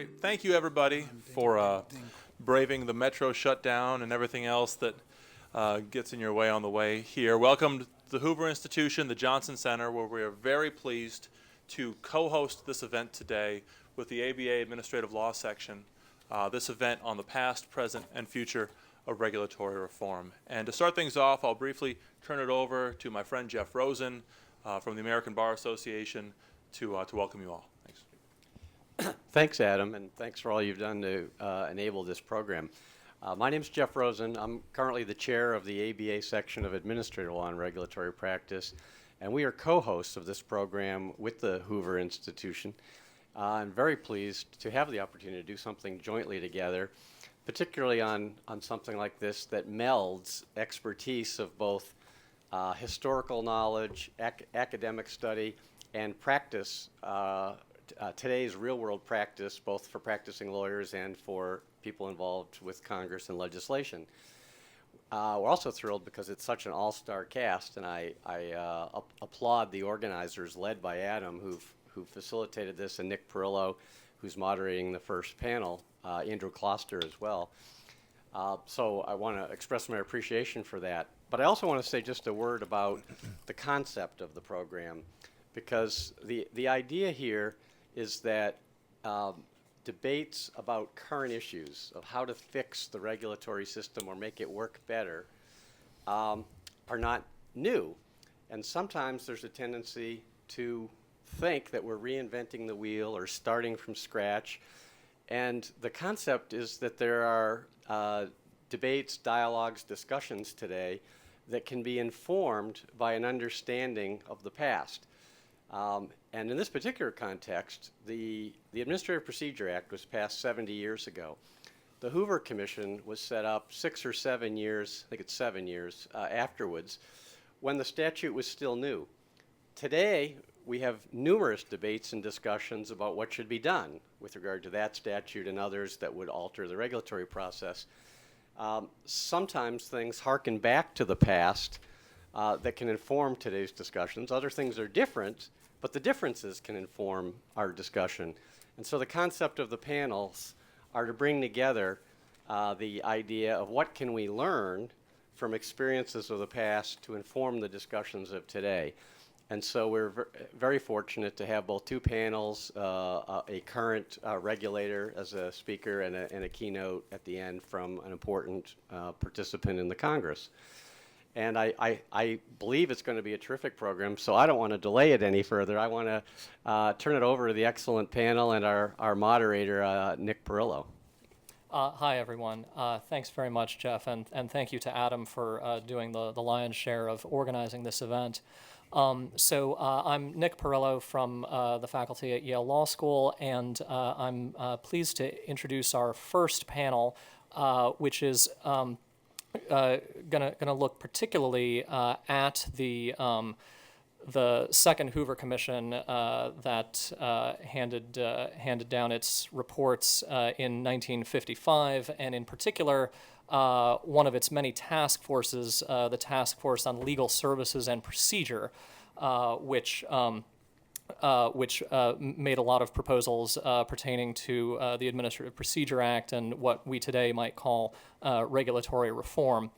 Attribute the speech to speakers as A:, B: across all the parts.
A: Great. Thank you, everybody, for braving the metro shutdown and everything else that gets in your way on the way here. Welcome to the Hoover Institution, the Johnson Center, where we are very pleased to co-host this event today with the ABA Administrative Law Section, this event on the past, present, and future of regulatory reform. And to start things off, I'll briefly turn it over to my friend Jeff Rosen from the American Bar Association to welcome you all. Thanks.
B: Thanks, Adam, and thanks for all you've done to enable this program. My name is Jeff Rosen. I'm currently the chair of the ABA section of Administrative Law and Regulatory Practice, and we are co-hosts of this program with the Hoover Institution. I'm very pleased to have the opportunity to do something jointly together, particularly on something like this that melds expertise of both historical knowledge, academic study, and practice, today's real-world practice, both for practicing lawyers and for people involved with Congress and legislation. We're also thrilled because it's such an all-star cast, and I applaud the organizers led by Adam who facilitated this, and Nick Perillo, who's moderating the first panel, Andrew Kloster as well. So I want to express my appreciation for that. But I also want to say just a word about the concept of the program, because the idea here is that debates about current issues of how to fix the regulatory system or make it work better are not new. And sometimes there's a tendency to think that we're reinventing the wheel or starting from scratch. And the concept is that there are debates, dialogues, discussions today that can be informed by an understanding of the past. And in this particular context, the Administrative Procedure Act was passed 70 years ago. The Hoover Commission was set up 6 or 7 years, I think it's 7 years, afterwards, when the statute was still new. Today, we have numerous debates and discussions about what should be done with regard to that statute and others that would alter the regulatory process. Sometimes things harken back to the past that can inform today's discussions. Other things are different, but the differences can inform our discussion. And so the concept of the panels are to bring together the idea of what can we learn from experiences of the past to inform the discussions of today. And so we're very fortunate to have both two panels, a current regulator as a speaker and a keynote at the end from an important participant in the Congress. And I believe it's going to be a terrific program, so I don't want to delay it any further. I want to turn it over to the excellent panel and our moderator, Nick Perillo.
C: Hi, everyone. Thanks very much, Jeff, and thank you to Adam for doing the lion's share of organizing this event. So I'm Nick Perillo from the faculty at Yale Law School, and I'm pleased to introduce our first panel, which is gonna look particularly at the Second Hoover Commission that handed down its reports in 1955, and in particular one of its many task forces, the Task Force on Legal Services and Procedure, which made a lot of proposals pertaining to the Administrative Procedure Act and what we today might call regulatory reform.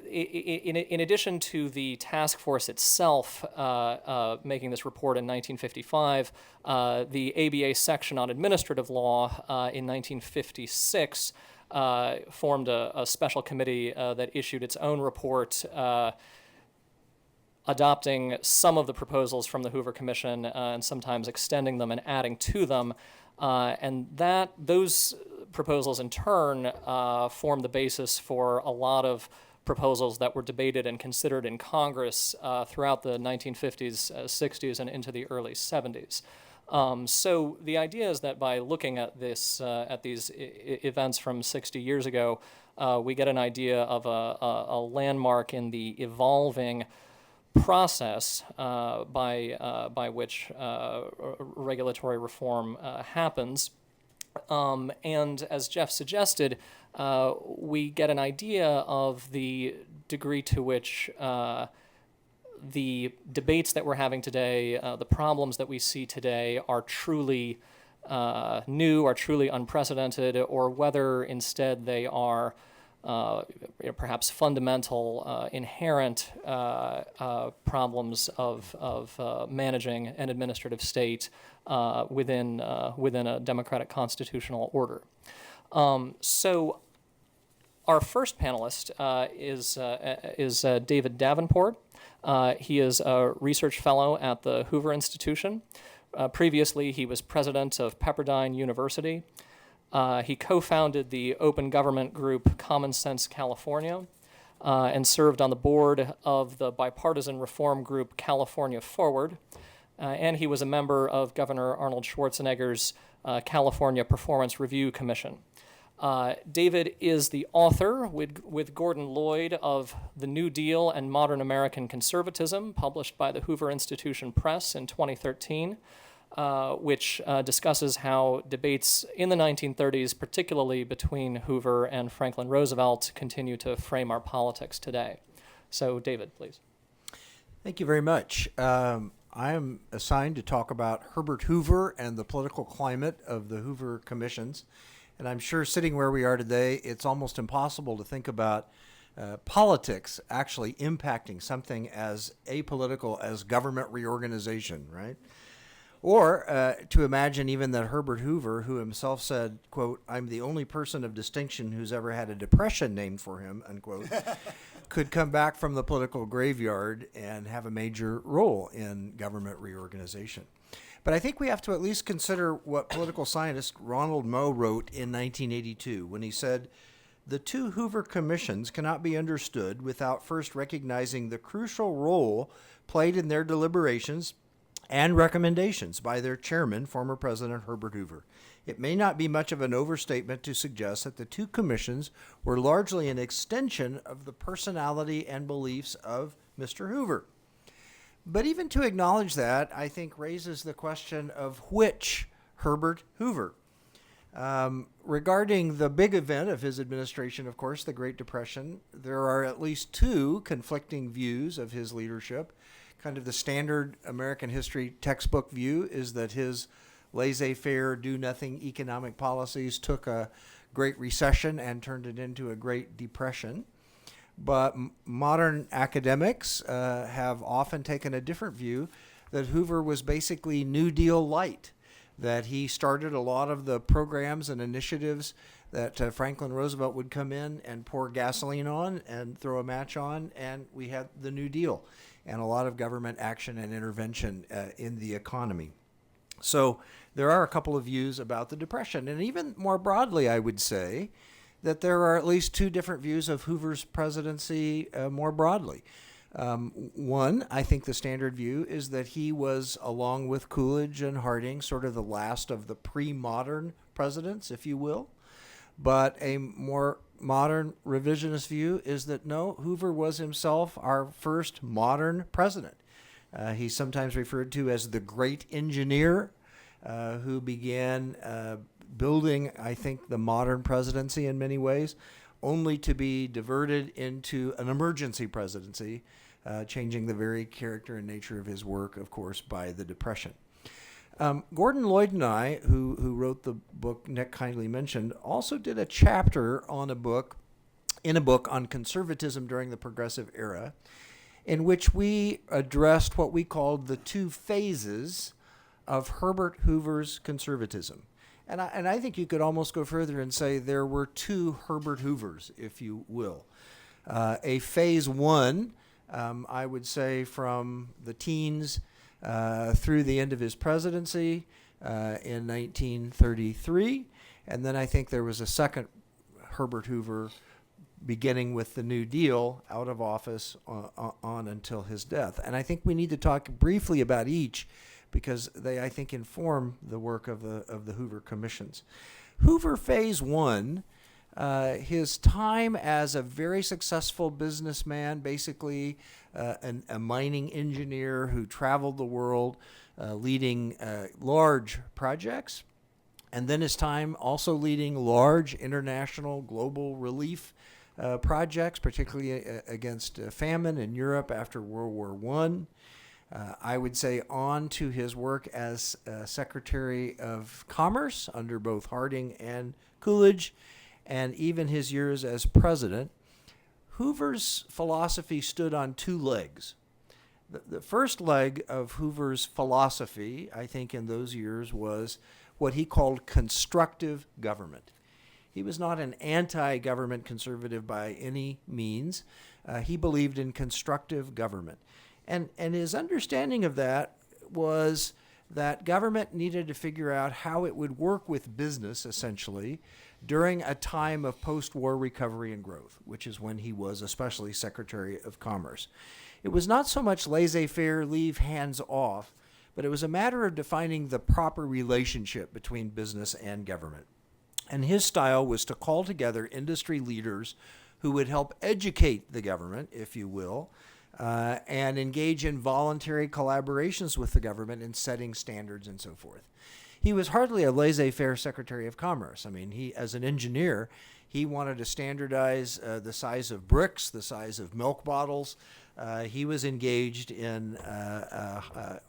C: In addition to the task force itself making this report in 1955, the ABA section on administrative law in 1956 formed a special committee that issued its own report adopting some of the proposals from the Hoover Commission and sometimes extending them and adding to them. And those proposals in turn form the basis for a lot of proposals that were debated and considered in Congress throughout the 1950s, 60s, and into the early 70s. So the idea is that by looking at these events from 60 years ago, we get an idea of a landmark in the evolving process by which regulatory reform happens. And as Jeff suggested, we get an idea of the degree to which the debates that we're having today, the problems that we see today are truly new, are truly unprecedented, or whether instead they are perhaps fundamental, inherent problems of managing an administrative state within a democratic constitutional order. So our first panelist is David Davenport. He is a research fellow at the Hoover Institution. Previously, he was president of Pepperdine University. He co-founded the open government group Common Sense California and served on the board of the bipartisan reform group California Forward. And he was a member of Governor Arnold Schwarzenegger's California Performance Review Commission. David is the author, with Gordon Lloyd, of The New Deal and Modern American Conservatism, published by the Hoover Institution Press in 2013, which discusses how debates in the 1930s, particularly between Hoover and Franklin Roosevelt, continue to frame our politics today. So, David, please.
D: Thank you very much. I am assigned to talk about Herbert Hoover and the political climate of the Hoover Commissions. And I'm sure sitting where we are today, it's almost impossible to think about politics actually impacting something as apolitical as government reorganization, right? Or to imagine even that Herbert Hoover, who himself said, quote, "I'm the only person of distinction who's ever had a depression named for him," unquote, could come back from the political graveyard and have a major role in government reorganization. But I think we have to at least consider what political scientist Ronald Moe wrote in 1982 when he said, "The two Hoover Commissions cannot be understood without first recognizing the crucial role played in their deliberations and recommendations by their chairman, former President Herbert Hoover. It may not be much of an overstatement to suggest that the two commissions were largely an extension of the personality and beliefs of Mr. Hoover." But even to acknowledge that, I think, raises the question of which Herbert Hoover. Regarding the big event of his administration, of course, the Great Depression, there are at least two conflicting views of his leadership. Kind of the standard American history textbook view is that his laissez-faire, do-nothing economic policies took a Great Recession and turned it into a Great Depression. But modern academics have often taken a different view, that Hoover was basically New Deal light, that he started a lot of the programs and initiatives that Franklin Roosevelt would come in and pour gasoline on and throw a match on, and we had the New Deal and a lot of government action and intervention in the economy. So there are a couple of views about the Depression. And even more broadly, I would say that there are at least two different views of Hoover's presidency more broadly. One, I think the standard view is that he was, along with Coolidge and Harding, sort of the last of the pre-modern presidents, if you will. But a more modern revisionist view is that no, Hoover was himself our first modern president. He's sometimes referred to as the great engineer who began building, I think, the modern presidency in many ways, only to be diverted into an emergency presidency, changing the very character and nature of his work, of course, by the Depression. Gordon Lloyd and I, who wrote the book Nick kindly mentioned, also did a chapter on a book on conservatism during the Progressive Era, in which we addressed what we called the two phases of Herbert Hoover's conservatism. And I think you could almost go further and say there were two Herbert Hoovers, if you will. A phase one, I would say from the teens through the end of his presidency in 1933. And then I think there was a second Herbert Hoover beginning with the New Deal out of office on until his death. And I think we need to talk briefly about each, because they, I think, inform the work of the Hoover Commissions. Hoover Phase 1, his time as a very successful businessman, basically a mining engineer who traveled the world leading large projects, and then his time also leading large international global relief projects, particularly against famine in Europe after World War I. I would say on to his work as Secretary of Commerce under both Harding and Coolidge, and even his years as president. Hoover's philosophy stood on two legs. The first leg of Hoover's philosophy, I think in those years, was what he called constructive government. He was not an anti-government conservative by any means. He believed in constructive government. And his understanding of that was that government needed to figure out how it would work with business, essentially, during a time of post-war recovery and growth, which is when he was especially Secretary of Commerce. It was not so much laissez-faire, leave hands off, but it was a matter of defining the proper relationship between business and government. And his style was to call together industry leaders who would help educate the government, if you will, and engage in voluntary collaborations with the government in setting standards and so forth. He was hardly a laissez-faire Secretary of Commerce. I mean, he, as an engineer, he wanted to standardize the size of bricks, the size of milk bottles. He was engaged in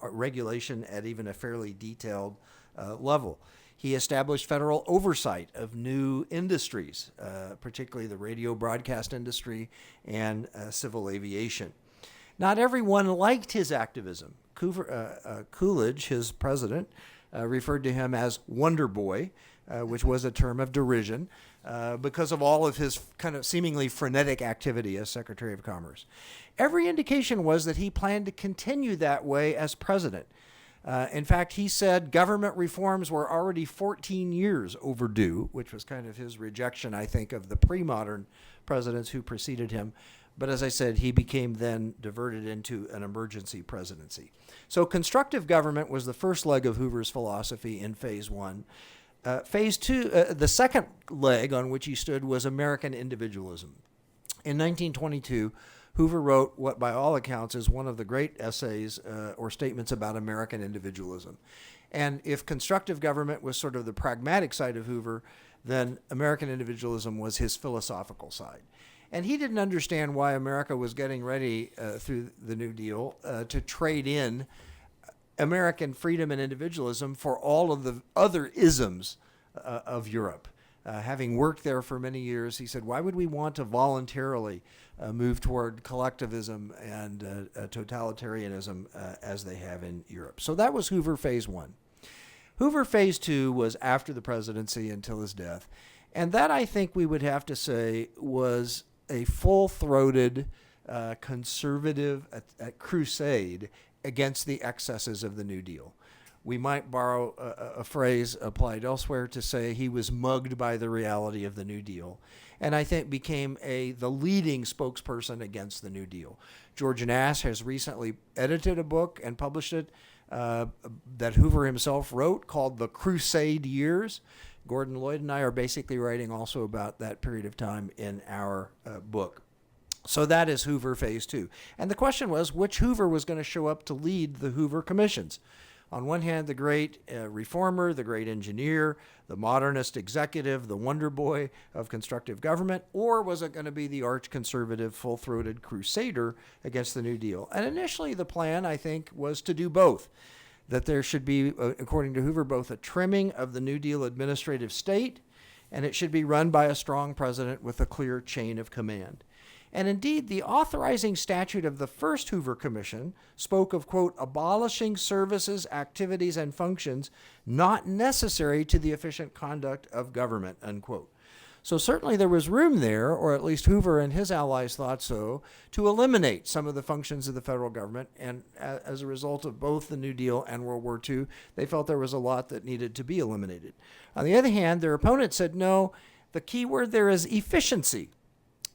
D: regulation at even a fairly detailed level. He established federal oversight of new industries, particularly the radio broadcast industry and civil aviation. Not everyone liked his activism. Coolidge, his president, referred to him as Wonder Boy, which was a term of derision, because of all of his kind of seemingly frenetic activity as Secretary of Commerce. Every indication was that he planned to continue that way as president. In fact, he said government reforms were already 14 years overdue, which was kind of his rejection, I think, of the pre-modern presidents who preceded him. But as I said, he became then diverted into an emergency presidency. So constructive government was the first leg of Hoover's philosophy in phase one. Phase two, the second leg on which he stood was American individualism. In 1922, Hoover wrote what by all accounts is one of the great essays or statements about American individualism. And if constructive government was sort of the pragmatic side of Hoover, then American individualism was his philosophical side. And he didn't understand why America was getting ready through the New Deal to trade in American freedom and individualism for all of the other isms of Europe. Having worked there for many years, he said, why would we want to voluntarily move toward collectivism and totalitarianism as they have in Europe? So that was Hoover phase one. Hoover phase two was after the presidency until his death. And that, I think we would have to say, was a full-throated conservative crusade against the excesses of the New Deal. We might borrow a phrase applied elsewhere to say he was mugged by the reality of the New Deal, and I think became the leading spokesperson against the New Deal. George Nass has recently edited a book and published it that Hoover himself wrote called The Crusade Years. Gordon Lloyd and I are basically writing also about that period of time in our book. So that is Hoover phase two. And the question was, which Hoover was going to show up to lead the Hoover commissions? On one hand, the great reformer, the great engineer, the modernist executive, the wonder boy of constructive government, or was it going to be the arch-conservative, full-throated crusader against the New Deal? And initially the plan, I think, was to do both. That there should be, according to Hoover, both a trimming of the New Deal administrative state, and it should be run by a strong president with a clear chain of command. And indeed, the authorizing statute of the first Hoover Commission spoke of, quote, abolishing services, activities, and functions not necessary to the efficient conduct of government, unquote. So certainly there was room there, or at least Hoover and his allies thought so, to eliminate some of the functions of the federal government. And as a result of both the New Deal and World War II, they felt there was a lot that needed to be eliminated. On the other hand, their opponents said, no, the key word there is efficiency.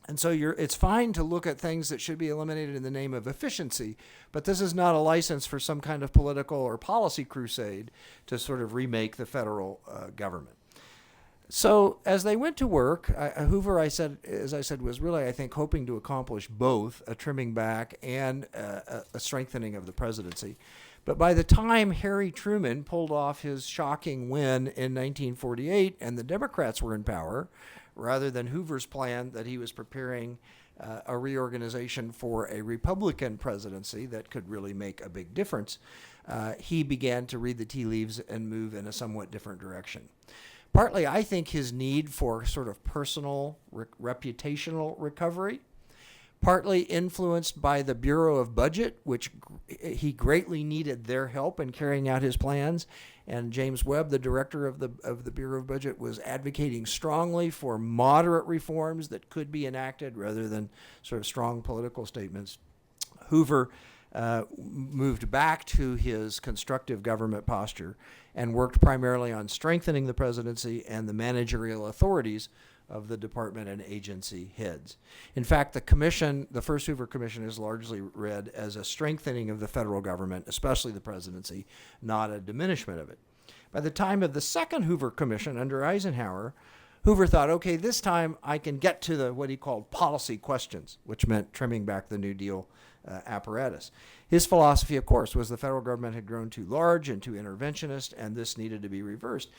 D: And so it's fine to look at things that should be eliminated in the name of efficiency, but this is not a license for some kind of political or policy crusade to sort of remake the federal government. So as they went to work, Hoover, as I said, was really, I think, hoping to accomplish both a trimming back and a strengthening of the presidency. But by the time Harry Truman pulled off his shocking win in 1948 and the Democrats were in power, rather than Hoover's plan that he was preparing a reorganization for a Republican presidency that could really make a big difference, he began to read the tea leaves and move in a somewhat different direction. Partly, I think his need for sort of personal, reputational recovery, partly influenced by the Bureau of Budget, which he greatly needed their help in carrying out his plans. And James Webb, the director of the Bureau of Budget, was advocating strongly for moderate reforms that could be enacted rather than sort of strong political statements. Hoover moved back to his constructive government posture and worked primarily on strengthening the presidency and the managerial authorities of the department and agency heads. In fact, the commission, the first Hoover Commission, is largely read as a strengthening of the federal government, especially the presidency, not a diminishment of it. By the time of the second Hoover Commission under Eisenhower, Hoover thought, okay, this time I can get to what he called policy questions, which meant trimming back the New Deal apparatus. His philosophy, of course, was the federal government had grown too large and too interventionist, and this needed to be reversed.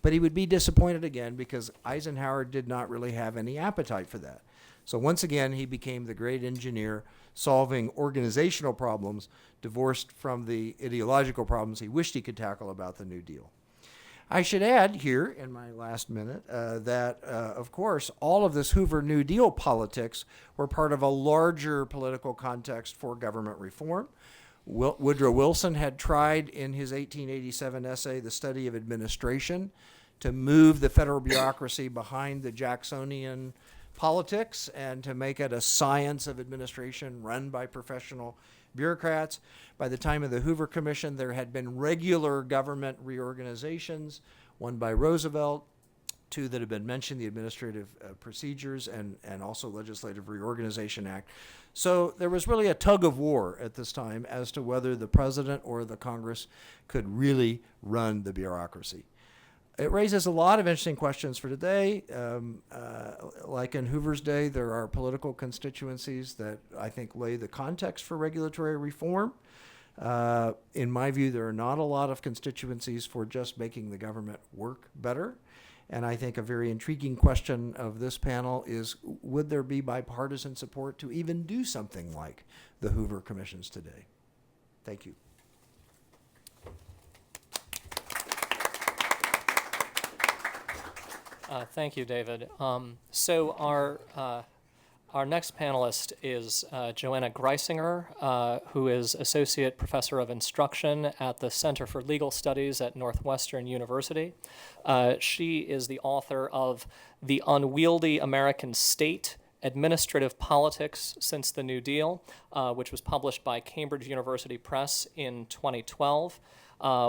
D: But he would be disappointed again because Eisenhower did not really have any appetite for that. So once again, he became the great engineer solving organizational problems divorced from the ideological problems he wished he could tackle about the New Deal. I should add here in my last minute that, of course, all of this Hoover New Deal politics were part of a larger political context for government reform. Woodrow Wilson had tried in his 1887 essay, The Study of Administration, to move the federal bureaucracy behind the Jacksonian politics and to make it a science of administration run by professional bureaucrats. By the time of the Hoover Commission, there had been regular government reorganizations, one by Roosevelt, two that have been mentioned, the Administrative Procedures and also Legislative Reorganization Act. So there was really a tug of war at this time as to whether the president or the Congress could really run the bureaucracy. It raises a lot of interesting questions for today. Like in Hoover's day, there are political constituencies that I think lay the context for regulatory reform. In my view, there are not a lot of constituencies for just making the government work better. And I think a very intriguing question of this panel is, would there be bipartisan support to even do something like the Hoover Commissions today? Thank you.
C: Thank you, David. So our next panelist is Joanna Greisinger, who is Associate Professor of Instruction at the Center for Legal Studies at Northwestern University. She is the author of The Unwieldy American State, Administrative Politics Since the New Deal, which was published by Cambridge University Press in 2012.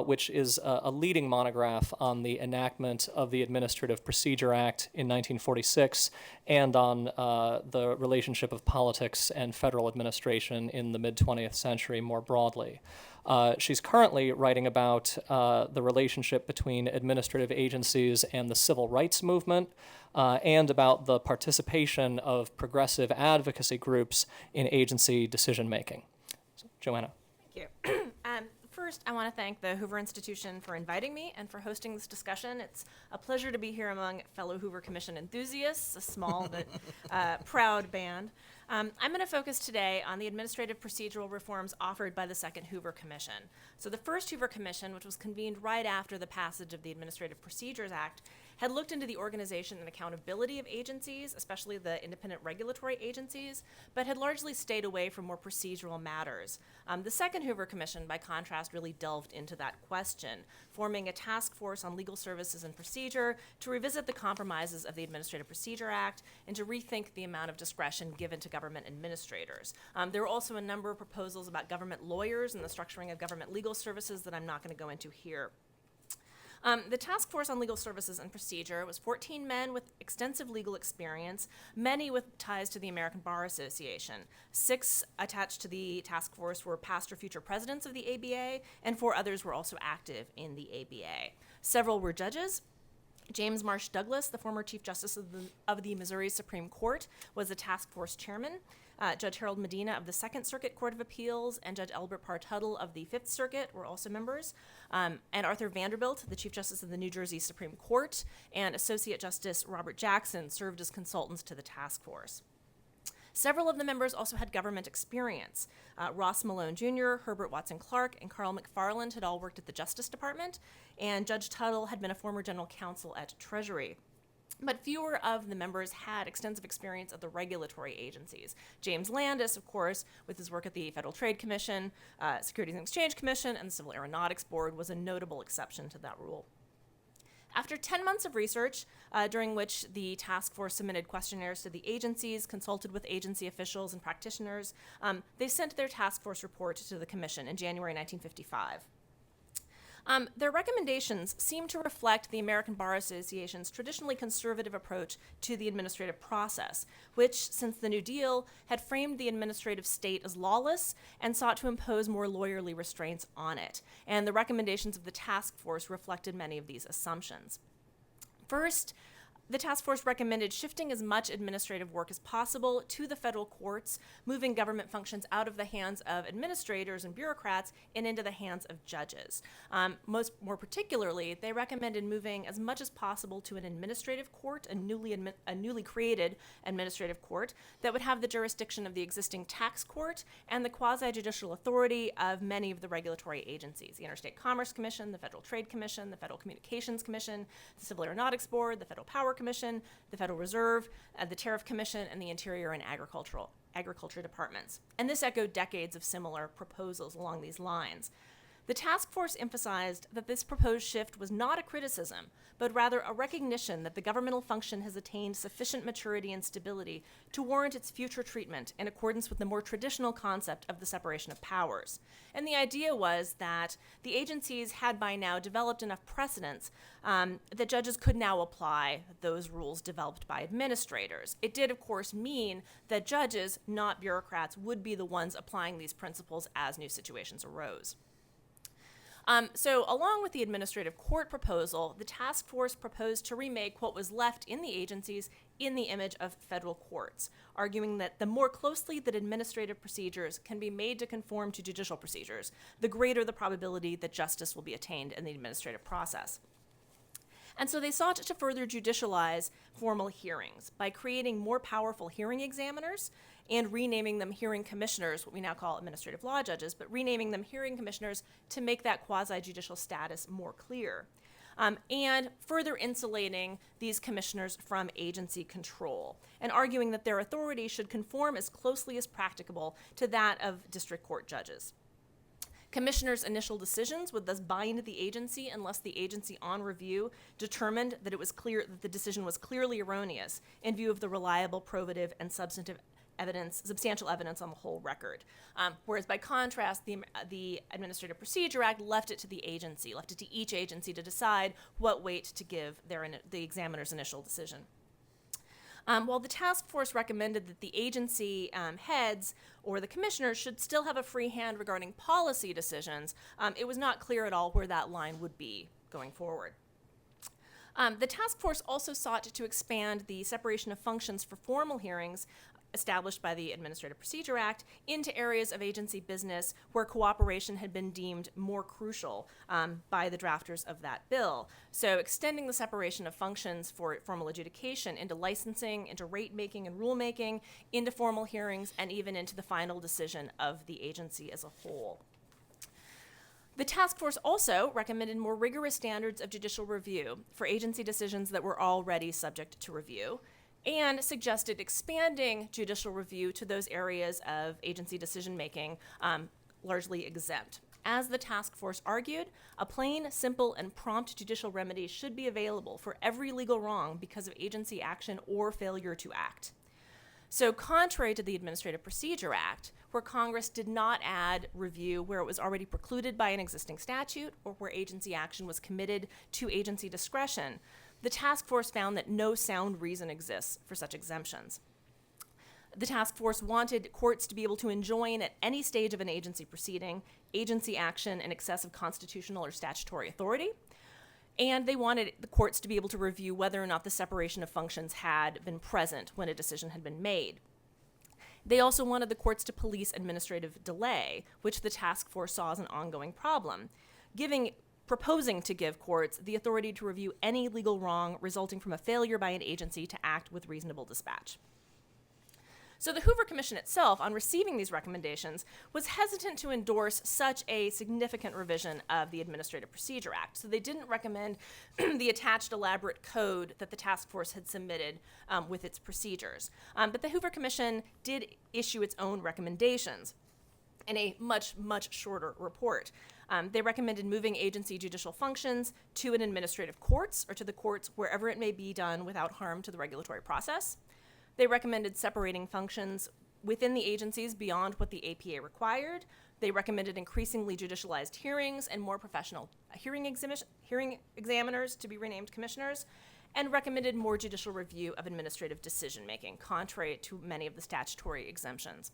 C: Which is a leading monograph on the enactment of the Administrative Procedure Act in 1946 and on the relationship of politics and federal administration in the mid-20th century more broadly. She's currently writing about the relationship between administrative agencies and the civil rights movement and about the participation of progressive advocacy groups in agency decision-making. So, Joanna.
E: Thank you. First, I want to thank the Hoover Institution for inviting me and for hosting this discussion. It's a pleasure to be here among fellow Hoover Commission enthusiasts, a small but proud band. I'm going to focus today on the administrative procedural reforms offered by the Second Hoover Commission. So the first Hoover Commission, which was convened right after the passage of the Administrative Procedures Act, had looked into the organization and accountability of agencies, especially the independent regulatory agencies, but had largely stayed away from more procedural matters. The Second Hoover Commission, by contrast, really delved into that question, forming a task force on legal services and procedure to revisit the compromises of the Administrative Procedure Act and to rethink the amount of discretion given to government administrators. There were also a number of proposals about government lawyers and the structuring of government legal services that I'm not going to go into here. The Task Force on Legal Services and Procedure was 14 men with extensive legal experience, many with ties to the American Bar Association. 6 attached to the task force were past or future presidents of the ABA, and 4 others were also active in the ABA. Several were judges. James Marsh Douglas, the former Chief Justice of the Missouri Supreme Court, was the task force chairman. Judge Harold Medina of the Second Circuit Court of Appeals and Judge Albert Parr-Tuttle of the Fifth Circuit were also members, and Arthur Vanderbilt, the Chief Justice of the New Jersey Supreme Court, and Associate Justice Robert Jackson served as consultants to the task force. Several of the members also had government experience. Ross Malone Jr., Herbert Watson Clark, and Carl McFarland had all worked at the Justice Department, and Judge Tuttle had been a former general counsel at Treasury. But fewer of the members had extensive experience at the regulatory agencies. James Landis, of course, with his work at the Federal Trade Commission, Securities and Exchange Commission, and the Civil Aeronautics Board, was a notable exception to that rule. After 10 months of research, during which the task force submitted questionnaires to the agencies, consulted with agency officials and practitioners, they sent their task force report to the commission in January 1955. Their recommendations seem to reflect the American Bar Association's traditionally conservative approach to the administrative process, which, since the New Deal, had framed the administrative state as lawless and sought to impose more lawyerly restraints on it. And the recommendations of the task force reflected many of these assumptions. First, the task force recommended shifting as much administrative work as possible to the federal courts, moving government functions out of the hands of administrators and bureaucrats and into the hands of judges. More particularly, they recommended moving as much as possible to an administrative court, a newly created administrative court that would have the jurisdiction of the existing tax court and the quasi-judicial authority of many of the regulatory agencies: the Interstate Commerce Commission, the Federal Trade Commission, the Federal Communications Commission, the Civil Aeronautics Board, the Federal Power Commission, the Federal Reserve, the Tariff Commission, and the Interior and Agriculture departments. And this echoed decades of similar proposals along these lines. The task force emphasized that this proposed shift was not a criticism, but rather a recognition that the governmental function has attained sufficient maturity and stability to warrant its future treatment in accordance with the more traditional concept of the separation of powers. And the idea was that the agencies had by now developed enough precedents that judges could now apply those rules developed by administrators. It did, of course, mean that judges, not bureaucrats, would be the ones applying these principles as new situations arose. So along with the administrative court proposal, the task force proposed to remake what was left in the agencies in the image of federal courts, arguing that the more closely that administrative procedures can be made to conform to judicial procedures, the greater the probability that justice will be attained in the administrative process. And so they sought to further judicialize formal hearings by creating more powerful hearing examiners and renaming them hearing commissioners, what we now call administrative law judges, but renaming them hearing commissioners to make that quasi-judicial status more clear. And further insulating these commissioners from agency control, and arguing that their authority should conform as closely as practicable to that of district court judges. Commissioners' initial decisions would thus bind the agency unless the agency on review determined that it was clear that the decision was clearly erroneous in view of the reliable, probative, and substantial evidence on the whole record. Whereas by contrast, the Administrative Procedure Act left it to the agency, left it to each agency to decide what weight to give the examiner's initial decision. While the task force recommended that the agency heads or the commissioners should still have a free hand regarding policy decisions, it was not clear at all where that line would be going forward. The task force also sought to expand the separation of functions for formal hearings established by the Administrative Procedure Act into areas of agency business where cooperation had been deemed more crucial by the drafters of that bill. So extending the separation of functions for formal adjudication into licensing, into rate making and rulemaking, into formal hearings, and even into the final decision of the agency as a whole. The task force also recommended more rigorous standards of judicial review for agency decisions that were already subject to review, and suggested expanding judicial review to those areas of agency decision-making largely exempt. As the task force argued, a plain, simple, and prompt judicial remedy should be available for every legal wrong because of agency action or failure to act. So contrary to the Administrative Procedure Act, where Congress did not add review where it was already precluded by an existing statute or where agency action was committed to agency discretion, the task force found that no sound reason exists for such exemptions. The task force wanted courts to be able to enjoin at any stage of an agency proceeding agency action in excess of constitutional or statutory authority, and they wanted the courts to be able to review whether or not the separation of functions had been present when a decision had been made. They also wanted the courts to police administrative delay, which the task force saw as an ongoing problem, proposing to give courts the authority to review any legal wrong resulting from a failure by an agency to act with reasonable dispatch. So the Hoover Commission itself, on receiving these recommendations, was hesitant to endorse such a significant revision of the Administrative Procedure Act. So they didn't recommend the attached elaborate code that the task force had submitted with its procedures. But the Hoover Commission did issue its own recommendations in a much, much shorter report. They recommended moving agency judicial functions to an administrative courts or to the courts wherever it may be done without harm to the regulatory process. They recommended separating functions within the agencies beyond what the APA required. They recommended increasingly judicialized hearings and more professional hearing examiners to be renamed commissioners, and recommended more judicial review of administrative decision-making, contrary to many of the statutory exemptions.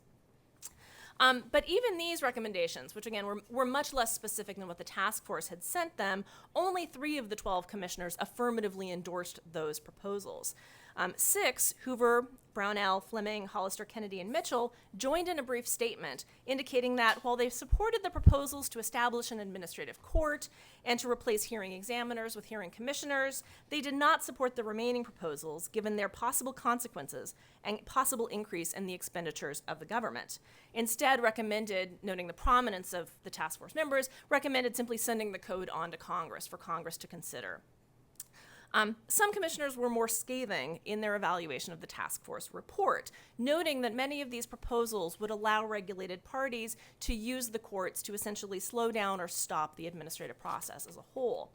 E: But even these recommendations, which again were much less specific than what the task force had sent them, only 3 of the 12 commissioners affirmatively endorsed those proposals. 6, Hoover, Brownell, Fleming, Hollister, Kennedy, and Mitchell, joined in a brief statement indicating that while they supported the proposals to establish an administrative court and to replace hearing examiners with hearing commissioners, they did not support the remaining proposals given their possible consequences and possible increase in the expenditures of the government. Instead, recommended, noting the prominence of the task force members, recommended simply sending the code on to Congress for Congress to consider. Some commissioners were more scathing in their evaluation of the task force report, noting that many of these proposals would allow regulated parties to use the courts to essentially slow down or stop the administrative process as a whole.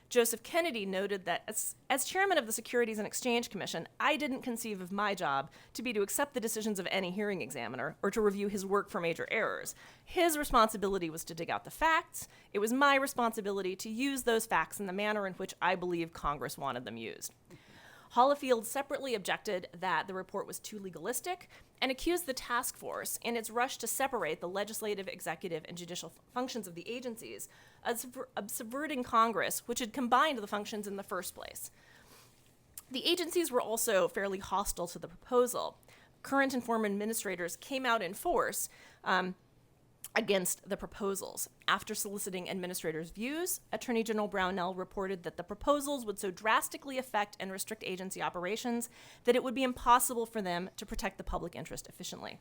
E: Joseph Kennedy noted that as chairman of the Securities and Exchange Commission, I didn't conceive of my job to be to accept the decisions of any hearing examiner or to review his work for major errors. His responsibility was to dig out the facts. It was my responsibility to use those facts in the manner in which I believe Congress wanted them used. Hollifield separately objected that the report was too legalistic and accused the task force, in its rush to separate the legislative, executive, and judicial functions of the agencies, of subverting Congress, which had combined the functions in the first place. The agencies were also fairly hostile to the proposal. Current and former administrators came out in force against the proposals. After soliciting administrators' views, Attorney General Brownell reported that the proposals would so drastically affect and restrict agency operations that it would be impossible for them to protect the public interest effectively.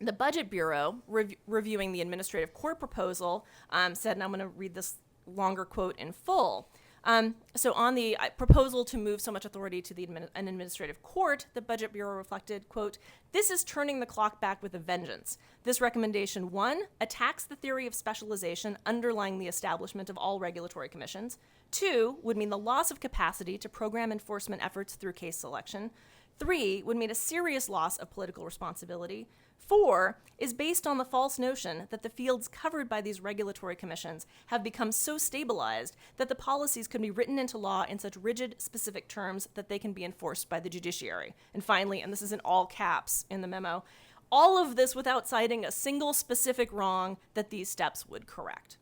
E: The Budget Bureau, reviewing the administrative court proposal, said, and I'm going to read this longer quote in full. So on the proposal to move so much authority to an administrative court, the Budget Bureau reflected, quote, "This is turning the clock back with a vengeance. This recommendation, 1, attacks the theory of specialization underlying the establishment of all regulatory commissions. 2, would mean the loss of capacity to program enforcement efforts through case selection. 3, would mean a serious loss of political responsibility. 4, is based on the false notion that the fields covered by these regulatory commissions have become so stabilized that the policies can be written into law in such rigid, specific terms that they can be enforced by the judiciary." And finally, and this is in all caps in the memo, all of this without citing a single specific wrong that these steps would correct.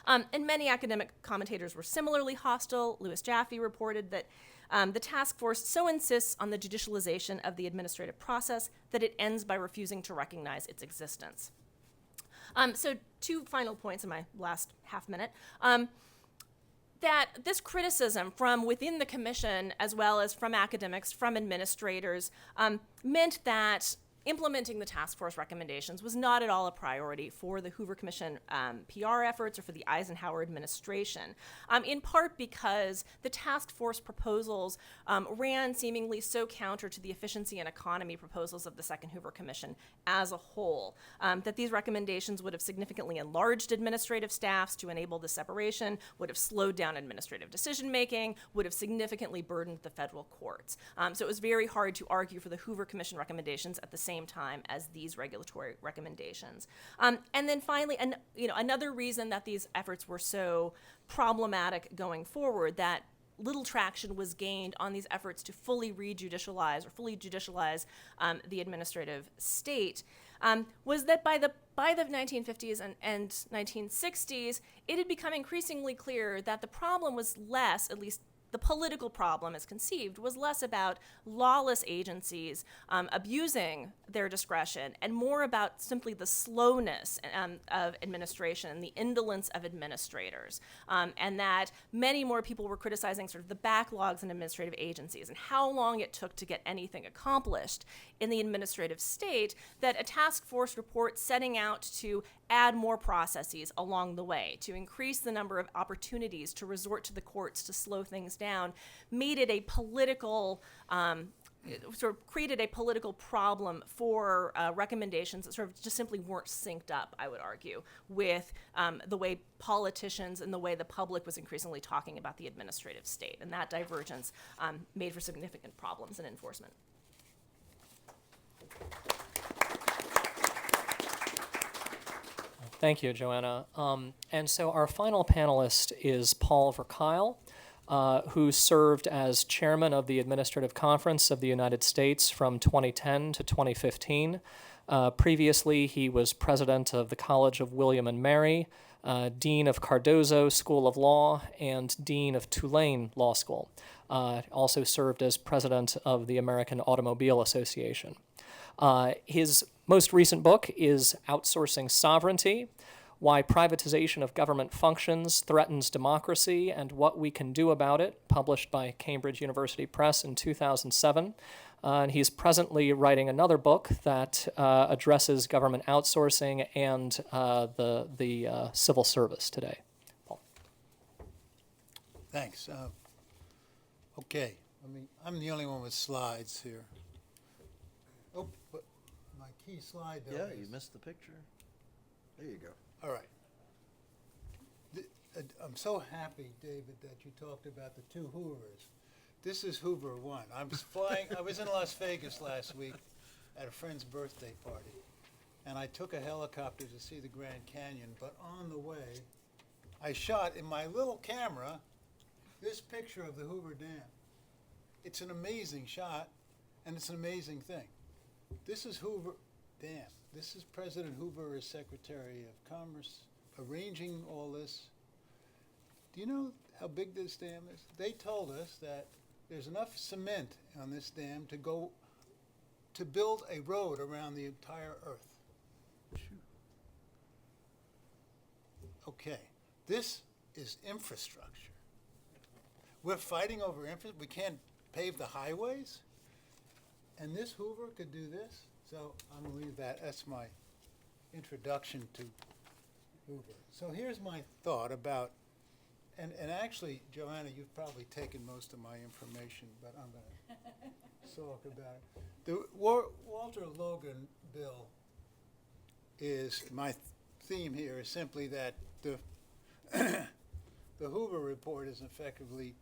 E: And many academic commentators were similarly hostile. Louis Jaffe reported that the task force so insists on the judicialization of the administrative process that it ends by refusing to recognize its existence. So 2 final points in my last half minute. That this criticism from within the commission, as well as from academics, from administrators, meant that implementing the task force recommendations was not at all a priority for the Hoover Commission PR efforts or for the Eisenhower administration, in part because the task force proposals ran seemingly so counter to the efficiency and economy proposals of the Second Hoover Commission as a whole, that these recommendations would have significantly enlarged administrative staffs to enable the separation, would have slowed down administrative decision-making, would have significantly burdened the federal courts. So it was very hard to argue for the Hoover Commission recommendations at the same time as these regulatory recommendations. And then finally, another reason that these efforts were so problematic going forward, that little traction was gained on these efforts to fully re-judicialize or fully judicialize the administrative state, was that by the 1950s and 1960s, it had become increasingly clear that the problem was less, at least the political problem as conceived was less about lawless agencies abusing their discretion and more about simply the slowness of administration, the indolence of administrators, and that many more people were criticizing sort of the backlogs in administrative agencies and how long it took to get anything accomplished in the administrative state, that a task force report setting out to add more processes along the way, to increase the number of opportunities to resort to the courts to slow things down, made it a political, sort of created a political problem for recommendations that sort of just simply weren't synced up, I would argue, with the way politicians and the way the public was increasingly talking about the administrative state. And that divergence made for significant problems in enforcement.
C: Thank you, Joanna. And so our final panelist is Paul Verkyle, who served as chairman of the Administrative Conference of the United States from 2010 to 2015. Previously, he was president of the College of William and Mary, dean of Cardozo School of Law, and dean of Tulane Law School. Also served as president of the American Automobile Association. His most recent book is Outsourcing Sovereignty: Why Privatization of Government Functions Threatens Democracy and What We Can Do About It, published by Cambridge University Press in 2007. And he's presently writing another book that addresses government outsourcing and the civil service today. Paul.
F: Thanks. Okay, I'm the only one with slides here. Oh, but my key slide though
G: Yeah,
F: is,
G: you missed the picture. There you go.
F: all right. I'm so happy, David, that you talked about the two Hoovers. This is Hoover 1. I was in Las Vegas last week at a friend's birthday party, and I took a helicopter to see the Grand Canyon, but on the way, I shot in my little camera this picture of the Hoover Dam. It's an amazing shot, and it's an amazing thing. This is Hoover Dam. This is President Hoover as Secretary of Commerce arranging all this. Do you know how big this dam is? They told us that there's enough cement on this dam to build a road around the entire Earth. Okay, this is infrastructure. We're fighting over infrastructure. We can't pave the highways. And this Hoover could do this. So I'm going to leave that. That's my introduction to Hoover. So here's my thought about, and actually, Joanna, you've probably taken most of my information, but I'm going to talk about it. The Walter Logan bill is, my theme here is simply that the Hoover report is effectively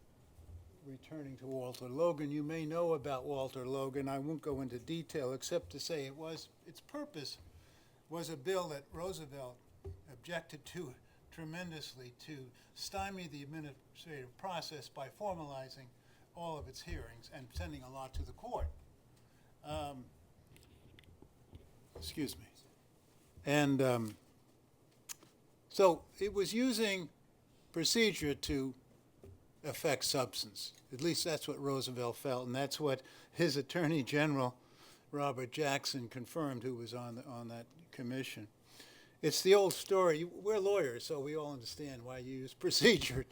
F: returning to Walter Logan. You may know about Walter Logan. I won't go into detail except to say its purpose was a bill that Roosevelt objected to tremendously, to stymie the administrative process by formalizing all of its hearings and sending a lot to the court. Excuse me. And so it was using procedure to affect substance. At least that's what Roosevelt felt, and that's what his Attorney General, Robert Jackson, confirmed, who was on that commission. It's the old story. We're lawyers, so we all understand why you use procedure.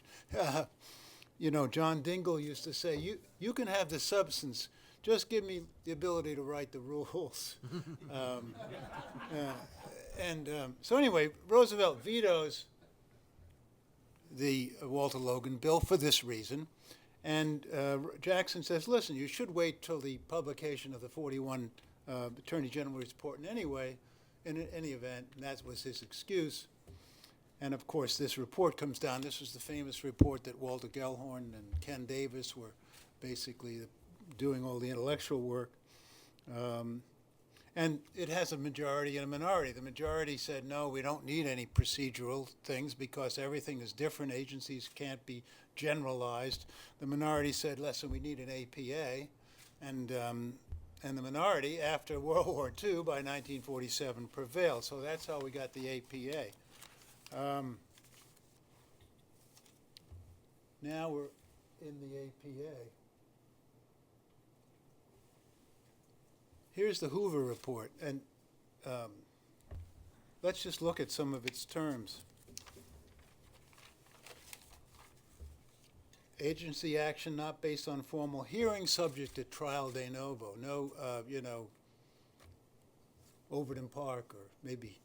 F: You know, John Dingell used to say, you can have the substance, just give me the ability to write the rules. So anyway, Roosevelt vetoes the Walter Logan bill for this reason. And Jackson says, listen, you should wait till the publication of the 41 Attorney General report in any event, and that was his excuse. And of course, this report comes down. This was the famous report that Walter Gellhorn and Ken Davis were basically doing all the intellectual work. And it has a majority and a minority. The majority said, no, we don't need any procedural things because everything is different. Agencies can't be generalized. The minority said, listen, we need an APA. And the minority, after World War II, by 1947, prevailed. So that's how we got the APA. Now in the APA. Here's the Hoover report, and let's just look at some of its terms. Agency action not based on formal hearing, subject to trial de novo. No, Overton Park or maybe.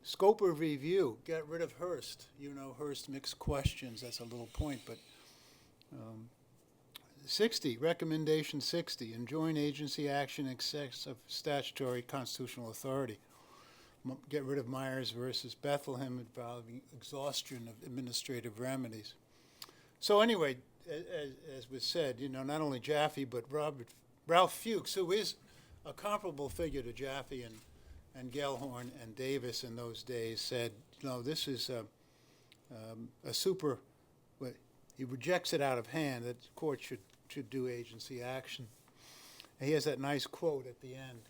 F: Scope of review, get rid of Hearst. Hearst mixed questions, that's a little point, but 60, recommendation 60, enjoin agency action in excess of statutory constitutional authority. Get rid of Myers versus Bethlehem involving exhaustion of administrative remedies. So anyway, as was said, not only Jaffe, but Ralph Fuchs, who is a comparable figure to Jaffe and Gellhorn and Davis in those days, said, this is a super, he rejects it out of hand, that the court should do agency action. And he has that nice quote at the end,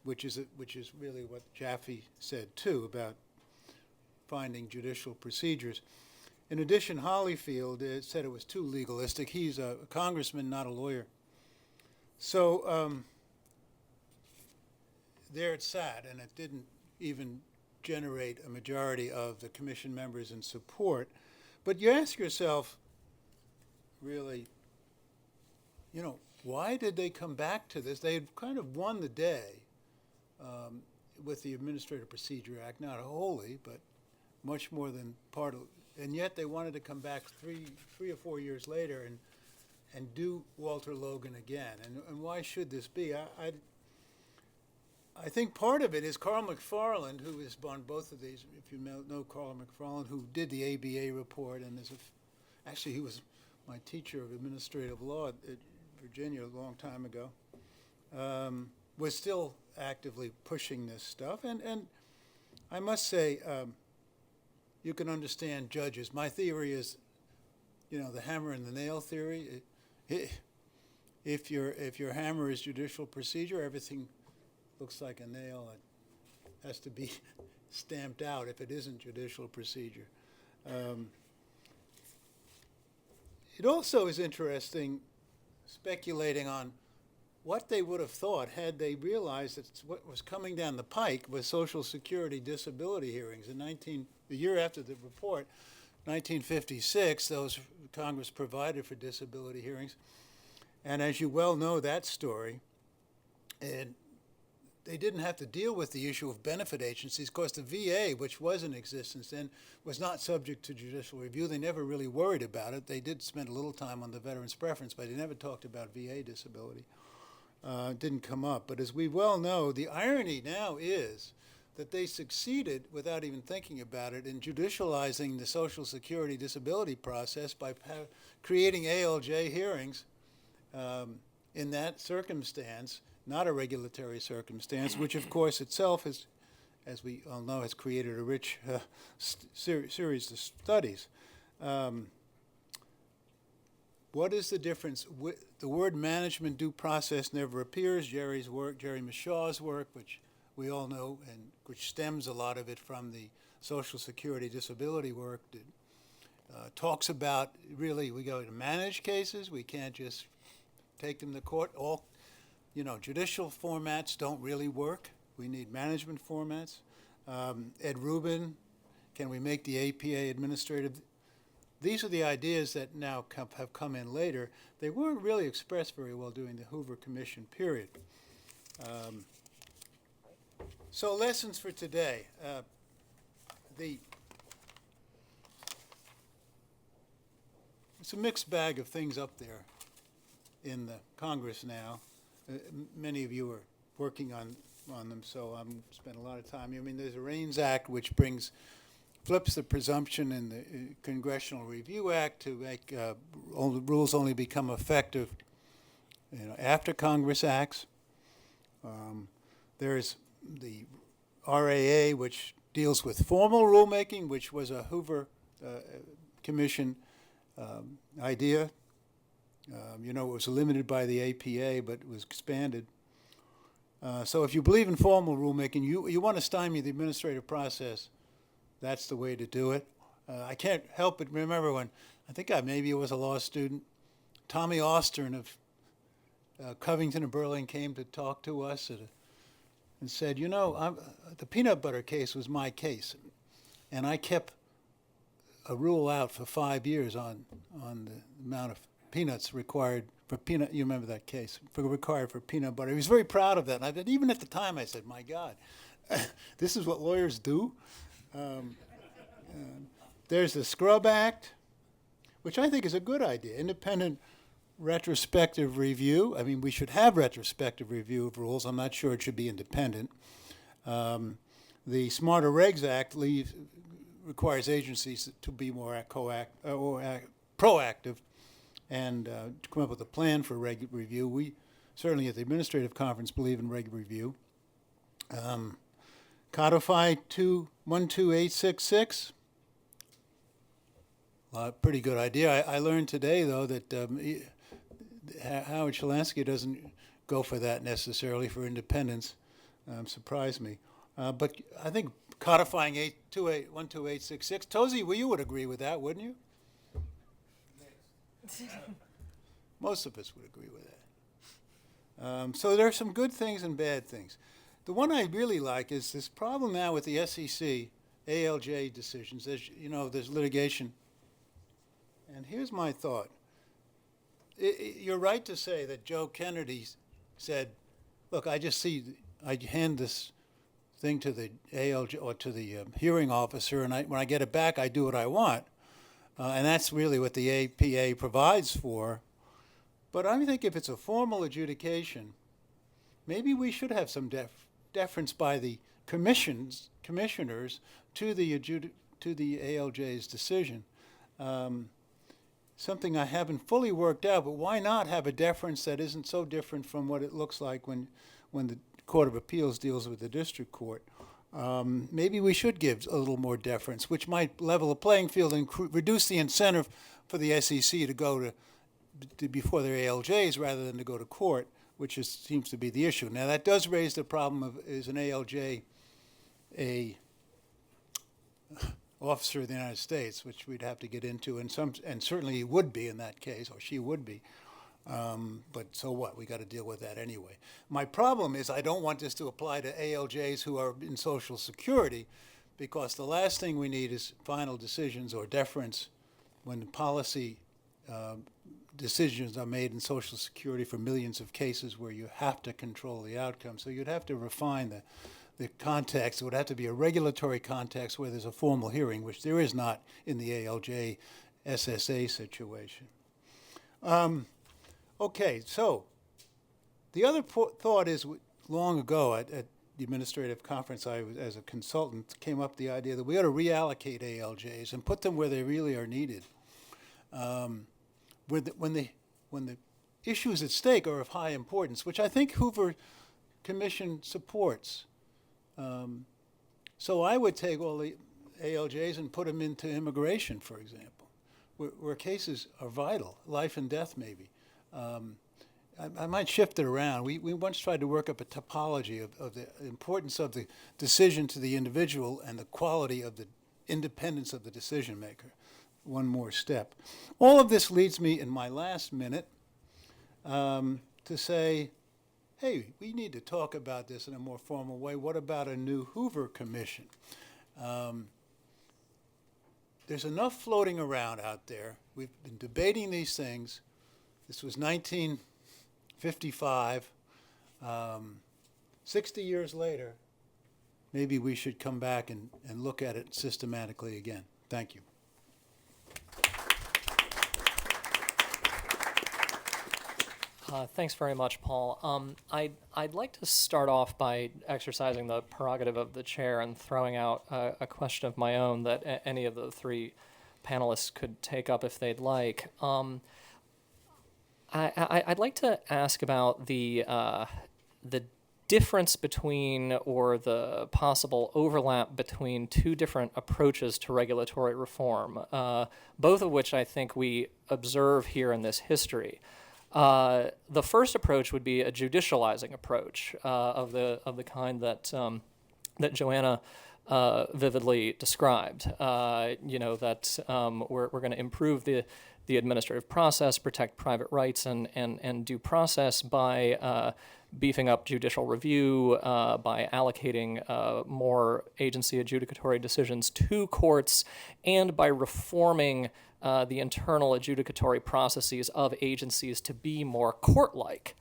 F: which is really what Jaffe said too about finding judicial procedures. In addition, Holyfield said it was too legalistic. He's a congressman, not a lawyer. So there it sat, and it didn't even generate a majority of the commission members in support. But you ask yourself, really, why did they come back to this? They had kind of won the day with the Administrative Procedure Act, not wholly, but much more than part of, and yet they wanted to come back three or 4 years later and do Walter Logan again. And why should this be? I think part of it is Carl McFarland, who is on both of these, if you know Carl McFarland, who did the ABA report, and actually he was my teacher of administrative law at Virginia a long time ago, was still actively pushing this stuff. And I must say, you can understand judges. My theory is, the hammer and the nail theory. If your hammer is judicial procedure, everything looks like a nail. It has to be stamped out if it isn't judicial procedure. It also is interesting speculating on what they would have thought had they realized that what was coming down the pike was Social Security disability hearings. The year after the report, 1956, those Congress provided for disability hearings. And as you well know that story, and they didn't have to deal with the issue of benefit agencies because the VA, which was in existence then, was not subject to judicial review. They never really worried about it. They did spend a little time on the veterans preference, but they never talked about VA disability. It didn't come up. but as we well know, the irony now is that they succeeded, without even thinking about it, in judicializing the Social Security disability process by creating ALJ hearings in that circumstance, not a regulatory circumstance, which of course itself has, as we all know, has created a rich series of studies. What is the difference? The word management due process never appears. Jerry Mishaw's work, which we all know, and which stems a lot of it from the Social Security disability work, that talks about, really, we go to manage cases. We can't just take them to court. Judicial formats don't really work. We need management formats. Ed Rubin, can we make the APA administrative? These are the ideas that now have come in later. They weren't really expressed very well during the Hoover Commission period. So lessons for today. It's a mixed bag of things up there in the Congress now. Many of you are working on them, so I'm spent a lot of time. There's a REINS Act, which flips the presumption in the Congressional Review Act to make rules only become effective after Congress acts. There's the RAA, which deals with formal rulemaking, which was a Hoover Commission idea. It was limited by the APA, but it was expanded. So if you believe in formal rulemaking, you want to stymie the administrative process, that's the way to do it. I can't help but remember when, I think maybe it was a law student, Tommy Austern of Covington and Burling came to talk to us and said, you know, the peanut butter case was my case. And I kept a rule out for 5 years on the amount of peanuts required for peanut. You remember that case? Required for peanut butter. He was very proud of that. And even at the time, I said, "My God, this is what lawyers do." There's the Scrub Act, which I think is a good idea. Independent retrospective review. I mean, we should have retrospective review of rules. I'm not sure it should be independent. The Smarter Regs Act requires agencies to be more proactive and to come up with a plan for review. We certainly at the administrative conference believe in reg review. Codify 12866. Pretty good idea. I learned today, though, that Howard Shalansky doesn't go for that necessarily for independence. Surprised me. But I think codifying 12866, Tozy, well, you would agree with that, wouldn't you? Most of us would agree with that. So there are some good things and bad things. The one I really like is this problem now with the SEC, ALJ decisions. There's litigation. And here's my thought. You're right to say that Joe Kennedy said, look, I hand this thing to the ALJ or to the hearing officer, and when I get it back, I do what I want. And that's really what the APA provides for. But I think if it's a formal adjudication, maybe we should have some deference by the commissioners to the ALJ's decision. Something I haven't fully worked out, but why not have a deference that isn't so different from what it looks like when the Court of Appeals deals with the district court? Maybe we should give a little more deference, which might level the playing field and reduce the incentive for the SEC to go to before their ALJs rather than to go to court, which seems to be the issue. Now, that does raise the problem of, is an ALJ a officer of the United States, which we'd have to get into, and certainly he would be in that case, or she would be. But so what? We got to deal with that anyway. My problem is I don't want this to apply to ALJs who are in Social Security, because the last thing we need is final decisions or deference when policy decisions are made in Social Security for millions of cases where you have to control the outcome. So you'd have to refine the context. It would have to be a regulatory context where there's a formal hearing, which there is not in the ALJ SSA situation. Okay, so the other thought is, long ago at the administrative conference, I was, as a consultant, came up with the idea that we ought to reallocate ALJs and put them where they really are needed. When the issues at stake are of high importance, which I think Hoover Commission supports. So I would take all the ALJs and put them into immigration, for example, where cases are vital, life and death maybe. I might shift it around. We once tried to work up a topology of the importance of the decision to the individual and the quality of the independence of the decision maker. One more step. All of this leads me in my last minute to say, hey, we need to talk about this in a more formal way. What about a new Hoover Commission? There's enough floating around out there. We've been debating these things. This was 1955. 60 years later, maybe we should come back and look at it systematically again. Thank you.
C: Thanks very much, Paul. I'd like to start off by exercising the prerogative of the chair and throwing out a question of my own that any of the three panelists could take up if they'd like. I'd like to ask about the difference between, or the possible overlap between, two different approaches to regulatory reform, both of which I think we observe here in this history. The first approach would be a judicializing approach of the kind that Joanna vividly described. That we're going to improve the administrative process, protect private rights and due process by beefing up judicial review, by allocating more agency adjudicatory decisions to courts, and by reforming the internal adjudicatory processes of agencies to be more court-like.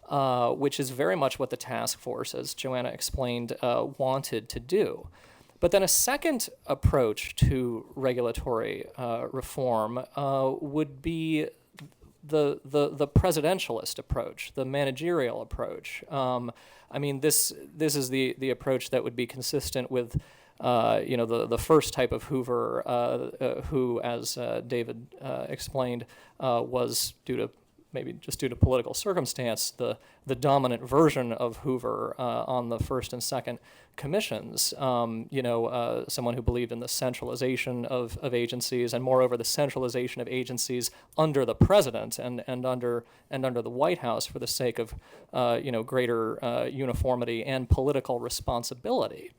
C: Which is very much what the task force, as Joanna explained, wanted to do. But then a second approach to regulatory reform would be the presidentialist approach, the managerial approach. This is the approach that would be consistent with the first type of Hoover, who, as David explained, was maybe just due to political circumstance, the dominant version of Hoover on the first and second commissions. Someone who believed in the centralization of agencies, and moreover the centralization of agencies under the president and under the White House for the sake of greater uniformity and political responsibility.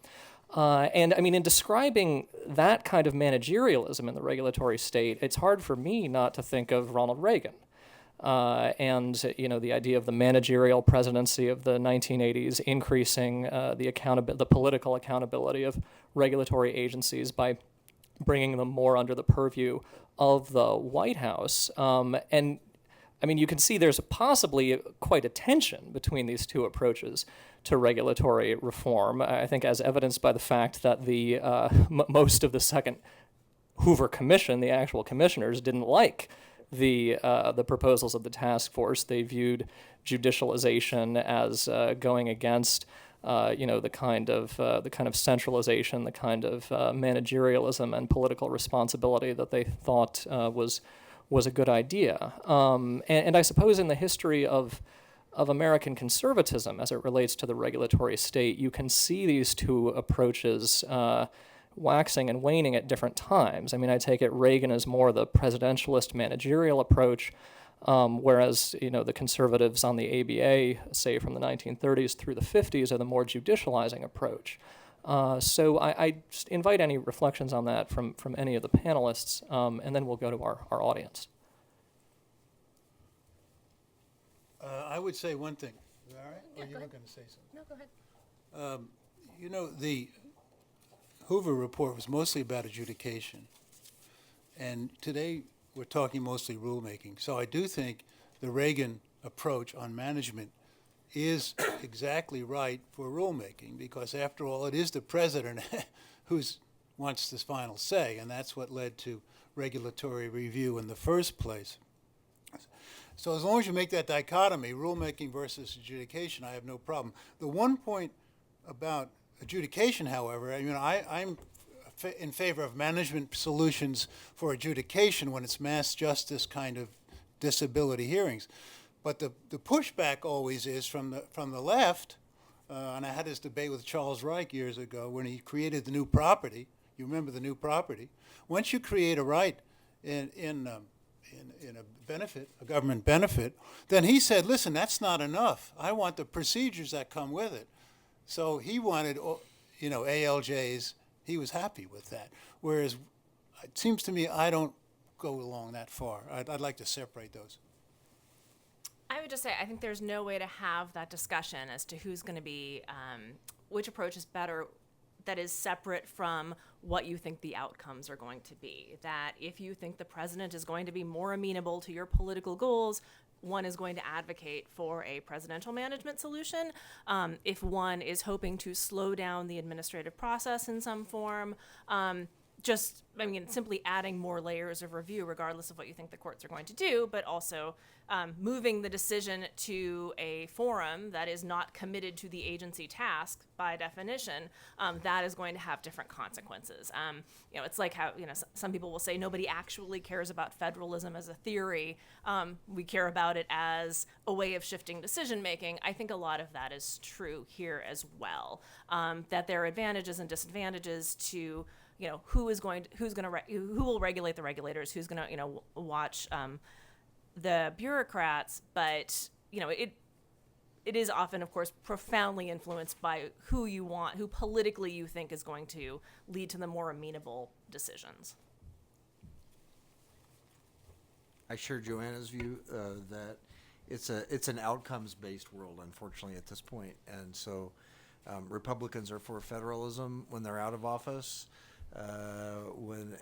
C: In describing that kind of managerialism in the regulatory state, it's hard for me not to think of Ronald Reagan. The idea of the managerial presidency of the 1980s increasing the political accountability of regulatory agencies by bringing them more under the purview of the White House. You can see there's possibly quite a tension between these two approaches to regulatory reform. I think as evidenced by the fact that the most of the Second Hoover Commission, the actual commissioners, didn't like the proposals of the task force. They viewed judicialization as going against the kind of centralization, the kind of managerialism and political responsibility that they thought was a good idea. And I suppose in the history of American conservatism as it relates to the regulatory state, you can see these two approaches waxing and waning at different times. I take it Reagan is more the presidentialist managerial approach, whereas the conservatives on the ABA, say from the 1930s through the 50s, are the more judicializing approach. So I just invite any reflections on that from any of the panelists, and then we'll go to our audience.
F: I would say one thing. Is that all right?
E: Yeah,
F: or you
E: go
F: were
E: ahead.
F: going to say something?
E: No, go ahead.
F: The Hoover report was mostly about adjudication. And today we're talking mostly rulemaking. So I do think the Reagan approach on management is exactly right for rulemaking, because after all, it is the president who wants this final say, and that's what led to regulatory review in the first place. So as long as you make that dichotomy, rulemaking versus adjudication, I have no problem. The one point about adjudication, however, I'm in favor of management solutions for adjudication when it's mass justice kind of disability hearings. But the pushback always is from the left, and I had this debate with Charles Reich years ago when he created the new property. You remember the new property? Once you create a right in a benefit, a government benefit, then he said, listen, that's not enough. I want the procedures that come with it. So he wanted, ALJs. He was happy with that. Whereas it seems to me I don't go along that far. I'd like to separate those.
E: I would just say I think there's no way to have that discussion as to who's going to be, which approach is better, that is separate from what you think the outcomes are going to be. That if you think the president is going to be more amenable to your political goals, one is going to advocate for a presidential management solution. If one is hoping to slow down the administrative process in some form, simply adding more layers of review, regardless of what you think the courts are going to do, but also moving the decision to a forum that is not committed to the agency task by definition, that is going to have different consequences. It's like how some people will say nobody actually cares about federalism as a theory. We care about it as a way of shifting decision making. I think a lot of that is true here as well. That there are advantages and disadvantages to who will regulate the regulators, who's going to watch the bureaucrats, but it it is often, of course, profoundly influenced by who you want, who politically you think is going to lead to the more amenable decisions.
D: I share Joanna's view that it's an outcomes-based world, unfortunately, at this point. And so Republicans are for federalism when they're out of office. When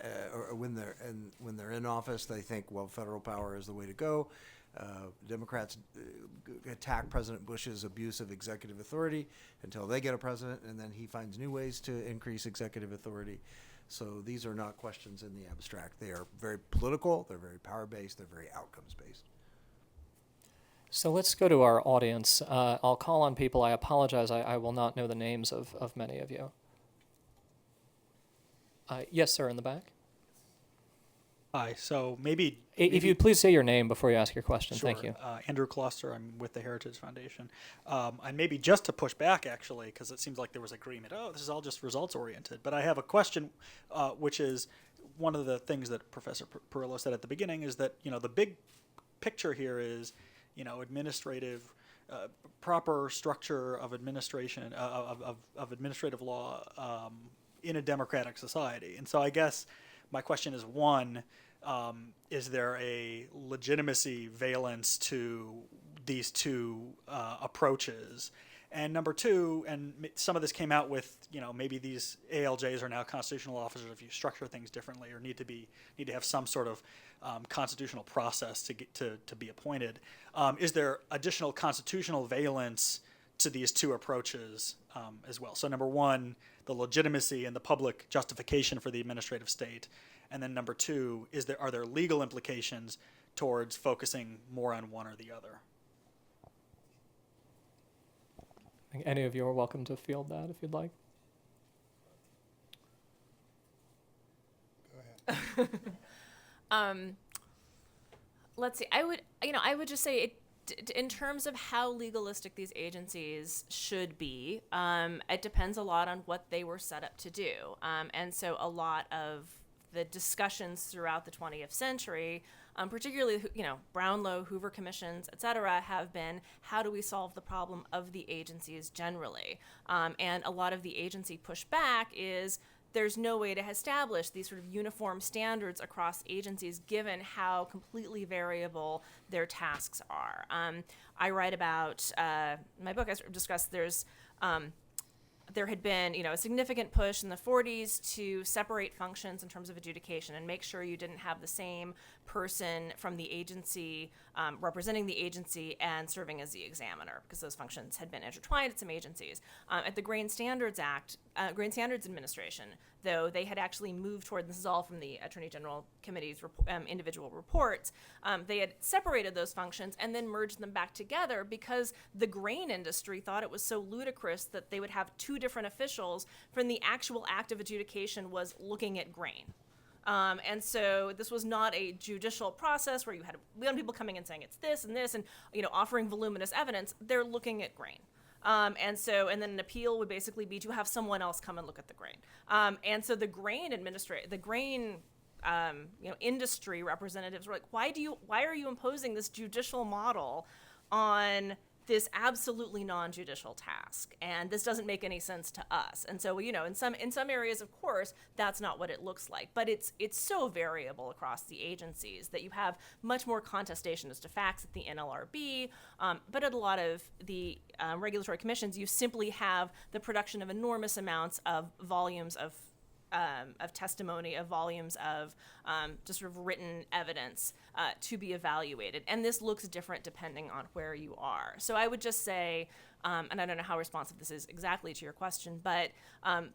D: they're in office, they think, well, federal power is the way to go. Democrats attack President Bush's abuse of executive authority until they get a president, and then he finds new ways to increase executive authority. So these are not questions in the abstract. They are very political, they're very power-based, they're very outcomes-based.
C: So let's go to our audience. I'll call on people. I apologize, I will not know the names of many of you. Yes, sir, in the back.
H: Hi. So maybe
C: If you'd please say your name before you ask your question.
H: sure.
C: Thank you.
H: Andrew Kloster. I'm with the Heritage Foundation. And maybe just to push back, actually, because it seems like there was agreement. Oh, this is all just results oriented. But I have a question, which is one of the things that Professor Perillo said at the beginning is that the big picture here is administrative. Proper structure of administration of administrative law in a democratic society. And so I guess my question is, one, is there a legitimacy valence to these two approaches? And number two, and some of this came out with, maybe these ALJs are now constitutional officers if you structure things differently or need to have some sort of constitutional process to get to be appointed. Is there additional constitutional valence to these two approaches as well? So number one, the legitimacy and the public justification for the administrative state. And then number two, are there legal implications towards focusing more on one or the other?
C: Any of you are welcome to field that if you'd like.
F: Go ahead.
E: Let's see. I would just say in terms of how legalistic these agencies should be, it depends a lot on what they were set up to do. And so a lot of the discussions throughout the 20th century, particularly, Brownlow, Hoover commissions, et cetera, have been, how do we solve the problem of the agencies generally? And a lot of the agency pushback is there's no way to establish these sort of uniform standards across agencies given how completely variable their tasks are. I write about, in my book I sort of discussed there had been, a significant push in the 40s to separate functions in terms of adjudication and make sure you didn't have the same person from the agency representing the agency and serving as the examiner, because those functions had been intertwined at some agencies. At the Grain Standards Administration, though, they had actually moved toward, this is all from the Attorney General Committee's individual reports, they had separated those functions and then merged them back together because the grain industry thought it was so ludicrous that they would have two different officials when the actual act of adjudication was looking at grain. And so this was not a judicial process where you had people coming and saying it's this and this and, offering voluminous evidence. They're looking at grain. And then an appeal would basically be to have someone else come and look at the grain. And so the grain industry representatives were like, why are you imposing this judicial model on this absolutely non-judicial task? And this doesn't make any sense to us. And so, in some areas, of course, that's not what it looks like. But it's so variable across the agencies that you have much more contestation as to facts at the NLRB. But at a lot of the regulatory commissions, you simply have the production of enormous amounts of volumes of testimony, of volumes of just sort of written evidence to be evaluated. And this looks different depending on where you are. So I would just say, and I don't know how responsive this is exactly to your question, but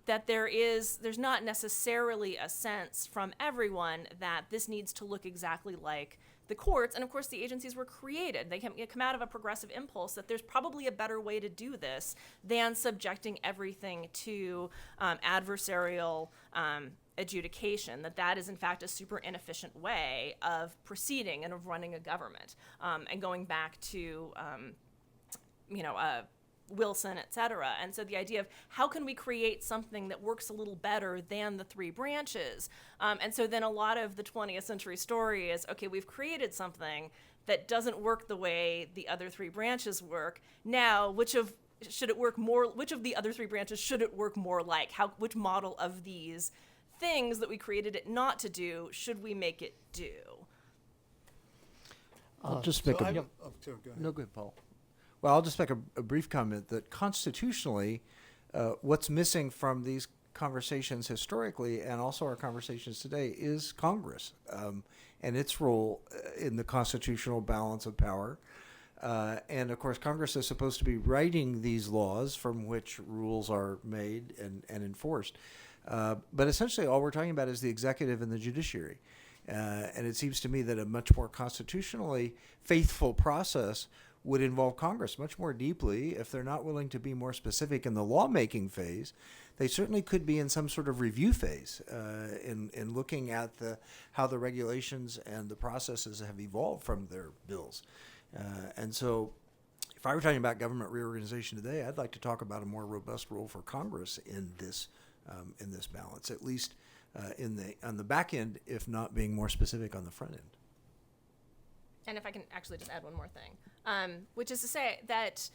E: that there's not necessarily a sense from everyone that this needs to look exactly like the courts. And of course, the agencies were created. They come out of a progressive impulse that there's probably a better way to do this than subjecting everything to adversarial adjudication, that is in fact a super inefficient way of proceeding and of running a government. And going back to Wilson, et cetera. And so the idea of how can we create something that works a little better than the three branches? And so then a lot of the 20th century story is, okay, we've created something that doesn't work the way the other three branches work. Now, which of the other three branches should it work more like? Which model of these things that we created it not to do should we make it do?
D: I'll just make
F: Sorry, go ahead.
D: No, good, Paul. Well, I'll just make a brief comment that constitutionally, what's missing from these conversations historically and also our conversations today is Congress and its role in the constitutional balance of power. And of course, Congress is supposed to be writing these laws from which rules are made and enforced. But essentially, all we're talking about is the executive and the judiciary. And it seems to me that a much more constitutionally faithful process would involve Congress much more deeply. If they're not willing to be more specific in the lawmaking phase, they certainly could be in some sort of review phase in looking at how the regulations and the processes have evolved from their bills. And so if I were talking about government reorganization today, I'd like to talk about a more robust role for Congress in this balance, at least on the back end, if not being more specific on the front end.
E: And if I can actually just add one more thing, which is to say that,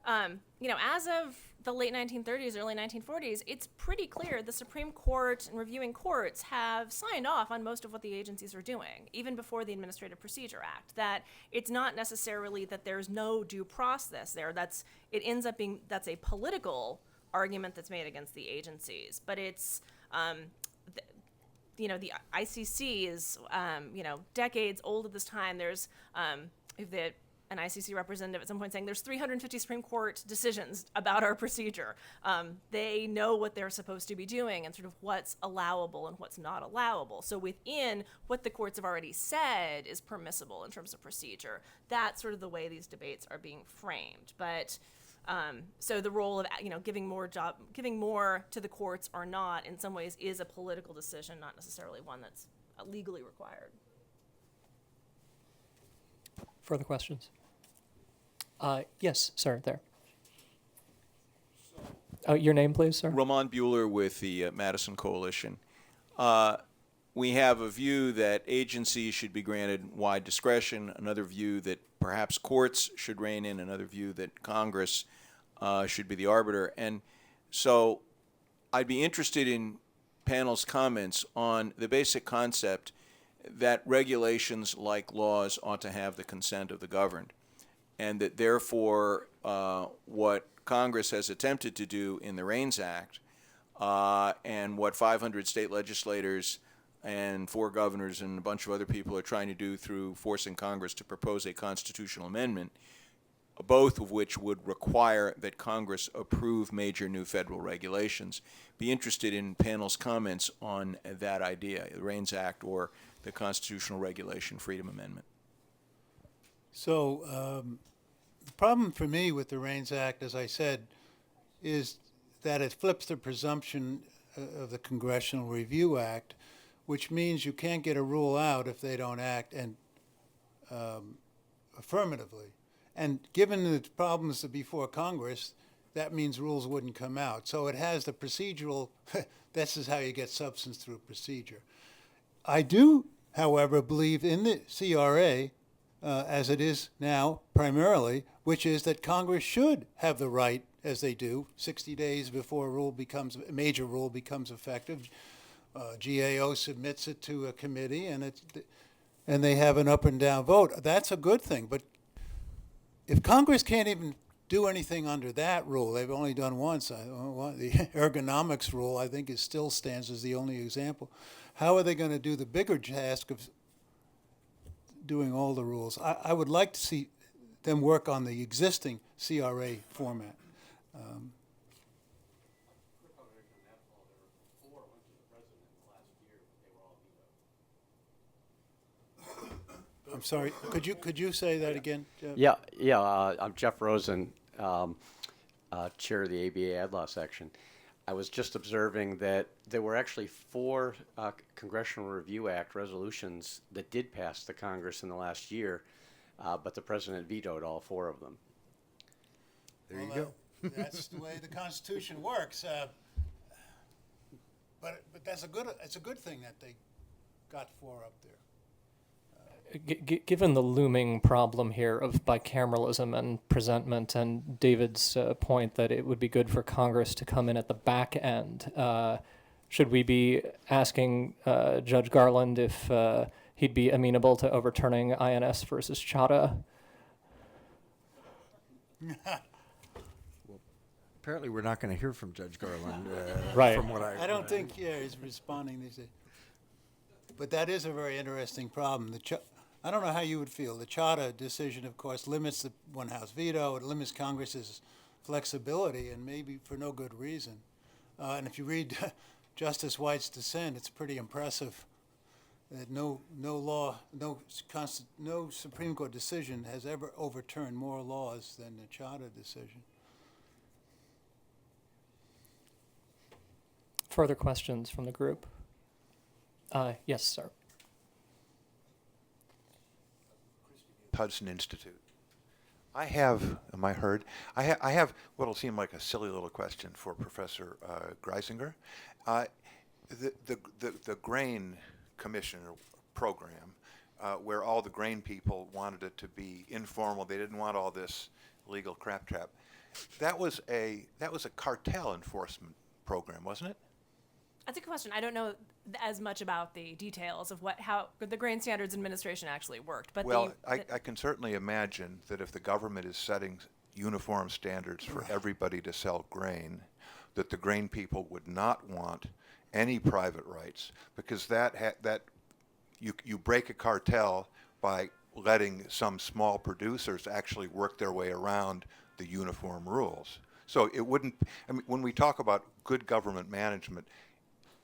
E: as of the late 1930s, early 1940s, it's pretty clear the Supreme Court and reviewing courts have signed off on most of what the agencies are doing, even before the Administrative Procedure Act, that it's not necessarily that there's no due process there. That's a political argument that's made against the agencies, but it's, the ICC is, decades old at this time. There's an ICC representative at some point saying there's 350 Supreme Court decisions about our procedure. They know what they're supposed to be doing and sort of what's allowable and what's not allowable. So within what the courts have already said is permissible in terms of procedure, that's sort of the way these debates are being framed. But so the role of giving more to the courts or not in some ways is a political decision, not necessarily one that's legally required.
C: Further questions? Yes, sir, there. Your name, please, sir?
I: Ramon Bueller with the Madison Coalition. We have a view that agencies should be granted wide discretion, another view that perhaps courts should rein in, another view that Congress should be the arbiter. And so I'd be interested in panel's comments on the basic concept that regulations, like laws, ought to have the consent of the governed, and that therefore what Congress has attempted to do in the REINS Act and what 500 state legislators and 4 governors and a bunch of other people are trying to do through forcing Congress to propose a constitutional amendment, both of which would require that Congress approve major new federal regulations. Be interested in panel's comments on that idea, the REINS Act or the Constitutional Regulation Freedom Amendment.
F: So the problem for me with the REINS Act, as I said, is that it flips the presumption of the Congressional Review Act, which means you can't get a rule out if they don't act and affirmatively. And given the problems before Congress, that means rules wouldn't come out. So it has the procedural, this is how you get substance through procedure. I do, however, believe in the CRA, as it is now primarily, which is that Congress should have the right, as they do, 60 days before a major rule becomes effective. GAO submits it to a committee, and they have an up and down vote. That's a good thing. But if Congress can't even do anything under that rule, they've only done once. The ergonomics rule, I think, still stands as the only example. How are they going to do the bigger task of doing all the rules? I would like to see them work on the existing CRA format. I'm sorry. Could you say that again, Jeff?
B: Yeah. I'm Jeff Rosen, chair of the ABA Ad Law section. I was just observing that there were actually 4 Congressional Review Act resolutions that did pass the Congress in the last year, but the president vetoed all 4 of them.
D: There you go.
F: That's the way the Constitution works. But it's a good thing that they got 4 up there.
C: Given the looming problem here of bicameralism and presentment, and David's point that it would be good for Congress to come in at the back end, should we be asking Judge Garland if he'd be amenable to overturning INS versus Chadha?
D: Apparently, we're not going to hear from Judge Garland.
C: Right.
D: From what
F: I don't think he's responding these days. But that is a very interesting problem. I don't know how you would feel. The Chadha decision, of course, limits the one-house veto. It limits Congress's flexibility, and maybe for no good reason. And if you read Justice White's dissent, it's pretty impressive that no Supreme Court decision has ever overturned more laws than the Chadha decision.
C: Further questions from the group? Yes, sir.
J: Hudson Institute. I have, am I heard? I have what will seem like a silly little question for Professor Greisinger. The Grain Commission program, where all the grain people wanted it to be informal, they didn't want all this legal crap trap. That was a cartel enforcement program, wasn't it?
E: That's a good question. I don't know as much about the details of how the Grain Standards Administration actually worked. But
J: well, I can certainly imagine that if the government is setting uniform standards for everybody to sell grain, that the grain people would not want any private rights, because you break a cartel by letting some small producers actually work their way around the uniform rules. So it wouldn't, I mean, when we talk about good government management,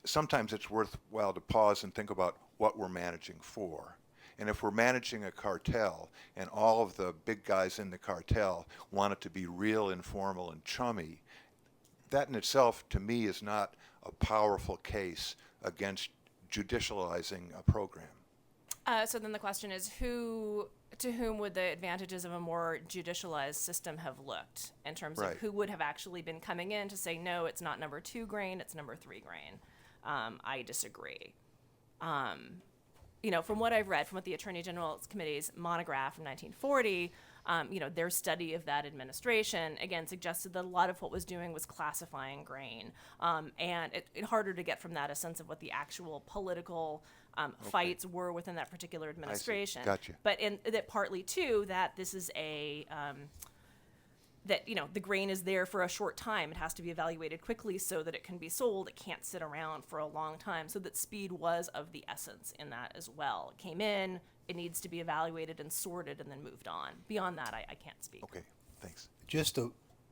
J: sometimes it's worthwhile to pause and think about what we're managing for. And if we're managing a cartel and all of the big guys in the cartel want it to be real informal and chummy, that in itself, to me, is not a powerful case against judicializing a program.
E: So then the question is, to whom would the advantages of a more judicialized system have looked in terms of who would have actually been coming in to say, no, it's not number 2 grain, it's number 3 grain? I disagree. From what I've read, from what the Attorney General's Committee's monograph from 1940, their study of that administration, again, suggested that a lot of what was doing was classifying grain. And it's harder to get from that a sense of what the actual political fights were within that particular administration.
J: Gotcha.
E: But that partly, too, that this is that the grain is there for a short time. It has to be evaluated quickly so that it can be sold. It can't sit around for a long time. So that speed was of the essence in that as well. It came in, it needs to be evaluated and sorted and then moved on. Beyond that, I can't speak.
J: Okay, thanks.
F: Just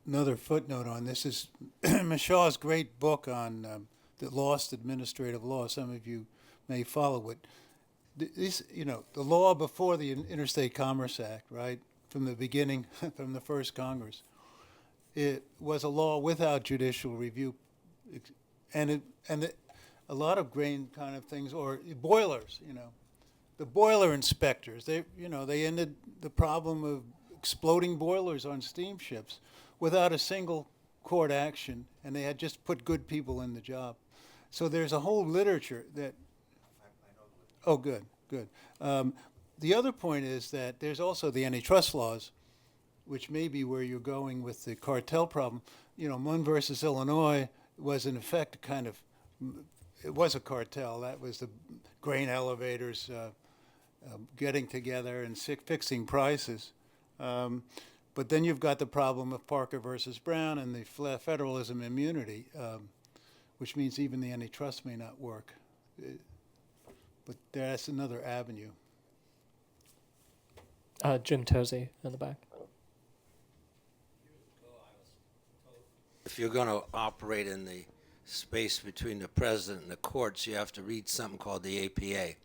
F: another footnote on this is Mishaw's great book on the lost administrative law. Some of you may follow it. The law before the Interstate Commerce Act, right? From the beginning, from the first Congress, it was a law without judicial review, and a lot of grain kind of things, or boilers. The boiler inspectors. They ended the problem of exploding boilers on steamships without a single court action, and they had just put good people in the job. So there's a whole literature that. Oh, good. The other point is that there's also the antitrust laws, which may be where you're going with the cartel problem. Munn versus Illinois was in effect it was a cartel. That was the grain elevators getting together and fixing prices. But then you've got the problem of Parker versus Brown and the federalism immunity, which means even the antitrust may not work. But that's another avenue.
C: Jim Tozy in the back.
K: If you're going to operate in the space between the president and the courts, you have to read something called the APA.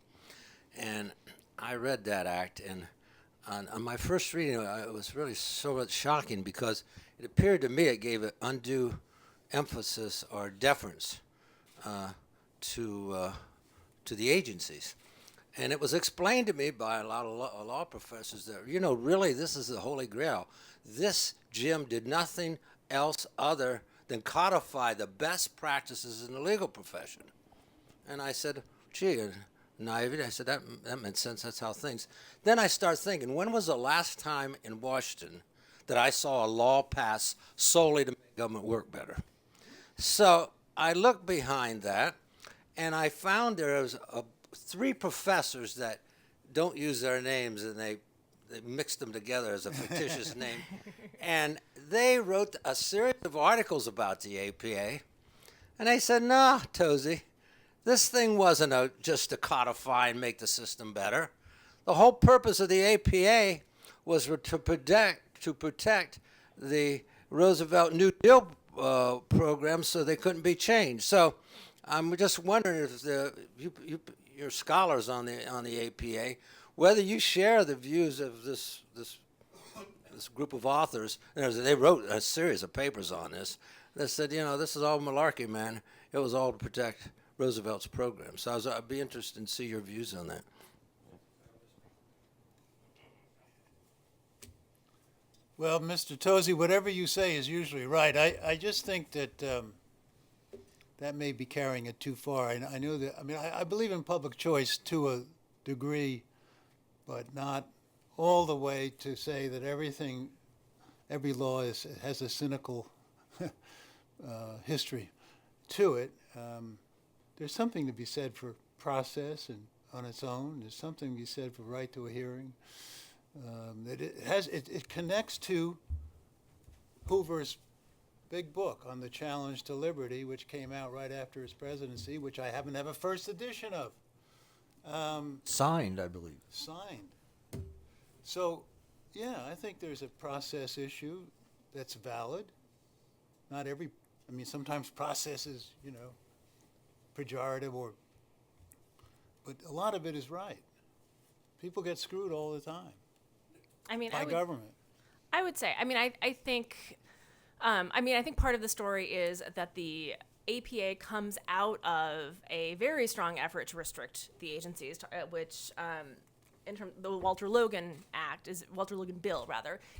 K: And I read that act, and on my first reading, it was really so shocking because it appeared to me it gave an undue emphasis or deference to the agencies. And it was explained to me by a lot of law professors that, really, this is the Holy Grail. This, Jim, did nothing else other than codify the best practices in the legal profession. And I said, gee, naivety, I said, that made sense, that's how things. Then I start thinking, when was the last time in Washington that I saw a law pass solely to make government work better? So I looked behind that, and I found there was 3 professors that don't use their names, and they mixed them together as a fictitious name. And they wrote a series of articles about the APA. And they said, nah, Tozy, this thing wasn't just to codify and make the system better. The whole purpose of the APA was to protect the Roosevelt New Deal program so they couldn't be changed. So I'm just wondering if your scholars on the APA, whether you share the views of this group of authors. They wrote a series of papers on this. They said, this is all malarkey, man. It was all to protect Roosevelt's program. So I'd be interested to see your views on that.
F: Well, Mr. Tozy, whatever you say is usually right. I just think that that may be carrying it too far. I know that. I mean, I believe in public choice to a degree, but not all the way to say that every law has a cynical history to it. There's something to be said for process and on its own. There's something to be said for right to a hearing. That it connects to Hoover's big book on the challenge to liberty, which came out right after his presidency, which I happen to have a first edition of.
D: Signed, I believe.
F: Signed. So, yeah, I think there's a process issue that's valid. Sometimes process is, pejorative but a lot of it is right. People get screwed all the time. By government.
E: I would say. I think part of the story is that the APA comes out of a very strong effort to restrict the agencies, which the Walter Logan bill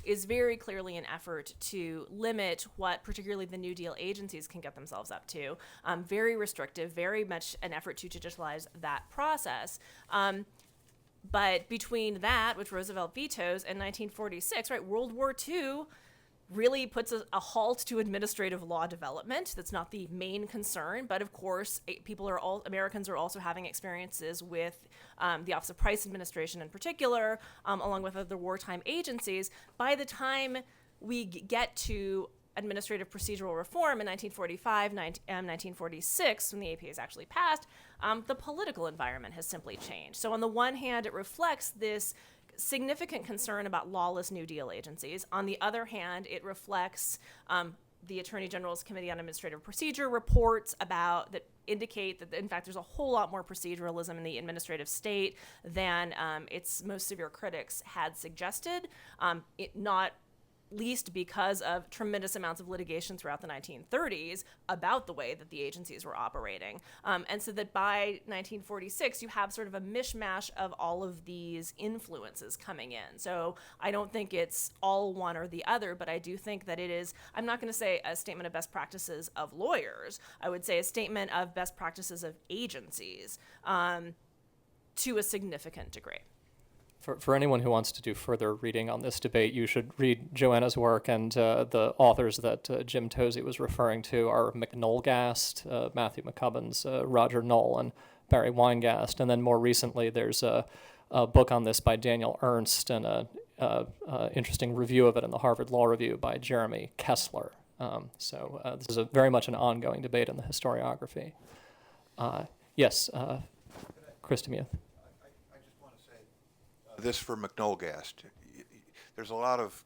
E: is very clearly an effort to limit what particularly the New Deal agencies can get themselves up to. Very restrictive, very much an effort to judicialize that process. But between that, which Roosevelt vetoes, and 1946, right, World War II really puts a halt to administrative law development. That's not the main concern, but of course, Americans are also having experiences with the Office of Price Administration in particular, along with other wartime agencies. By the time we get to administrative procedural reform in 1945, 1946, when the APA is actually passed, the political environment has simply changed. So on the one hand, it reflects this significant concern about lawless New Deal agencies. On the other hand, it reflects the Attorney General's Committee on Administrative Procedure reports that indicate that, in fact, there's a whole lot more proceduralism in the administrative state than its most severe critics had suggested, not least because of tremendous amounts of litigation throughout the 1930s about the way that the agencies were operating. And so that by 1946, you have sort of a mishmash of all of these influences coming in. So I don't think it's all one or the other, but I do think that it is, I'm not going to say a statement of best practices of lawyers. I would say a statement of best practices of agencies to a significant degree.
C: For anyone who wants to do further reading on this debate, you should read Joanna's work, and the authors that Jim Tozy was referring to are McNolgast, Matthew McCubbins, Roger Knoll, and Barry Weingast. And then more recently, there's a book on this by Daniel Ernst and an interesting review of it in the Harvard Law Review by Jeremy Kessler. So this is very much an ongoing debate in the historiography. Yes, Chris Demuth.
J: This for McNolgast. There's a lot of,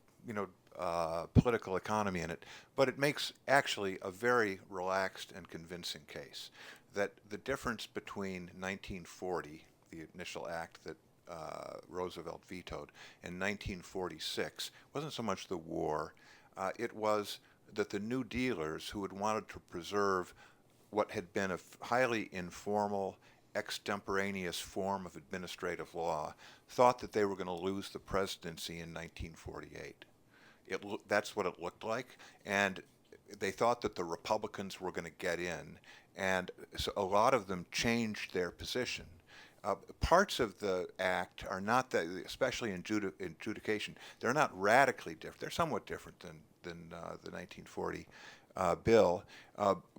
J: political economy in it, but it makes actually a very relaxed and convincing case that the difference between 1940, the initial act that Roosevelt vetoed, and 1946 wasn't so much the war. It was that the New Dealers, who had wanted to preserve what had been a highly informal, extemporaneous form of administrative law, thought that they were going to lose the presidency in 1948. that's what it looked like, and they thought that the Republicans were going to get in, and so a lot of them changed their position. Parts of the act are not that, especially in adjudication, they're not radically different. They're somewhat different than the 1940 bill,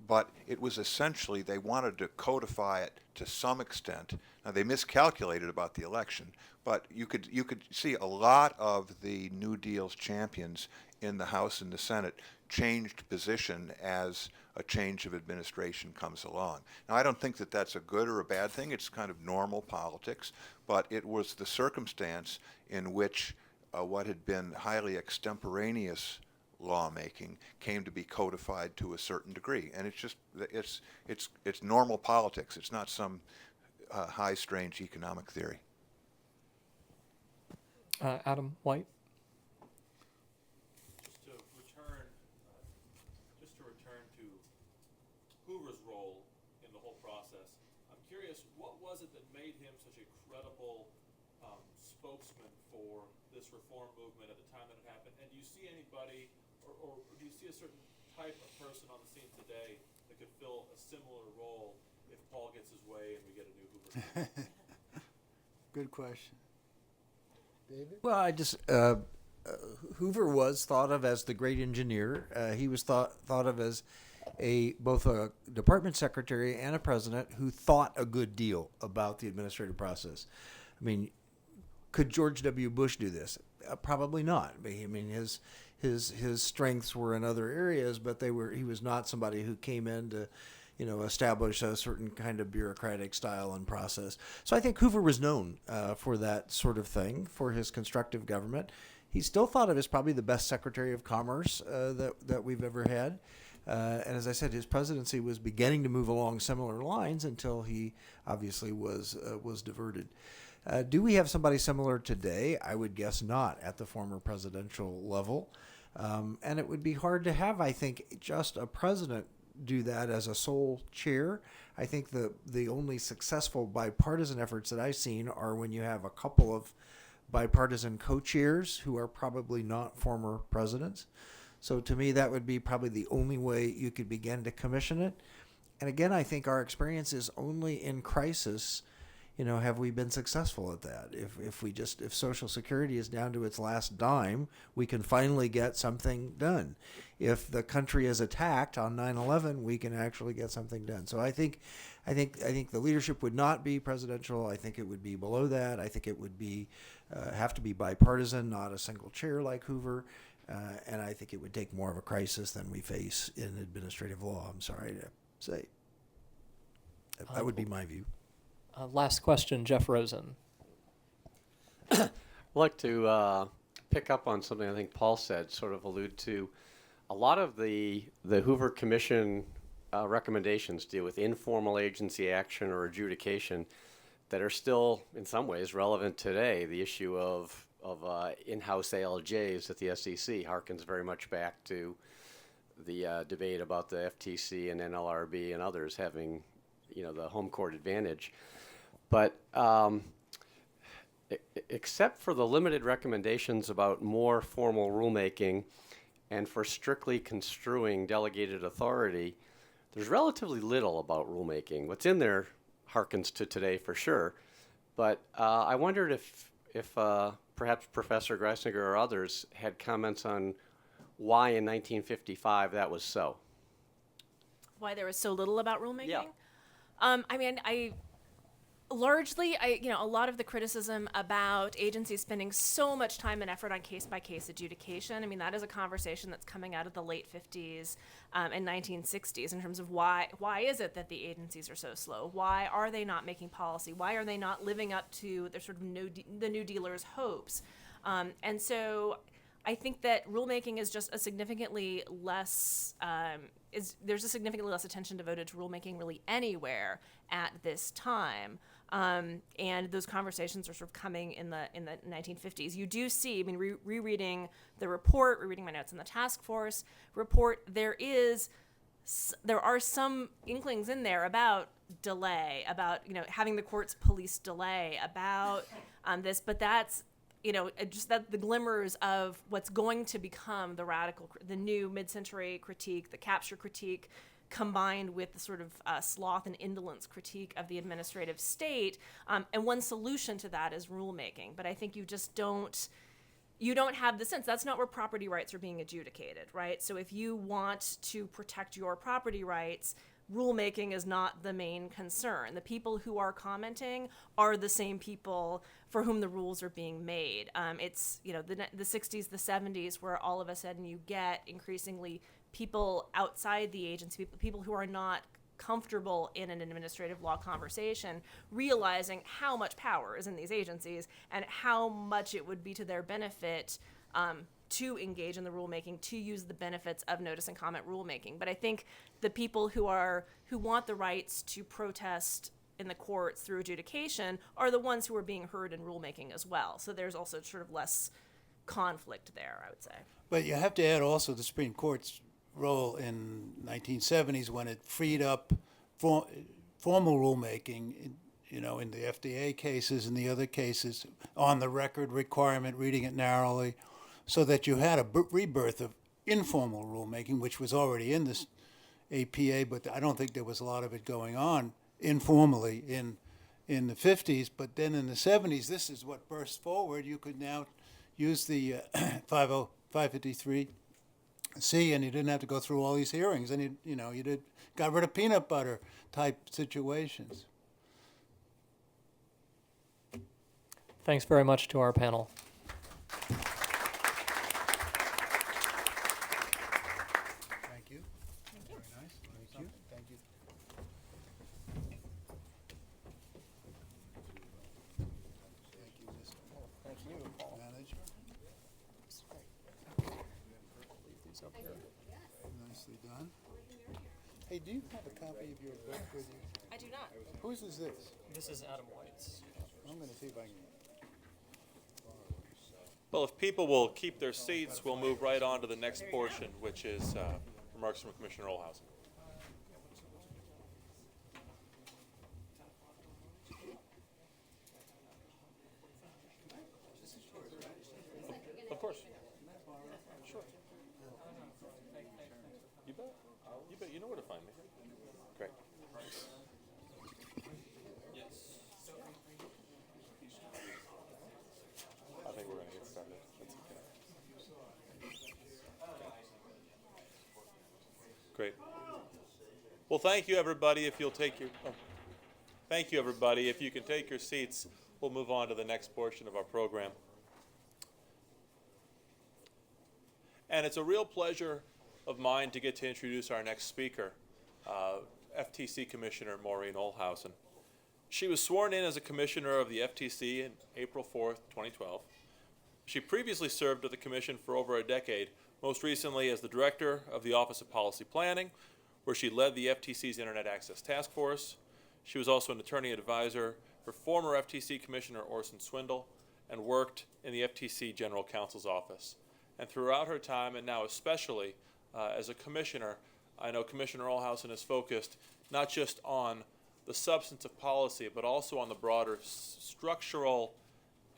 J: but it was essentially they wanted to codify it to some extent. Now they miscalculated about the election, but you could see a lot of the New Deal's champions in the House and the Senate changed position as a change of administration comes along. Now, I don't think that that's a good or a bad thing. It's kind of normal politics, but it was the circumstance in which what had been highly extemporaneous lawmaking came to be codified to a certain degree, and it's normal politics. It's not some high, strange economic theory.
C: Adam White.
A: To Hoover's role in the whole process, I'm curious, what was it that made him such a credible spokesman for this reform movement at the time that it happened? And do you see anybody, or do you see a certain type of person on the scene today that could fill a similar role if Paul gets his way and we get a new Hoover?
F: Good question. David?
D: Well, Hoover was thought of as the great engineer. He was thought of as both a department secretary and a president who thought a good deal about the administrative process. I mean, could George W. Bush do this? Probably not. I mean, his strengths were in other areas, but he was not somebody who came in to, establish a certain kind of bureaucratic style and process. So I think Hoover was known for that sort of thing, for his constructive government. He's still thought of as probably the best Secretary of Commerce that we've ever had. And as I said, his presidency was beginning to move along similar lines until he obviously was diverted. Do we have somebody similar today? I would guess not at the former presidential level. And it would be hard to have, I think, just a president do that as a sole chair. I think the only successful bipartisan efforts that I've seen are when you have a couple of bipartisan co-chairs who are probably not former presidents. So to me, that would be probably the only way you could begin to commission it. And again, I think our experience is only in crisis, have we been successful at that? If Social Security is down to its last dime, we can finally get something done. If the country is attacked on 9/11, we can actually get something done. So I think the leadership would not be presidential. I think it would be below that. I think it would be have to be bipartisan, not a single chair like Hoover. And I think it would take more of a crisis than we face in administrative law. I'm sorry to say. That would be my view.
C: Last question, Jeff Rosen.
B: I'd like to pick up on something I think Paul said, sort of allude to. A lot of the Hoover Commission recommendations deal with informal agency action or adjudication that are still, in some ways, relevant today. The issue of in-house ALJs at the SEC harkens very much back to the debate about the FTC and NLRB and others having, the home court advantage. But except for the limited recommendations about more formal rulemaking and for strictly construing delegated authority, there's relatively little about rulemaking. What's in there harkens to today for sure. But I wondered if perhaps Professor Greisinger or others had comments on why in 1955 that was so.
E: Why there was so little about rulemaking?
B: Yeah.
E: Largely, a lot of the criticism about agencies spending so much time and effort on case-by-case adjudication, that is a conversation that's coming out of the late 50s and 1960s in terms of why is it that the agencies are so slow? Why are they not making policy? Why are they not living up to their sort of the New Dealers' hopes? And so I think that rulemaking is just a significantly less there's a significantly less attention devoted to rulemaking really anywhere at this time. And those conversations are sort of coming in the 1950s. You do see, rereading the report, rereading my notes in the task force report, there are some inklings in there about delay, about having the courts police delay, about this, but that's just that the glimmers of what's going to become the new mid-century critique, the capture critique, combined with the sort of sloth and indolence critique of the administrative state. And one solution to that is rulemaking. But I think you don't have the sense that's not where property rights are being adjudicated, right? So if you want to protect your property rights, rulemaking is not the main concern. The people who are commenting are the same people for whom the rules are being made. It's the 60s, the 70s, where all of a sudden you get increasingly people outside the agency, people who are not comfortable in an administrative law conversation, realizing how much power is in these agencies and how much it would be to their benefit to engage in the rulemaking, to use the benefits of notice and comment rulemaking. But I think the people who want the rights to protest in the courts through adjudication are the ones who are being heard in rulemaking as well. So there's also sort of less conflict there, I would say.
F: But you have to add also the Supreme Court's role in 1970s when it freed up formal rulemaking, in the FDA cases and the other cases, on the record requirement, reading it narrowly, so that you had a rebirth of informal rulemaking, which was already in this APA, but I don't think there was a lot of it going on informally in the 50s. But then in the 70s, this is what burst forward. You could now use the 553C, and you didn't have to go through all these hearings, and you got rid of peanut butter type situations.
C: Thanks very much to our panel.
F: Thank you. Very nice. Thank you. Thank you. Thank you, Mr. Thank you, Manager. Nicely done. Hey, do you have a copy of your book with you?
E: I do not.
F: Whose is this?
C: This is Adam White's.
F: I'm going to see if I can.
A: Well, if people will keep their seats, we'll move right on to the next portion, which is remarks from Commissioner Ohlhausen. Of course. Sure. You bet. You bet. You know where to find me. Great. I think we're going to get started. That's okay. Great. Well, thank you, everybody. If you'll take your, thank you, everybody. If you can take your seats, we'll move on to the next portion of our program. And it's a real pleasure of mine to get to introduce our next speaker, FTC Commissioner Maureen Ohlhausen. She was sworn in as a commissioner of the FTC in April 4th, 2012. She previously served at the commission for over a decade, most recently as the director of the Office of Policy Planning, where she led the FTC's Internet Access Task Force. She was also an attorney advisor for former FTC Commissioner Orson Swindle and worked in the FTC General Counsel's office. And throughout her time, and now especially as a commissioner, I know Commissioner Ohlhausen is focused not just on the substance of policy, but also on the broader structural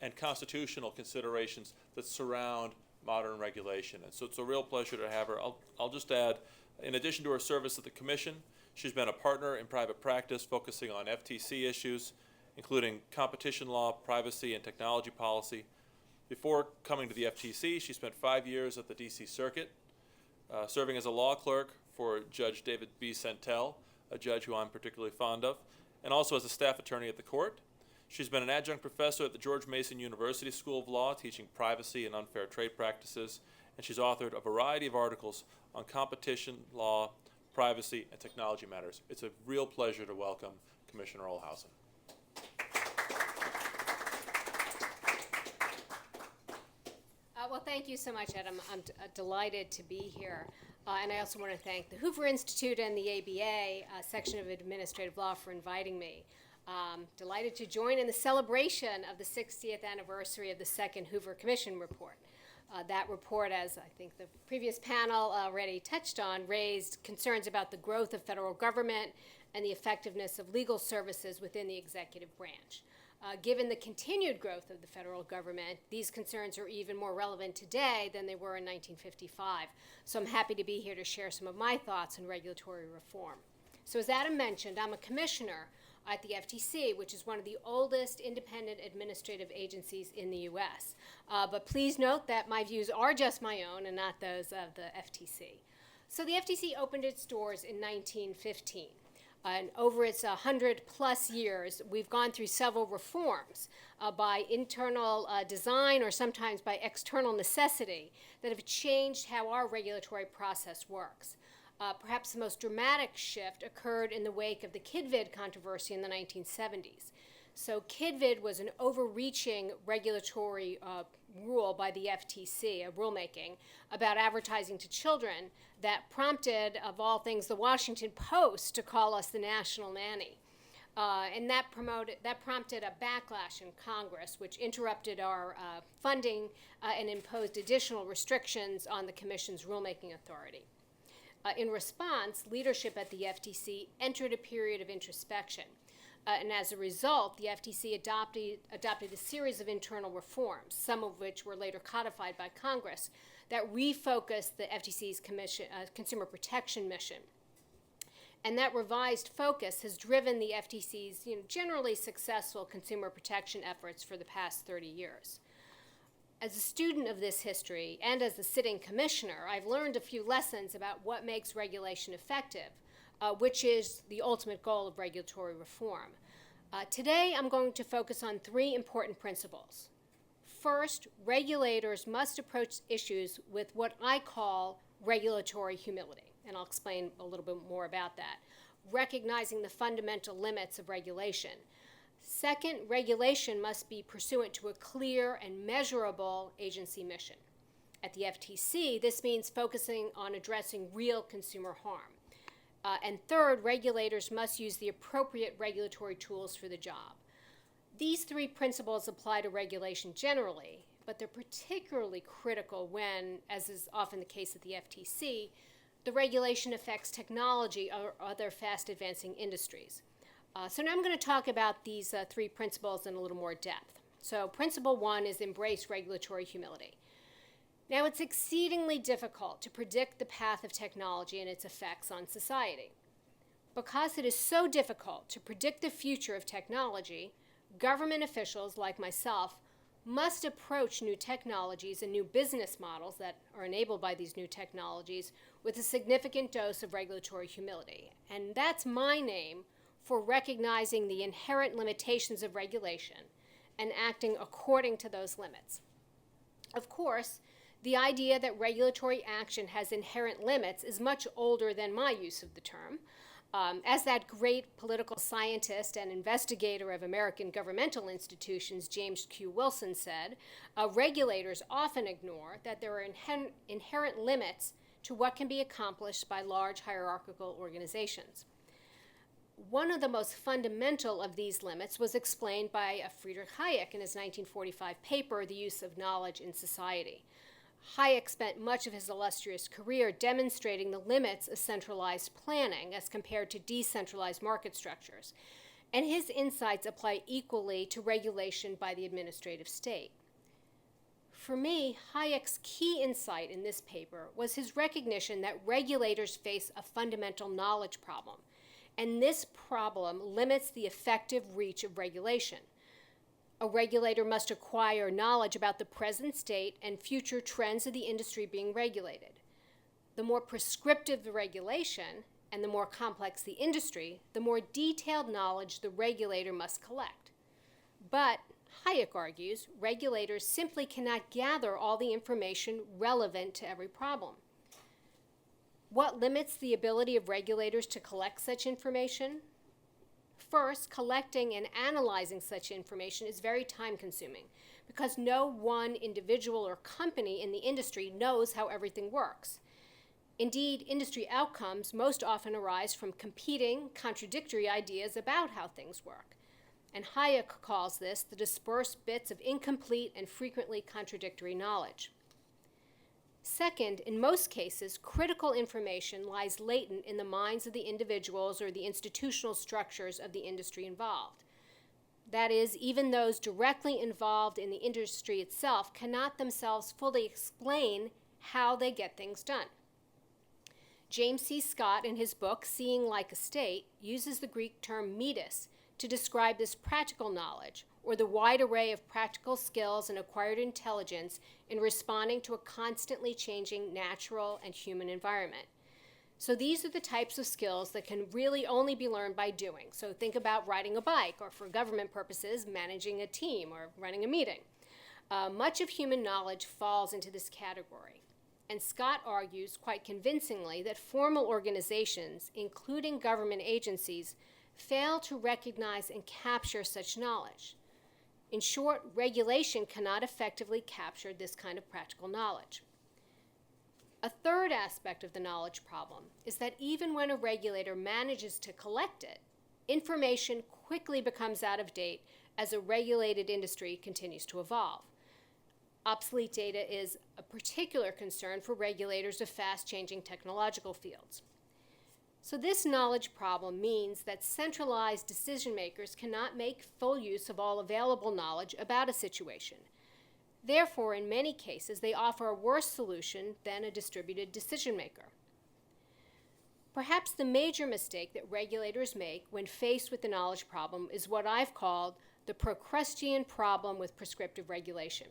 A: and constitutional considerations that surround modern regulation. And so it's a real pleasure to have her. I'll just add, in addition to her service at the Commission, she's been a partner in private practice focusing on FTC issues, including competition law, privacy, and technology policy. Before coming to the FTC, she spent 5 years at the D.C. Circuit, serving as a law clerk for Judge David B. Sentel, a judge who I'm particularly fond of, and also as a staff attorney at the court. She's been an adjunct professor at the George Mason University School of Law, teaching privacy and unfair trade practices, and she's authored a variety of articles on competition law, privacy, and technology matters. It's a real pleasure to welcome Commissioner Ohlhausen.
L: Well, thank you so much, Adam. I'm delighted to be here. And I also want to thank the Hoover Institute and the ABA, Section of Administrative Law, for inviting me. Delighted to join in the celebration of the 60th anniversary of the Second Hoover Commission report. That report, as I think the previous panel already touched on, raised concerns about the growth of federal government and the effectiveness of legal services within the executive branch. Given the continued growth of the federal government, these concerns are even more relevant today than they were in 1955. So I'm happy to be here to share some of my thoughts on regulatory reform. So as Adam mentioned, I'm a commissioner at the FTC, which is one of the oldest independent administrative agencies in the U.S. But please note that my views are just my own and not those of the FTC. So the FTC opened its doors in 1915. And over its 100-plus years, we've gone through several reforms by internal design or sometimes by external necessity that have changed how our regulatory process works. Perhaps the most dramatic shift occurred in the wake of the KidVid controversy in the 1970s. So KidVid was an overreaching regulatory rule by the FTC, a rulemaking, about advertising to children that prompted, of all things, the Washington Post to call us the national nanny. And that prompted a backlash in Congress, which interrupted our funding and imposed additional restrictions on the Commission's rulemaking authority. In response, leadership at the FTC entered a period of introspection. And as a result, the FTC adopted a series of internal reforms, some of which were later codified by Congress, that refocused the FTC's consumer protection mission. And that revised focus has driven the FTC's generally successful consumer protection efforts for the past 30 years. As a student of this history and as a sitting commissioner, I've learned a few lessons about what makes regulation effective, which is the ultimate goal of regulatory reform. Today, I'm going to focus on three important principles. First, regulators must approach issues with what I call regulatory humility, and I'll explain a little bit more about that, recognizing the fundamental limits of regulation. Second, regulation must be pursuant to a clear and measurable agency mission. At the FTC, this means focusing on addressing real consumer harm. And third, regulators must use the appropriate regulatory tools for the job. These three principles apply to regulation generally, but they're particularly critical when, as is often the case at the FTC, the regulation affects technology or other fast-advancing industries. So now I'm going to talk about these three principles in a little more depth. So principle one is embrace regulatory humility. Now, it's exceedingly difficult to predict the path of technology and its effects on society. Because it is so difficult to predict the future of technology, government officials like myself must approach new technologies and new business models that are enabled by these new technologies with a significant dose of regulatory humility. And that's my name for recognizing the inherent limitations of regulation and acting according to those limits. Of course, the idea that regulatory action has inherent limits is much older than my use of the term. As that great political scientist and investigator of American governmental institutions, James Q. Wilson, said, regulators often ignore that there are inherent limits to what can be accomplished by large hierarchical organizations. One of the most fundamental of these limits was explained by Friedrich Hayek in his 1945 paper, The Use of Knowledge in Society. Hayek spent much of his illustrious career demonstrating the limits of centralized planning as compared to decentralized market structures, and his insights apply equally to regulation by the administrative state. For me, Hayek's key insight in this paper was his recognition that regulators face a fundamental knowledge problem, and this problem limits the effective reach of regulation. A regulator must acquire knowledge about the present state and future trends of the industry being regulated. The more prescriptive the regulation and the more complex the industry, the more detailed knowledge the regulator must collect. But, Hayek argues, regulators simply cannot gather all the information relevant to every problem. What limits the ability of regulators to collect such information? First, collecting and analyzing such information is very time-consuming because no one individual or company in the industry knows how everything works. Indeed, industry outcomes most often arise from competing, contradictory ideas about how things work. And Hayek calls this the dispersed bits of incomplete and frequently contradictory knowledge. Second, in most cases, critical information lies latent in the minds of the individuals or the institutional structures of the industry involved. That is, even those directly involved in the industry itself cannot themselves fully explain how they get things done. James C. Scott, in his book, Seeing Like a State, uses the Greek term metis to describe this practical knowledge, or the wide array of practical skills and acquired intelligence in responding to a constantly changing natural and human environment. So these are the types of skills that can really only be learned by doing. So think about riding a bike, or for government purposes, managing a team or running a meeting. Much of human knowledge falls into this category. And Scott argues quite convincingly that formal organizations, including government agencies, fail to recognize and capture such knowledge. In short, regulation cannot effectively capture this kind of practical knowledge. A third aspect of the knowledge problem is that even when a regulator manages to collect it, information quickly becomes out of date as a regulated industry continues to evolve. Obsolete data is a particular concern for regulators of fast-changing technological fields. So this knowledge problem means that centralized decision makers cannot make full use of all available knowledge about a situation. Therefore, in many cases, they offer a worse solution than a distributed decision maker. Perhaps the major mistake that regulators make when faced with the knowledge problem is what I've called the Procrustean problem with prescriptive regulation.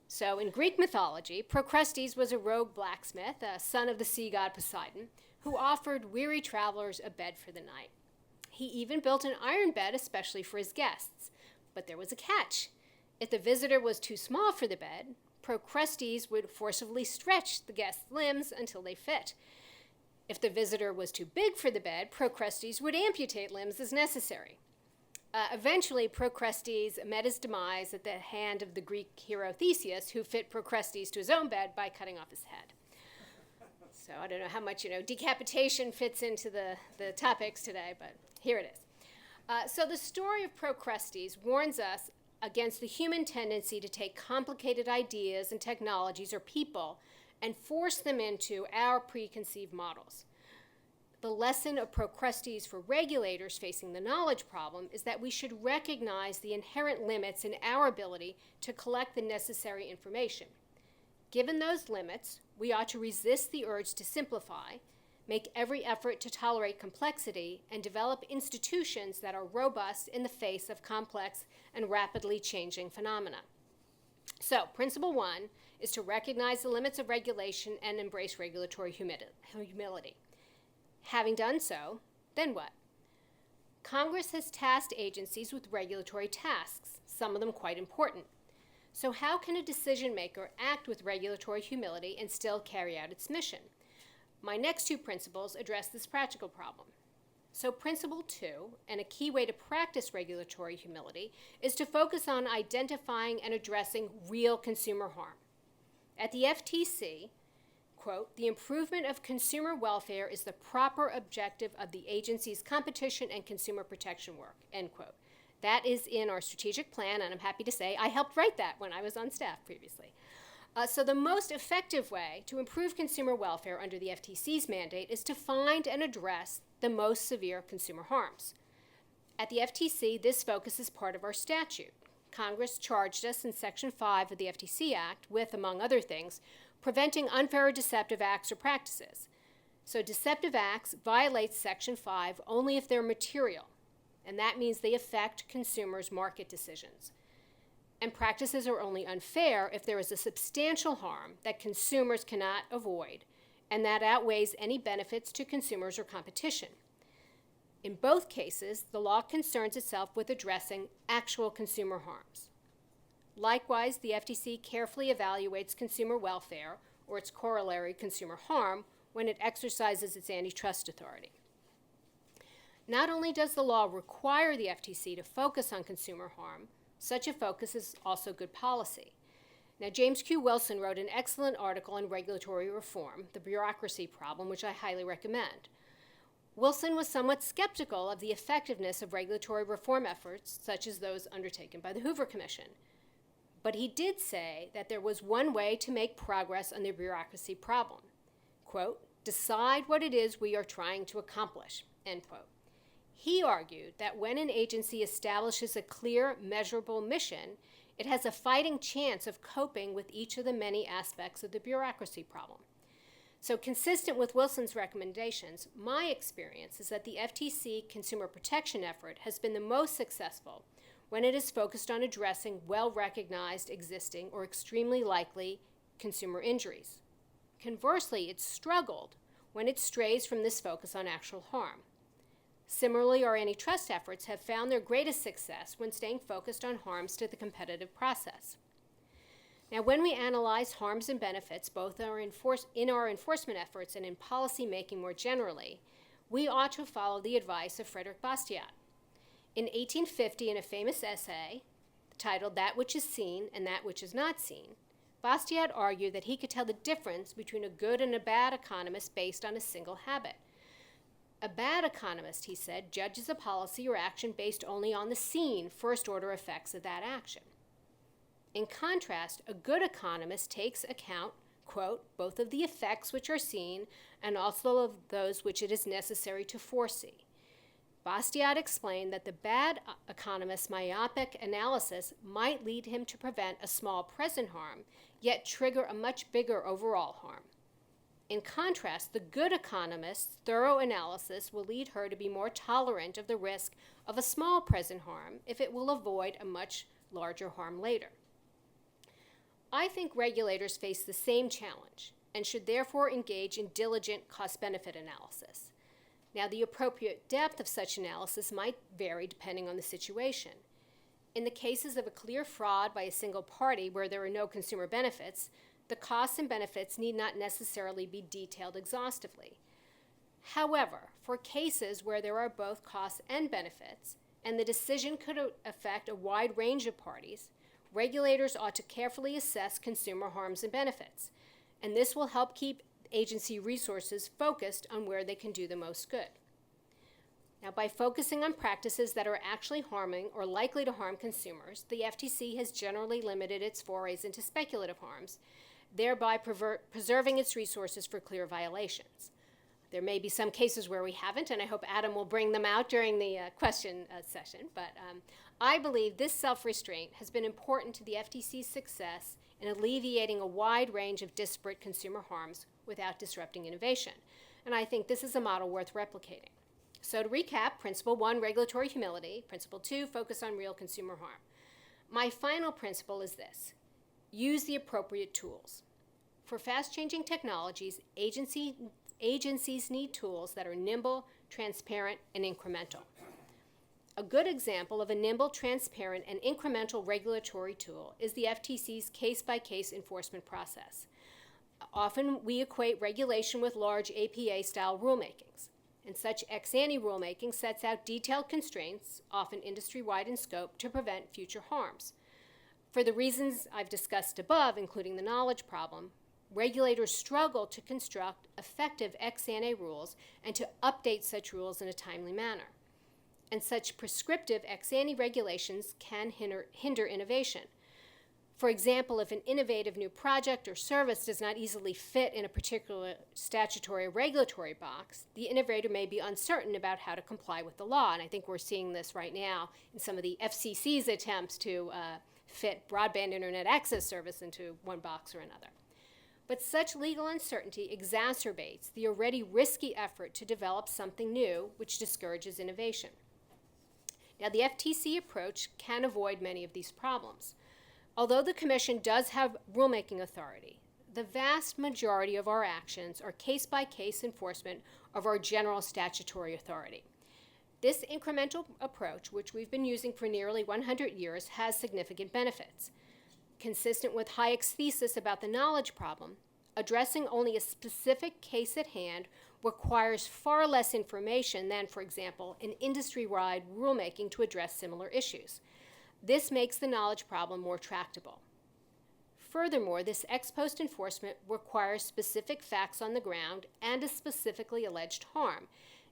L: So in Greek mythology, Procrustes was a rogue blacksmith, a son of the sea god Poseidon, who offered weary travelers a bed for the night. He even built an iron bed especially for his guests. But there was a catch. If the visitor was too small for the bed, Procrustes would forcibly stretch the guest's limbs until they fit. If the visitor was too big for the bed, Procrustes would amputate limbs as necessary. Eventually, Procrustes met his demise at the hand of the Greek hero Theseus, who fit Procrustes to his own bed by cutting off his head. So I don't know how much, decapitation fits into the topics today, but here it is. So the story of Procrustes warns us against the human tendency to take complicated ideas and technologies or people and force them into our preconceived models. The lesson of Procrustes for regulators facing the knowledge problem is that we should recognize the inherent limits in our ability to collect the necessary information. Given those limits, we ought to resist the urge to simplify, make every effort to tolerate complexity, and develop institutions that are robust in the face of complex and rapidly changing phenomena. So, principle one is to recognize the limits of regulation and embrace regulatory humility. Having done so, then what? Congress has tasked agencies with regulatory tasks, some of them quite important. So how can a decision maker act with regulatory humility and still carry out its mission? My next two principles address this practical problem. So principle two, and a key way to practice regulatory humility, is to focus on identifying and addressing real consumer harm. At the FTC, quote, the improvement of consumer welfare is the proper objective of the agency's competition and consumer protection work, end quote. That is in our strategic plan, and I'm happy to say I helped write that when I was on staff previously. So the most effective way to improve consumer welfare under the FTC's mandate is to find and address the most severe consumer harms. At the FTC, this focus is part of our statute. Congress charged us in Section 5 of the FTC Act with, among other things, preventing unfair or deceptive acts or practices. So deceptive acts violate Section 5 only if they're material, and that means they affect consumers' market decisions. And practices are only unfair if there is a substantial harm that consumers cannot avoid, and that outweighs any benefits to consumers or competition. In both cases, the law concerns itself with addressing actual consumer harms. Likewise, the FTC carefully evaluates consumer welfare, or its corollary, consumer harm, when it exercises its antitrust authority. Not only does the law require the FTC to focus on consumer harm, such a focus is also good policy. Now, James Q. Wilson wrote an excellent article on regulatory reform, The Bureaucracy Problem, which I highly recommend. Wilson was somewhat skeptical of the effectiveness of regulatory reform efforts, such as those undertaken by the Hoover Commission. But he did say that there was one way to make progress on the bureaucracy problem. Quote, decide what it is we are trying to accomplish, end quote. He argued that when an agency establishes a clear, measurable mission, it has a fighting chance of coping with each of the many aspects of the bureaucracy problem. So consistent with Wilson's recommendations, my experience is that the FTC consumer protection effort has been the most successful when it is focused on addressing well-recognized, existing, or extremely likely consumer injuries. Conversely, it's struggled when it strays from this focus on actual harm. Similarly, our antitrust efforts have found their greatest success when staying focused on harms to the competitive process. Now, when we analyze harms and benefits, both in our enforcement efforts and in policy making more generally, we ought to follow the advice of Frederick Bastiat. In 1850, in a famous essay titled That Which is Seen and That Which is Not Seen, Bastiat argued that he could tell the difference between a good and a bad economist based on a single habit. A bad economist, he said, judges a policy or action based only on the seen first-order effects of that action. In contrast, a good economist takes account, quote, both of the effects which are seen and also of those which it is necessary to foresee. Bastiat explained that the bad economist's myopic analysis might lead him to prevent a small present harm, yet trigger a much bigger overall harm. In contrast, the good economist's thorough analysis will lead her to be more tolerant of the risk of a small present harm if it will avoid a much larger harm later. I think regulators face the same challenge and should therefore engage in diligent cost-benefit analysis. Now, the appropriate depth of such analysis might vary depending on the situation. In the cases of a clear fraud by a single party where there are no consumer benefits, the costs and benefits need not necessarily be detailed exhaustively. However, for cases where there are both costs and benefits, and the decision could affect a wide range of parties, regulators ought to carefully assess consumer harms and benefits, and this will help keep agency resources focused on where they can do the most good. Now, by focusing on practices that are actually harming or likely to harm consumers, the FTC has generally limited its forays into speculative harms, thereby preserving its resources for clear violations. There may be some cases where we haven't, and I hope Adam will bring them out during the question session, but I believe this self-restraint has been important to the FTC's success in alleviating a wide range of disparate consumer harms without disrupting innovation. And I think this is a model worth replicating. So to recap, Principle 1, regulatory humility. Principle 2, focus on real consumer harm. My final principle is this: use the appropriate tools. For fast-changing technologies, agencies need tools that are nimble, transparent, and incremental. A good example of a nimble, transparent, and incremental regulatory tool is the FTC's case-by-case enforcement process. Often we equate regulation with large APA-style rulemakings, and such ex-ante rulemaking sets out detailed constraints, often industry-wide in scope, to prevent future harms. For the reasons I've discussed above, including the knowledge problem, regulators struggle to construct effective ex-ante rules and to update such rules in a timely manner. And such prescriptive ex-ante regulations can hinder innovation. For example, if an innovative new project or service does not easily fit in a particular statutory or regulatory box, the innovator may be uncertain about how to comply with the law. And I think we're seeing this right now in some of the FCC's attempts to fit broadband internet access service into one box or another. But such legal uncertainty exacerbates the already risky effort to develop something new, which discourages innovation. Now, the FTC approach can avoid many of these problems. Although the Commission does have rulemaking authority, the vast majority of our actions are case-by-case enforcement of our general statutory authority. This incremental approach, which we've been using for nearly 100 years, has significant benefits. Consistent with Hayek's thesis about the knowledge problem, addressing only a specific case at hand requires far less information than, for example, an industry-wide rulemaking to address similar issues. This makes the knowledge problem more tractable. Furthermore, this ex post enforcement requires specific facts on the ground and a specifically alleged harm,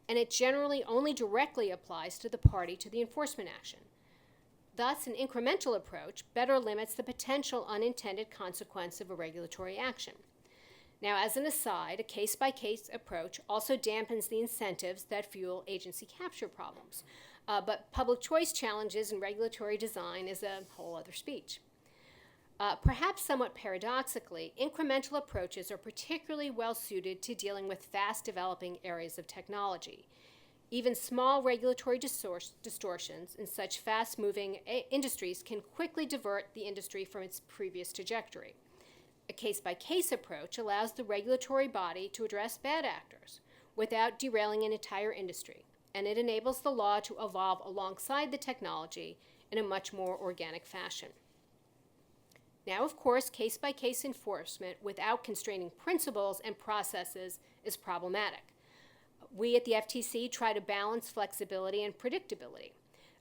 L: and it generally only directly applies to the party to the enforcement action. Thus, an incremental approach better limits the potential unintended consequence of a regulatory action. Now, as an aside, a case-by-case approach also dampens the incentives that fuel agency capture problems. But public choice challenges in regulatory design is a whole other speech. Perhaps somewhat paradoxically, incremental approaches are particularly well suited to dealing with fast-developing areas of technology. Even small regulatory distortions in such fast-moving industries can quickly divert the industry from its previous trajectory. A case-by-case approach allows the regulatory body to address bad actors without derailing an entire industry, and it enables the law to evolve alongside the technology in a much more organic fashion. Now, of course, case-by-case enforcement without constraining principles and processes is problematic. We at the FTC try to balance flexibility and predictability.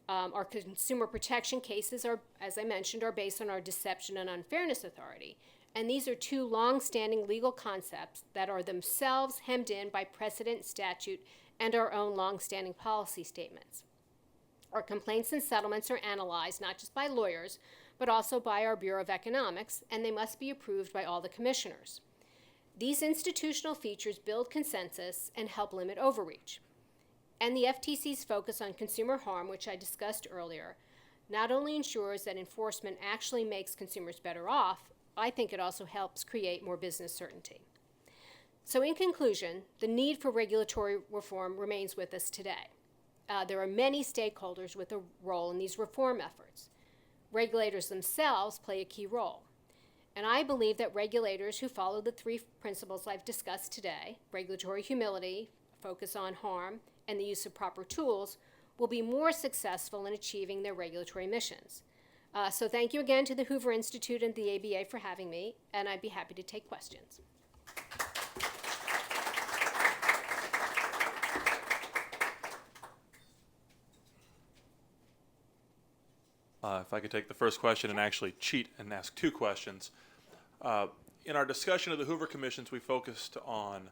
L: Our consumer protection cases are, as I mentioned, are based on our deception and unfairness authority. And these are two long-standing legal concepts that are themselves hemmed in by precedent, statute, and our own long-standing policy statements. Our complaints and settlements are analyzed not just by lawyers, but also by our Bureau of Economics, and they must be approved by all the commissioners. These institutional features build consensus and help limit overreach. And the FTC's focus on consumer harm, which I discussed earlier, not only ensures that enforcement actually makes consumers better off, I think it also helps create more business certainty. So in conclusion, the need for regulatory reform remains with us today. There are many stakeholders with a role in these reform efforts. Regulators themselves play a key role. And I believe that regulators who follow the three principles I've discussed today, regulatory humility, focus on harm, and the use of proper tools, will be more successful in achieving their regulatory missions. So thank you again to the Hoover Institute and the ABA for having me, and I'd be happy to take questions.
A: If I could take the first question and actually cheat and ask two questions. In our discussion of the Hoover Commissions, we focused on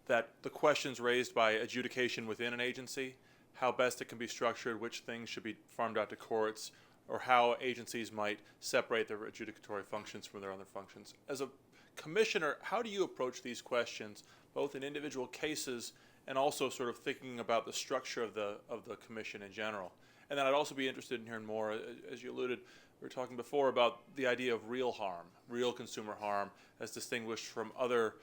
A: that the questions raised by adjudication within an agency, how best it can be structured, which things should be farmed out to courts, or how agencies might separate their adjudicatory functions from their other functions. As a commissioner, how do you approach these questions, both in individual cases and also sort of thinking about the structure of the commission in general? And then I'd also be interested in hearing more, as you alluded, we were talking before about the idea of real harm, real consumer harm, as distinguished from other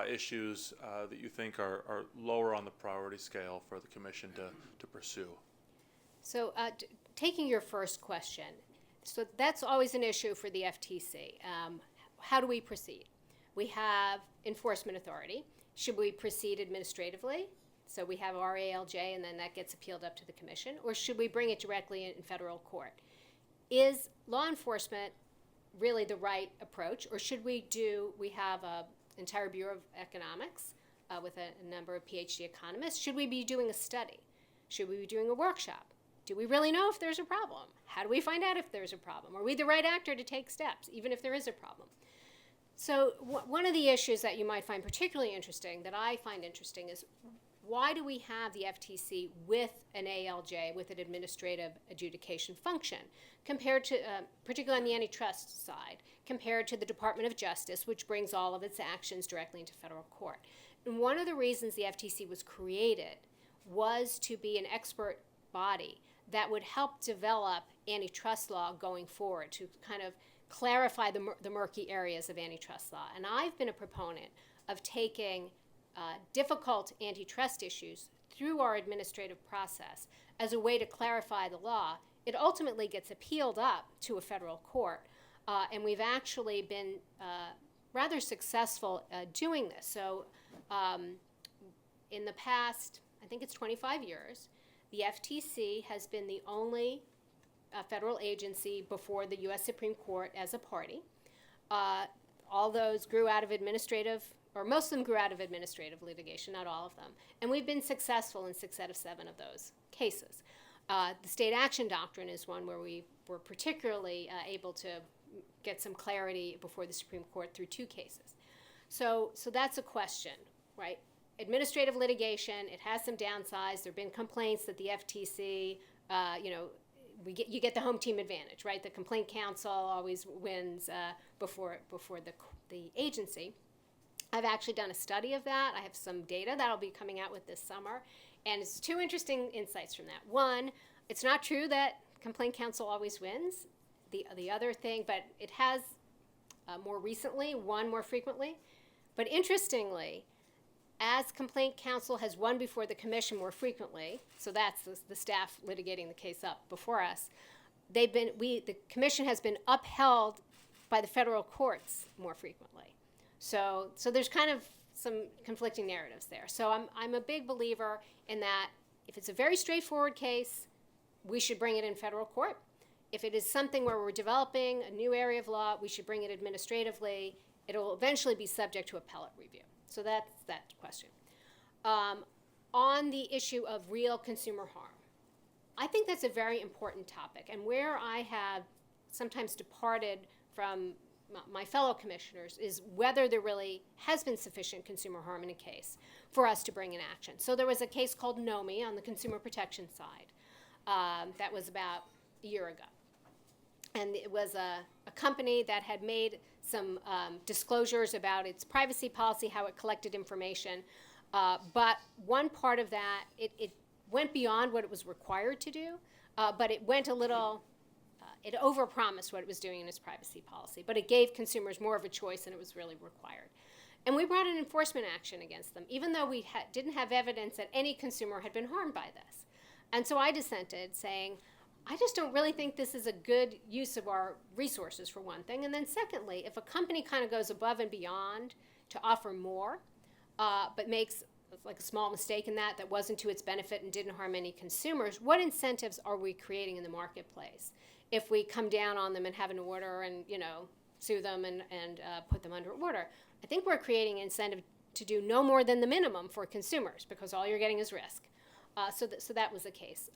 A: issues that you think are lower on the priority scale for the commission to pursue.
L: So taking your first question, so that's always an issue for the FTC. How do we proceed? We have enforcement authority. Should we proceed administratively? So we have our ALJ and then that gets appealed up to the commission, or should we bring it directly in federal court? Is law enforcement really the right approach, or should we have an entire Bureau of Economics with a number of PhD economists? Should we be doing a study? Should we be doing a workshop? Do we really know if there's a problem? How do we find out if there's a problem? Are we the right actor to take steps, even if there is a problem? So one of the issues that you might find particularly interesting, that I find interesting, is why do we have the FTC with an ALJ, with an administrative adjudication function, compared to, particularly on the antitrust side, compared to the Department of Justice, which brings all of its actions directly into federal court? And one of the reasons the FTC was created was to be an expert body that would help develop antitrust law going forward, to kind of clarify the murky areas of antitrust law. And I've been a proponent of taking difficult antitrust issues through our administrative process as a way to clarify the law. It ultimately gets appealed up to a federal court, and we've actually been rather successful doing this. So in the past, I think it's 25 years, the FTC has been the only federal agency before the U.S. Supreme Court as a party. All those grew out of administrative, or most of them grew out of administrative litigation, not all of them. And we've been successful in 6 out of 7 of those cases. The state action doctrine is one where we were particularly able to get some clarity before the Supreme Court through 2 cases. So that's a question, right? Administrative litigation, it has some downsides. There have been complaints that the FTC, you get the home team advantage, right? The complaint counsel always wins before the agency. I've actually done a study of that. I have some data that I'll be coming out with this summer. And it's two interesting insights from that. One, it's not true that complaint counsel always wins. The other thing, but it has more recently won more frequently. But interestingly, as complaint counsel has won before the commission more frequently, so that's the staff litigating the case up before us, the commission has been upheld by the federal courts more frequently. So there's kind of some conflicting narratives there. So I'm a big believer in that if it's a very straightforward case, we should bring it in federal court. If it is something where we're developing a new area of law, we should bring it administratively. It'll eventually be subject to appellate review. So that's that question. On the issue of real consumer harm, I think that's a very important topic. And where I have sometimes departed from my fellow commissioners is whether there really has been sufficient consumer harm in a case for us to bring in action. So there was a case called NOMI on the consumer protection side that was about a year ago. And it was a company that had made some disclosures about its privacy policy, how it collected information. But one part of that, it went beyond what it was required to do, but it went a little, it overpromised what it was doing in its privacy policy. But it gave consumers more of a choice than it was really required. And we brought an enforcement action against them, even though we didn't have evidence that any consumer had been harmed by this. And so I dissented, saying, I just don't really think this is a good use of our resources, for one thing. And then secondly, if a company kind of goes above and beyond to offer more, but makes like a small mistake in that wasn't to its benefit and didn't harm any consumers, what incentives are we creating in the marketplace if we come down on them and have an order and, sue them and put them under order? I think we're creating an incentive to do no more than the minimum for consumers, because all you're getting is risk. So that was the case.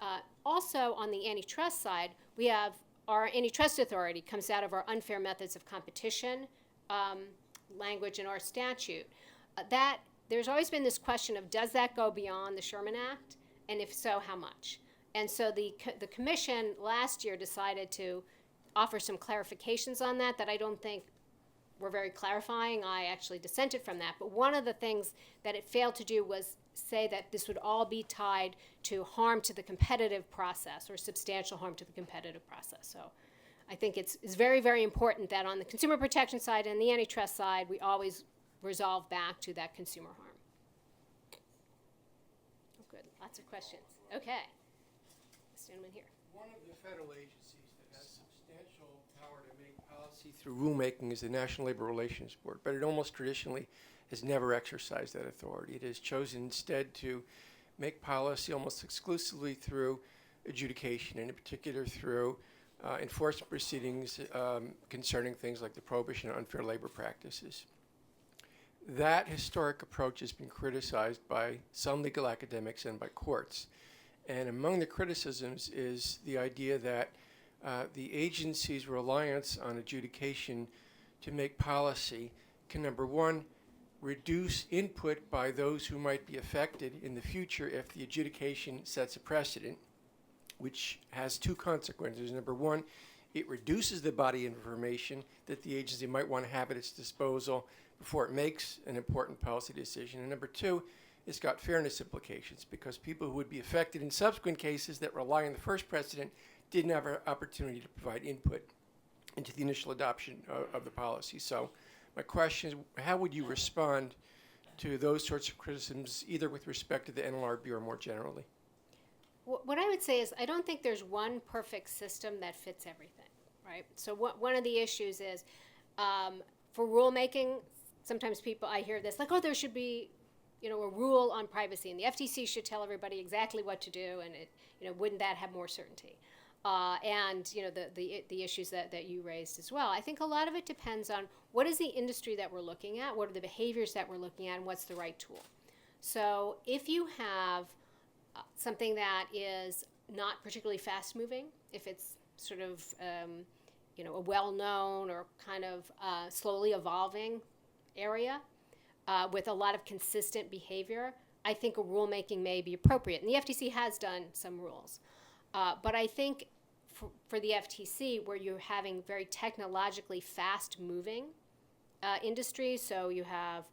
L: Also, on the antitrust side, we have our antitrust authority comes out of our unfair methods of competition language in our statute. That there's always been this question of, does that go beyond the Sherman Act, and if so, how much? And so the commission last year decided to offer some clarifications on that I don't think were very clarifying. I actually dissented from that. But one of the things that it failed to do was say that this would all be tied to harm to the competitive process or substantial harm to the competitive process. So I think it's very, very important that on the consumer protection side and the antitrust side, we always resolve back to that consumer harm. Oh, good. Lots of questions. Okay. This gentleman here.
M: One of the federal agencies that has substantial power to make policy through rulemaking is the National Labor Relations Board, but it almost traditionally has never exercised that authority. It has chosen instead to make policy almost exclusively through adjudication, and in particular through enforcement proceedings concerning things like the prohibition of unfair labor practices. That historic approach has been criticized by some legal academics and by courts. And among the criticisms is the idea that the agency's reliance on adjudication to make policy can, number one, reduce input by those who might be affected in the future if the adjudication sets a precedent, which has two consequences. Number one, it reduces the body of information that the agency might want to have at its disposal before it makes an important policy decision. And number two, it's got fairness implications, because people who would be affected in subsequent cases that rely on the first precedent didn't have an opportunity to provide input into the initial adoption of the policy. So my question is, how would you respond to those sorts of criticisms, either with respect to the NLRB or more generally?
L: What I would say is, I don't think there's one perfect system that fits everything, right? So one of the issues is, for rulemaking, sometimes I hear this, like, oh, there should be, a rule on privacy, and the FTC should tell everybody exactly what to do, and wouldn't that have more certainty? And the issues that you raised as well. I think a lot of it depends on what is the industry that we're looking at, what are the behaviors that we're looking at, and what's the right tool. So if you have something that is not particularly fast-moving, if it's sort of a well-known or kind of slowly evolving area with a lot of consistent behavior, I think a rulemaking may be appropriate. And the FTC has done some rules. But I think for the FTC, where you're having very technologically fast-moving industries, so you have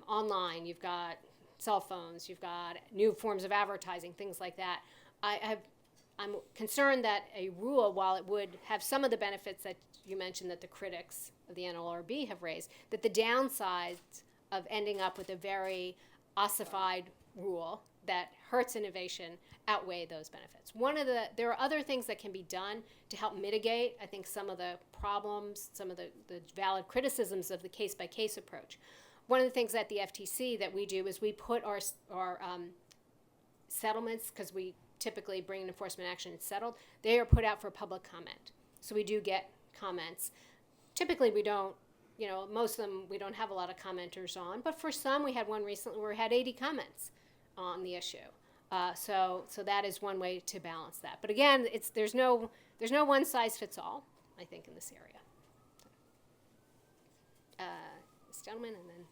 L: online, you've got cell phones, you've got new forms of advertising, things like that. I'm concerned that a rule, while it would have some of the benefits that you mentioned that the critics of the NLRB have raised, that the downsides of ending up with a very ossified rule that hurts innovation outweigh those benefits. There are other things that can be done to help mitigate, I think, some of the problems, some of the valid criticisms of the case-by-case approach. One of the things at the FTC that we do is we put our settlements, because we typically bring an enforcement action and settled, they are put out for public comment. So we do get comments. Typically we don't, most of them we don't have a lot of commenters on, but for some, we had one recently where we had 80 comments on the issue. So that is one way to balance that. But again, there's no one size fits all, I think, in this area. This gentleman, and then.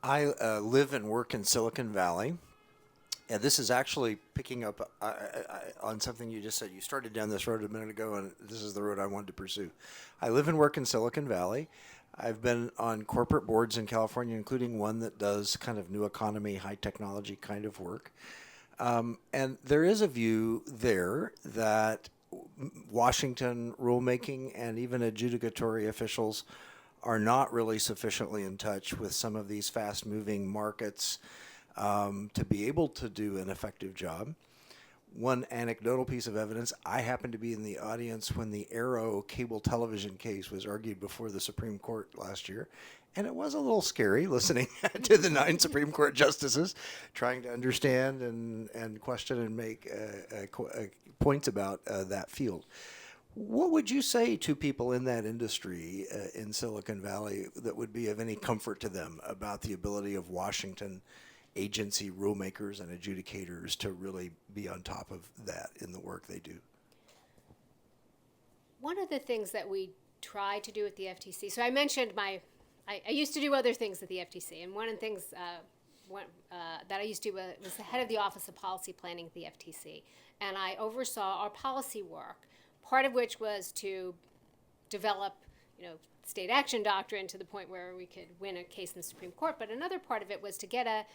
D: I live and work in Silicon Valley, and this is actually picking up on something you just said. You started down this road a minute ago, and this is the road I wanted to pursue. I live and work in Silicon Valley. I've been on corporate boards in California, including one that does kind of new economy, high technology kind of work. And there is a view there that Washington rulemaking and even adjudicatory officials are not really sufficiently in touch with some of these fast-moving markets to be able to do an effective job. One anecdotal piece of evidence, I happened to be in the audience when the Arrow cable television case was argued before the Supreme Court last year, and it was a little scary listening to the 9 Supreme Court justices trying to understand and question and make points about that field. What would you say to people in that industry in Silicon Valley that would be of any comfort to them about the ability of Washington agency rulemakers and adjudicators to really be on top of that in the work they do?
L: One of the things that we try to do at the FTC, so I mentioned I used to do other things at the FTC, and one of the things that I used to do was the head of the Office of Policy Planning at the FTC, and I oversaw our policy work, part of which was to develop, state action doctrine to the point where we could win a case in the Supreme Court, but another part of it was to get a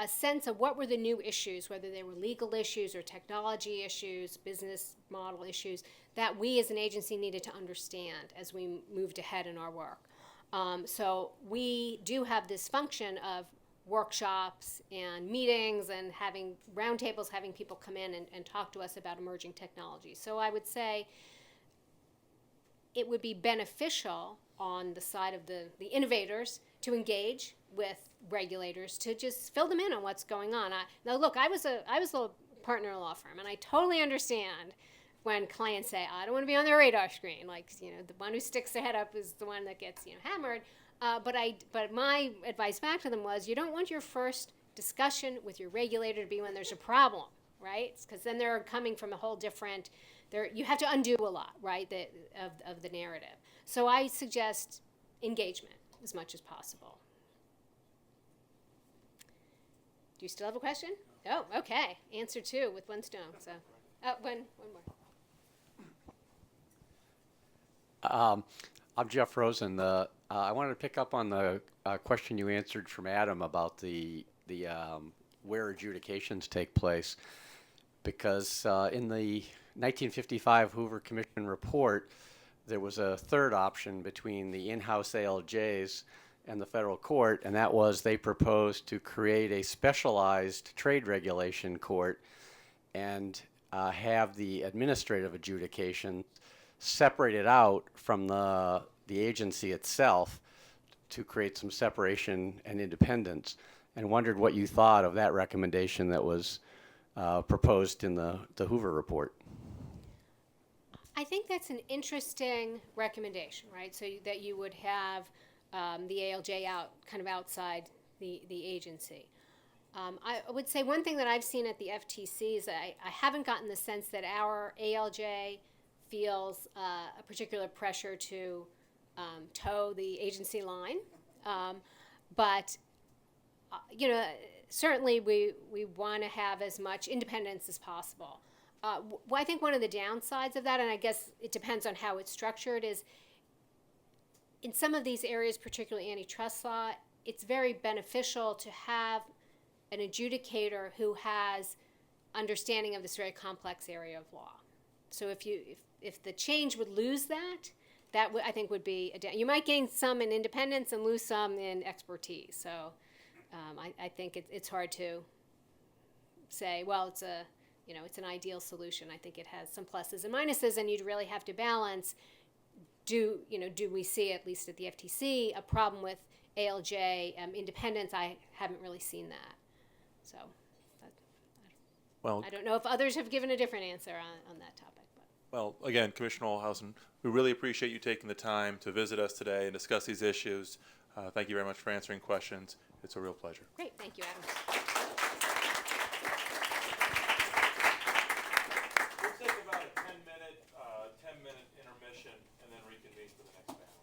L: sense of what were the new issues, whether they were legal issues or technology issues, business model issues, that we as an agency needed to understand as we moved ahead in our work. So we do have this function of workshops and meetings and having roundtables, having people come in and talk to us about emerging technologies. So I would say it would be beneficial on the side of the innovators to engage with regulators to just fill them in on what's going on. Now look, I was a partner in a law firm, and I totally understand when clients say, I don't want to be on their radar screen. Like, the one who sticks their head up is the one that gets, hammered. But my advice back to them was, you don't want your first discussion with your regulator to be when there's a problem, right? Because then they're coming from a whole different, you have to undo a lot, right, of the narrative. So I suggest engagement as much as possible. Do you still have a question? Oh, okay. Answer 2 with one stone. So, one more.
B: I'm Jeff Rosen. I wanted to pick up on the question you answered from Adam about the where adjudications take place, because in the 1955 Hoover Commission report, there was a third option between the in-house ALJs and the federal court, and that was they proposed to create a specialized trade regulation court and have the administrative adjudication separated out from the agency itself to create some separation and independence, and wondered what you thought of that recommendation that was proposed in the Hoover report.
L: I think that's an interesting recommendation, right? So that you would have the ALJ kind of outside the agency. I would say one thing that I've seen at the FTC is that I haven't gotten the sense that our ALJ feels a particular pressure to toe the agency line. But certainly we want to have as much independence as possible. I think one of the downsides of that, and I guess it depends on how it's structured, is in some of these areas, particularly antitrust law, it's very beneficial to have an adjudicator who has understanding of this very complex area of law. So if the change would lose that, I think would be you might gain some in independence and lose some in expertise. So I think it's hard to say, well, it's an ideal solution. I think it has some pluses and minuses, and you'd really have to balance. Do we see, at least at the FTC, a problem with ALJ independence? I haven't really seen that. So
A: Well,
L: I don't know if others have given a different answer on that topic. But.
A: well, again, Commissioner Ohlhausen, we really appreciate you taking the time to visit us today and discuss these issues. Thank you very much for answering questions. It's a real pleasure.
L: Great, thank you, Adam.
A: We'll take about a 10-minute intermission and then reconvene for the next panel.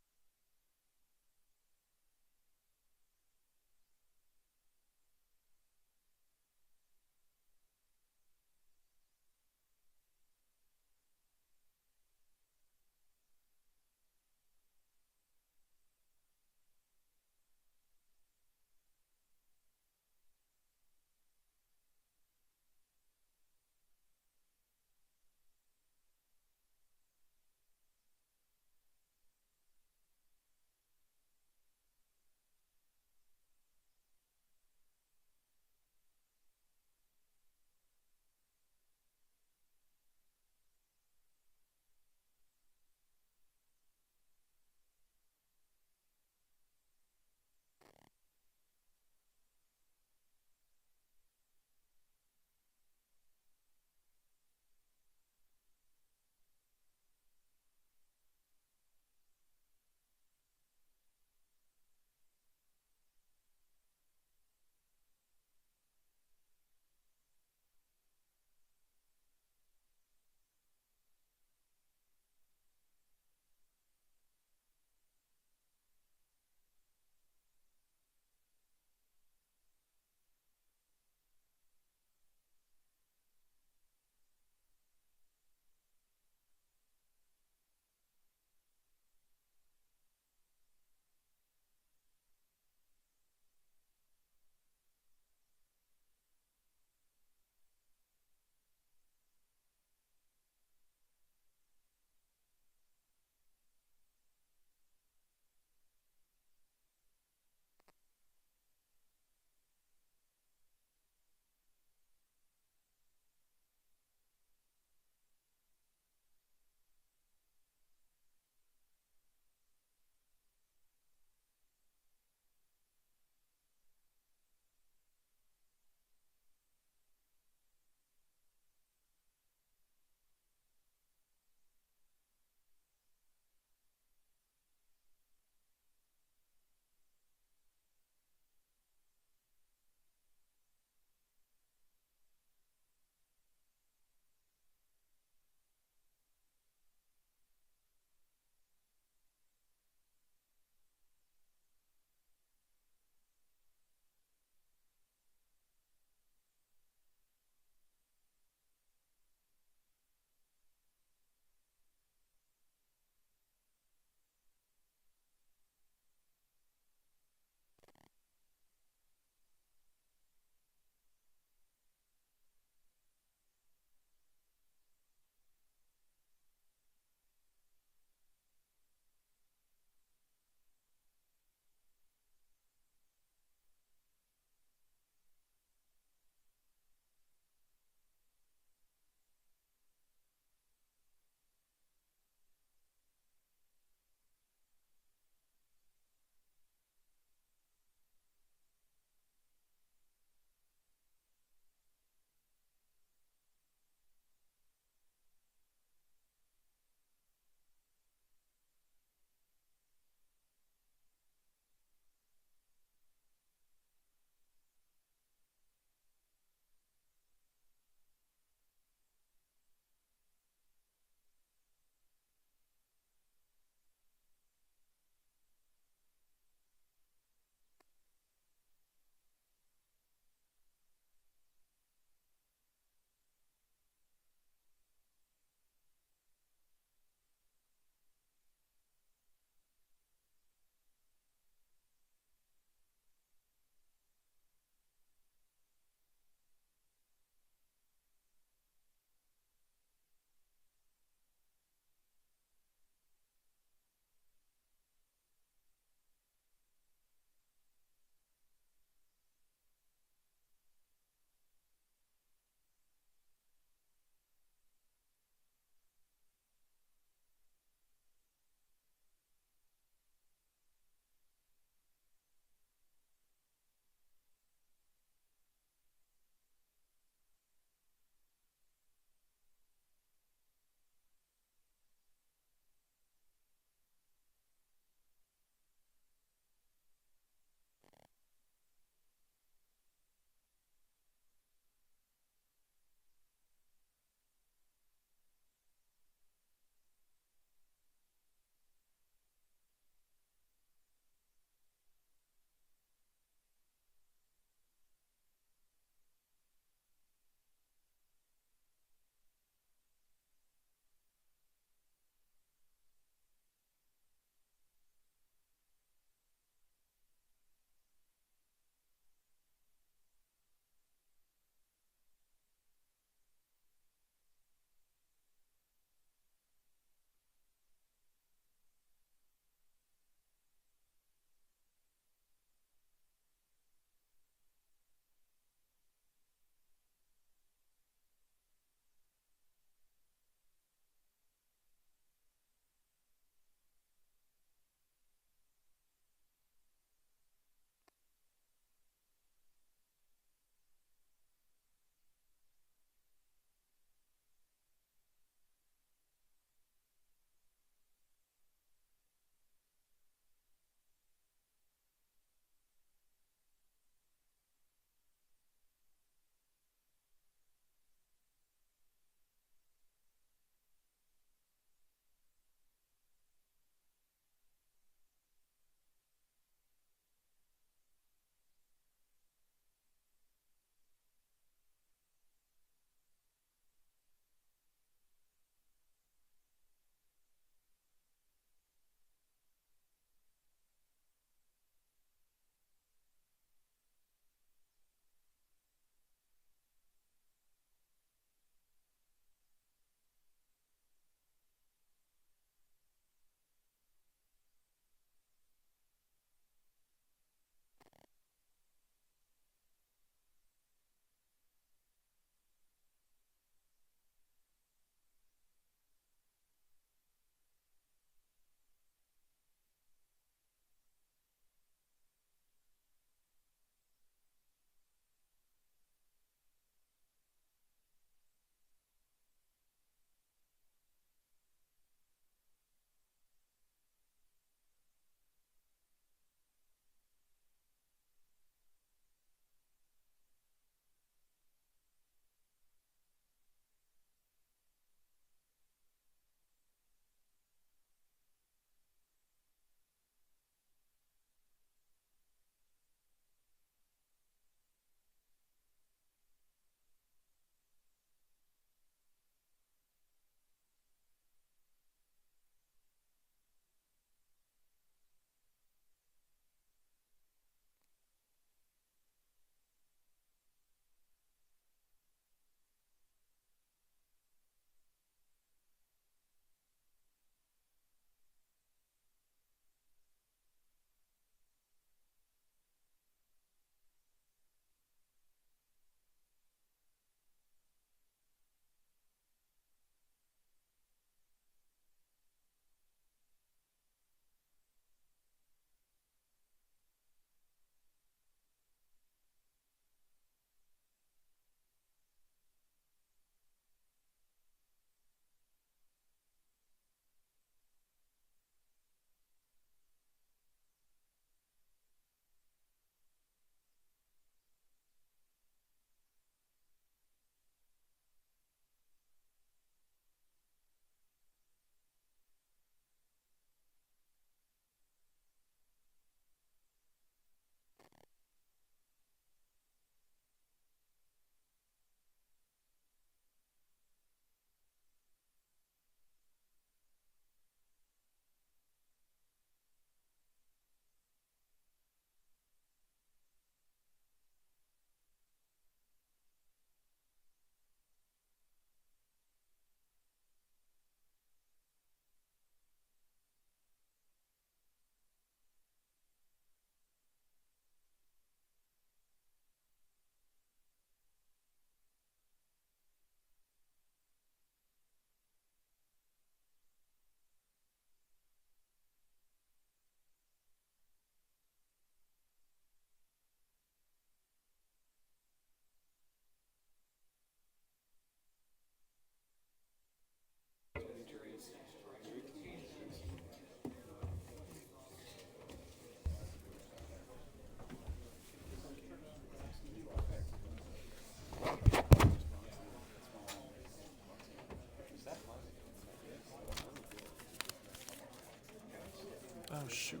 A: Oh, shoot.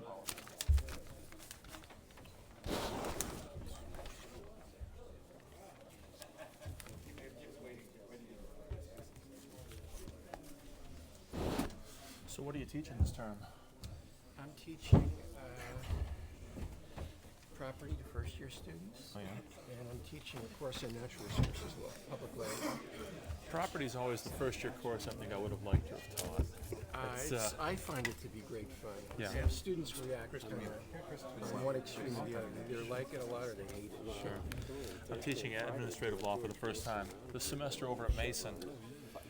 A: So what are you teaching this term?
M: I'm teaching property to first-year students.
A: Oh, yeah?
M: And I'm teaching a course in natural resources law, public law.
A: Property is always the first year course I think I would have liked to have taught.
M: I find it to be great fun.
A: Yeah.
M: And students react from one extreme to the other. They either like it a lot or they hate it.
A: Sure. I'm teaching administrative law for the first time this semester over at Mason.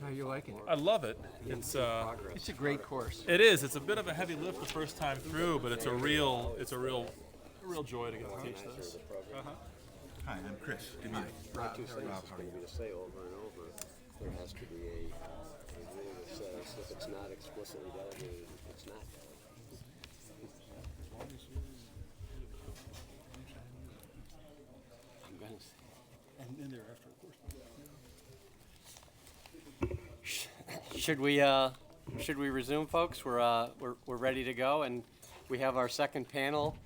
M: How you liking it?
A: I love it. It's
M: a great course.
A: It is. It's a bit of a heavy lift the first time through, but it's a real joy to get to teach this.
J: Hi, I'm Chris. Give me
B: Rob, how are you? To say over and over, there has to be a rule that says if it's not explicitly delegated, it's not delegated. Should we resume, folks? We're ready to go, and we have our second panel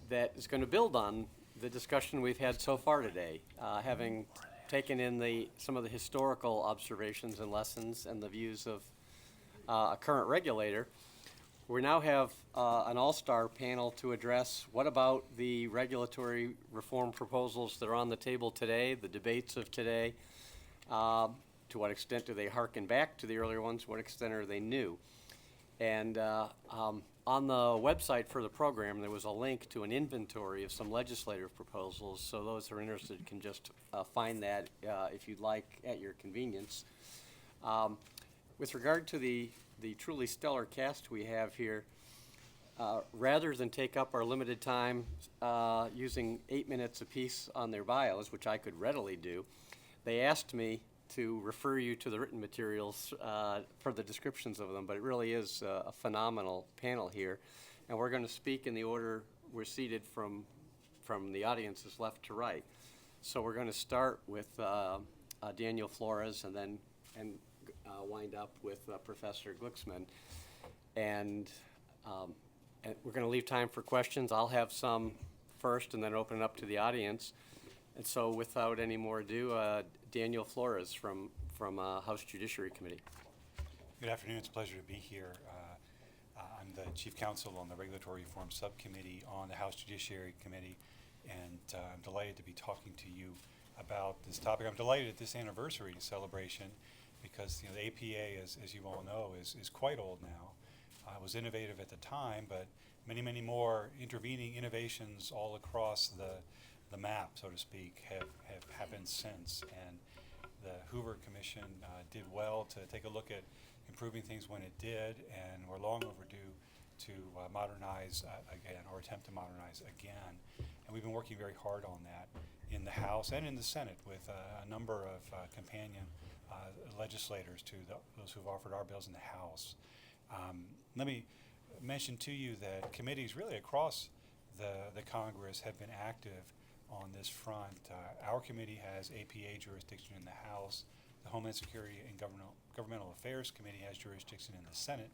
B: that is going to build on the discussion we've had so far today, having taken in some of the historical observations and lessons and the views of a current regulator. We now have an all-star panel to address what about the regulatory reform proposals that are on the table today, the debates of today. To what extent do they hearken back to the earlier ones? To what extent are they new? And on the website for the program, there was a link to an inventory of some legislative proposals, so those who are interested can just find that if you'd like at your convenience. With regard to the truly stellar cast we have here, rather than take up our limited time using 8 minutes apiece on their bios, which I could readily do, they asked me to refer you to the written materials for the descriptions of them, but it really is a phenomenal panel here. And we're going to speak in the order we're seated from the audience's left to right. So we're going to start with Daniel Flores and wind up with Professor Glicksman. And we're going to leave time for questions. I'll have some first and then open it up to the audience. And so without any more ado, Daniel Flores from House Judiciary Committee.
N: Good afternoon. It's a pleasure to be here. I'm the Chief Counsel on the Regulatory Reform Subcommittee on the House Judiciary Committee, and I'm delighted to be talking to you about this topic. I'm delighted at this anniversary celebration because the APA, as you all know, is quite old now. It was innovative at the time, but many more intervening innovations all across the map, so to speak, have happened since. And the Hoover Commission did well to take a look at improving things when it did, and we're long overdue to modernize again, or attempt to modernize again. And we've been working very hard on that in the House and in the Senate with a number of companion legislators to those who've offered our bills in the House. Let me mention to you that committees really across the Congress have been active on this front. Our committee has APA jurisdiction in the House. The Homeland Security and Governmental Affairs Committee has jurisdiction in the Senate.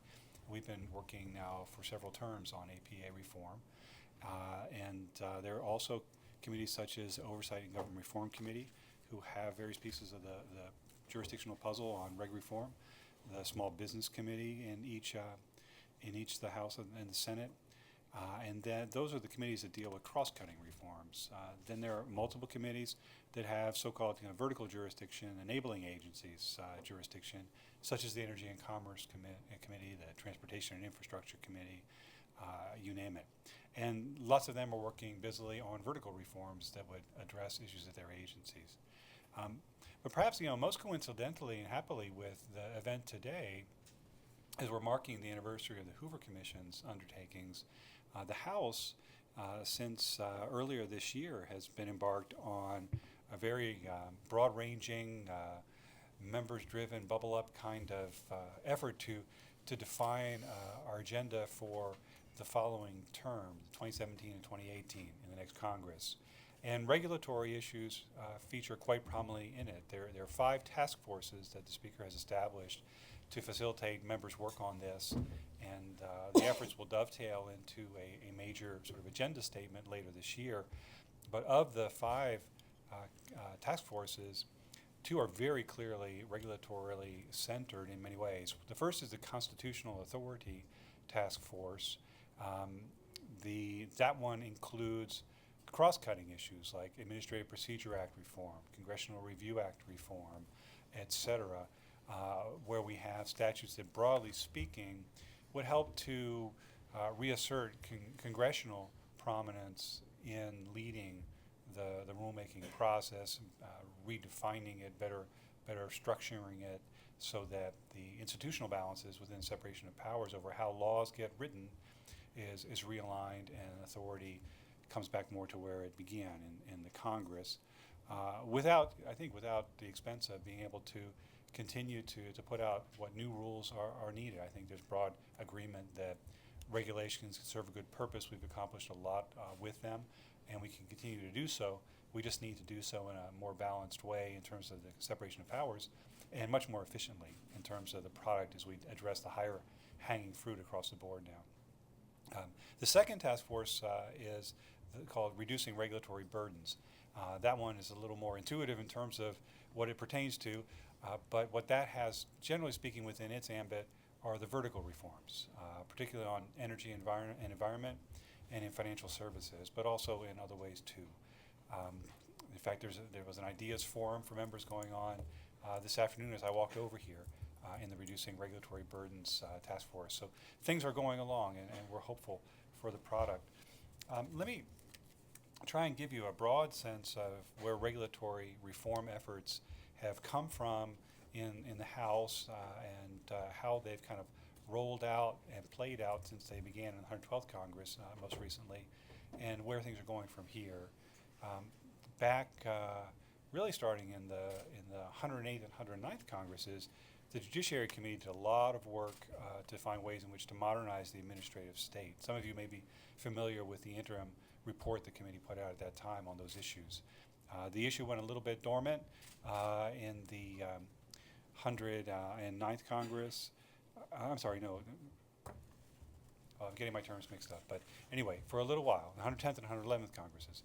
N: We've been working now for several terms on APA reform. And there are also committees such as Oversight and Government Reform Committee who have various pieces of the jurisdictional puzzle on reg reform. The Small Business Committee in each the House and the Senate. And then those are the committees that deal with cross-cutting reforms. Then there are multiple committees that have so-called vertical jurisdiction, enabling agencies jurisdiction, such as the Energy and Commerce Committee, the Transportation and Infrastructure Committee, you name it. And lots of them are working busily on vertical reforms that would address issues at their agencies. But perhaps most coincidentally and happily with the event today, as we're marking the anniversary of the Hoover Commission's undertakings, the House, since earlier this year, has been embarked on a very broad-ranging, members-driven, bubble-up kind of effort to define our agenda for the following term, 2017 and 2018, in the next Congress. And regulatory issues feature quite prominently in it. There are 5 task forces that the Speaker has established to facilitate members' work on this, and the efforts will dovetail into a major sort of agenda statement later this year. But of the 5 task forces, 2 are very clearly regulatorily centered in many ways. The first is the Constitutional Authority Task Force. That one includes cross-cutting issues like Administrative Procedure Act reform, Congressional Review Act reform, etc., where we have statutes that, broadly speaking, would help to reassert congressional prominence in leading the rulemaking process, redefining it, better structuring it, so that the institutional balances within separation of powers over how laws get written is realigned, and authority comes back more to where it began in the Congress, without the expense of being able to continue to put out what new rules are needed. I think there's broad agreement that regulations can serve a good purpose. We've accomplished a lot with them, and we can continue to do so. We just need to do so in a more balanced way in terms of the separation of powers, and much more efficiently in terms of the product as we address the higher hanging fruit across the board now. The second task force is called Reducing Regulatory Burdens. That one is a little more intuitive in terms of what it pertains to, but what that has, generally speaking, within its ambit are the vertical reforms, particularly on energy and environment and in financial services, but also in other ways too. In fact, there was an ideas forum for members going on this afternoon as I walked over here in the Reducing Regulatory Burdens Task Force. So things are going along, and we're hopeful for the product. Let me try and give you a broad sense of where regulatory reform efforts have come from in the House and how they've kind of rolled out and played out since they began in the 112th Congress most recently, and where things are going from here. Back really starting in the 108th and 109th Congresses, the Judiciary Committee did a lot of work to find ways in which to modernize the administrative state. Some of you may be familiar with the interim report the committee put out at that time on those issues. The issue went a little bit dormant in the 109th Congress. I'm sorry, no. I'm getting my terms mixed up. But anyway, for a little while, the 110th and 111th Congresses.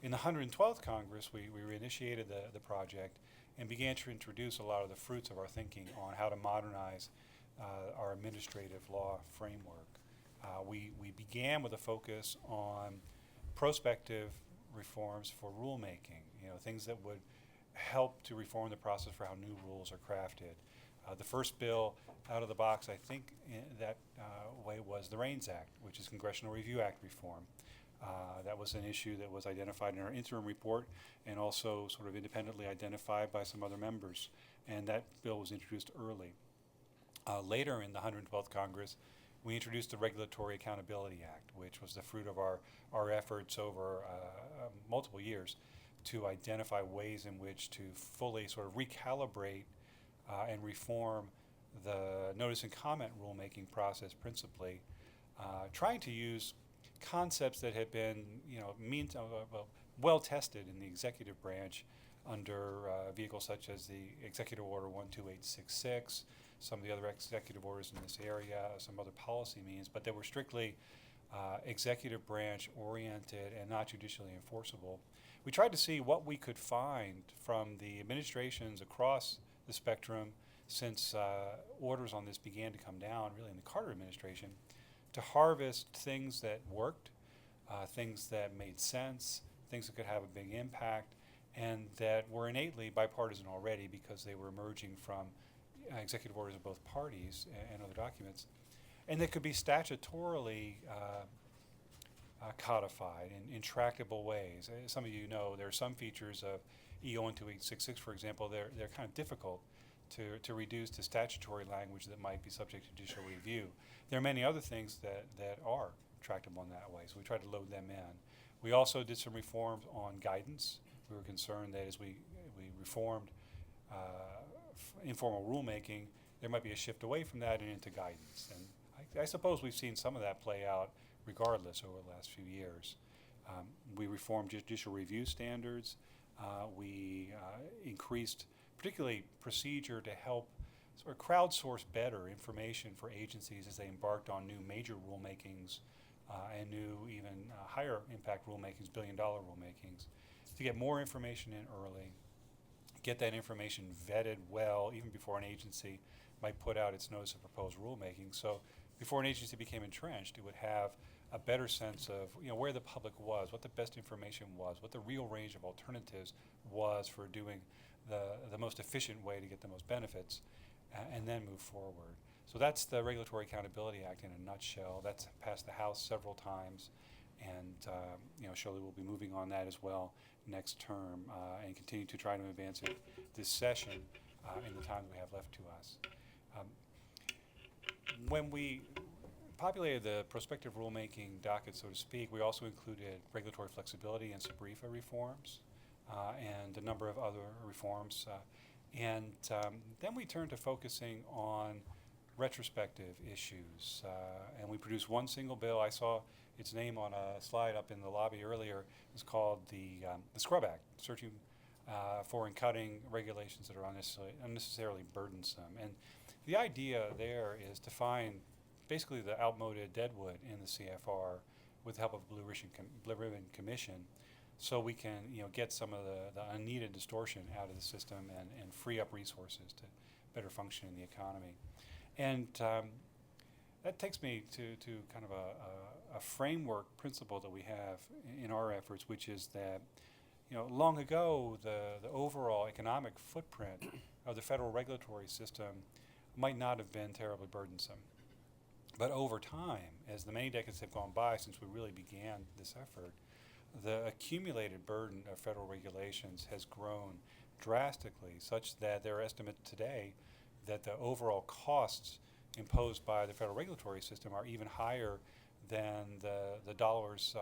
N: In the 112th Congress, we reinitiated the project and began to introduce a lot of the fruits of our thinking on how to modernize our administrative law framework. We began with a focus on prospective reforms for rulemaking, things that would help to reform the process for how new rules are crafted. The first bill out of the box, I think, in that way was the REINS Act, which is Congressional Review Act reform. That was an issue that was identified in our interim report and also sort of independently identified by some other members, and that bill was introduced early. Later in the 112th Congress, we introduced the Regulatory Accountability Act, which was the fruit of our efforts over multiple years to identify ways in which to fully sort of recalibrate and reform the notice and comment rulemaking process principally, trying to use concepts that had been, well tested in the executive branch under vehicles such as the Executive Order 12866, some of the other executive orders in this area, some other policy means, but they were strictly executive branch oriented and not judicially enforceable. We tried to see what we could find from the administrations across the spectrum since orders on this began to come down, really in the Carter administration, to harvest things that worked, things that made sense, things that could have a big impact, and that were innately bipartisan already because they were emerging from executive orders of both parties and other documents, and that could be statutorily codified in tractable ways. Some of you know there are some features of EO 12866, for example, they're kind of difficult to reduce to statutory language that might be subject to judicial review. There are many other things that are tractable in that way, so we tried to load them in. We also did some reforms on guidance. We were concerned that as we reformed informal rulemaking, there might be a shift away from that and into guidance. And I suppose we've seen some of that play out regardless over the last few years. We reformed judicial review standards. We increased particularly procedure to help sort of crowdsource better information for agencies as they embarked on new major rulemakings and new even higher impact rulemakings, billion-dollar rulemakings, to get more information in early, get that information vetted well even before an agency might put out its notice of proposed rulemaking. So before an agency became entrenched, it would have a better sense of where the public was, what the best information was, what the real range of alternatives was for doing the most efficient way to get the most benefits, and then move forward. So that's the Regulatory Accountability Act in a nutshell. That's passed the House several times, and surely we'll be moving on that as well next term, and continue to try to advance it this session in the time that we have left to us. When we populated the prospective rulemaking docket, so to speak, we also included regulatory flexibility and SBREFA reforms and a number of other reforms. Then we turned to focusing on retrospective issues. And we produced one single bill. I saw its name on a slide up in the lobby earlier. It's called the Scrub Act, searching for and cutting regulations that are unnecessarily burdensome. And the idea there is to find basically the outmoded deadwood in the CFR with the help of Blue Ribbon Commission, so we can get some of the unneeded distortion out of the system and free up resources to better function in the economy. And that takes me to kind of a framework principle that we have in our efforts, which is that long ago the overall economic footprint of the federal regulatory system might not have been terribly burdensome. But over time, as the many decades have gone by since we really began this effort, the accumulated burden of federal regulations has grown drastically, such that there are estimates today that the overall costs imposed by the federal regulatory system are even higher than the dollars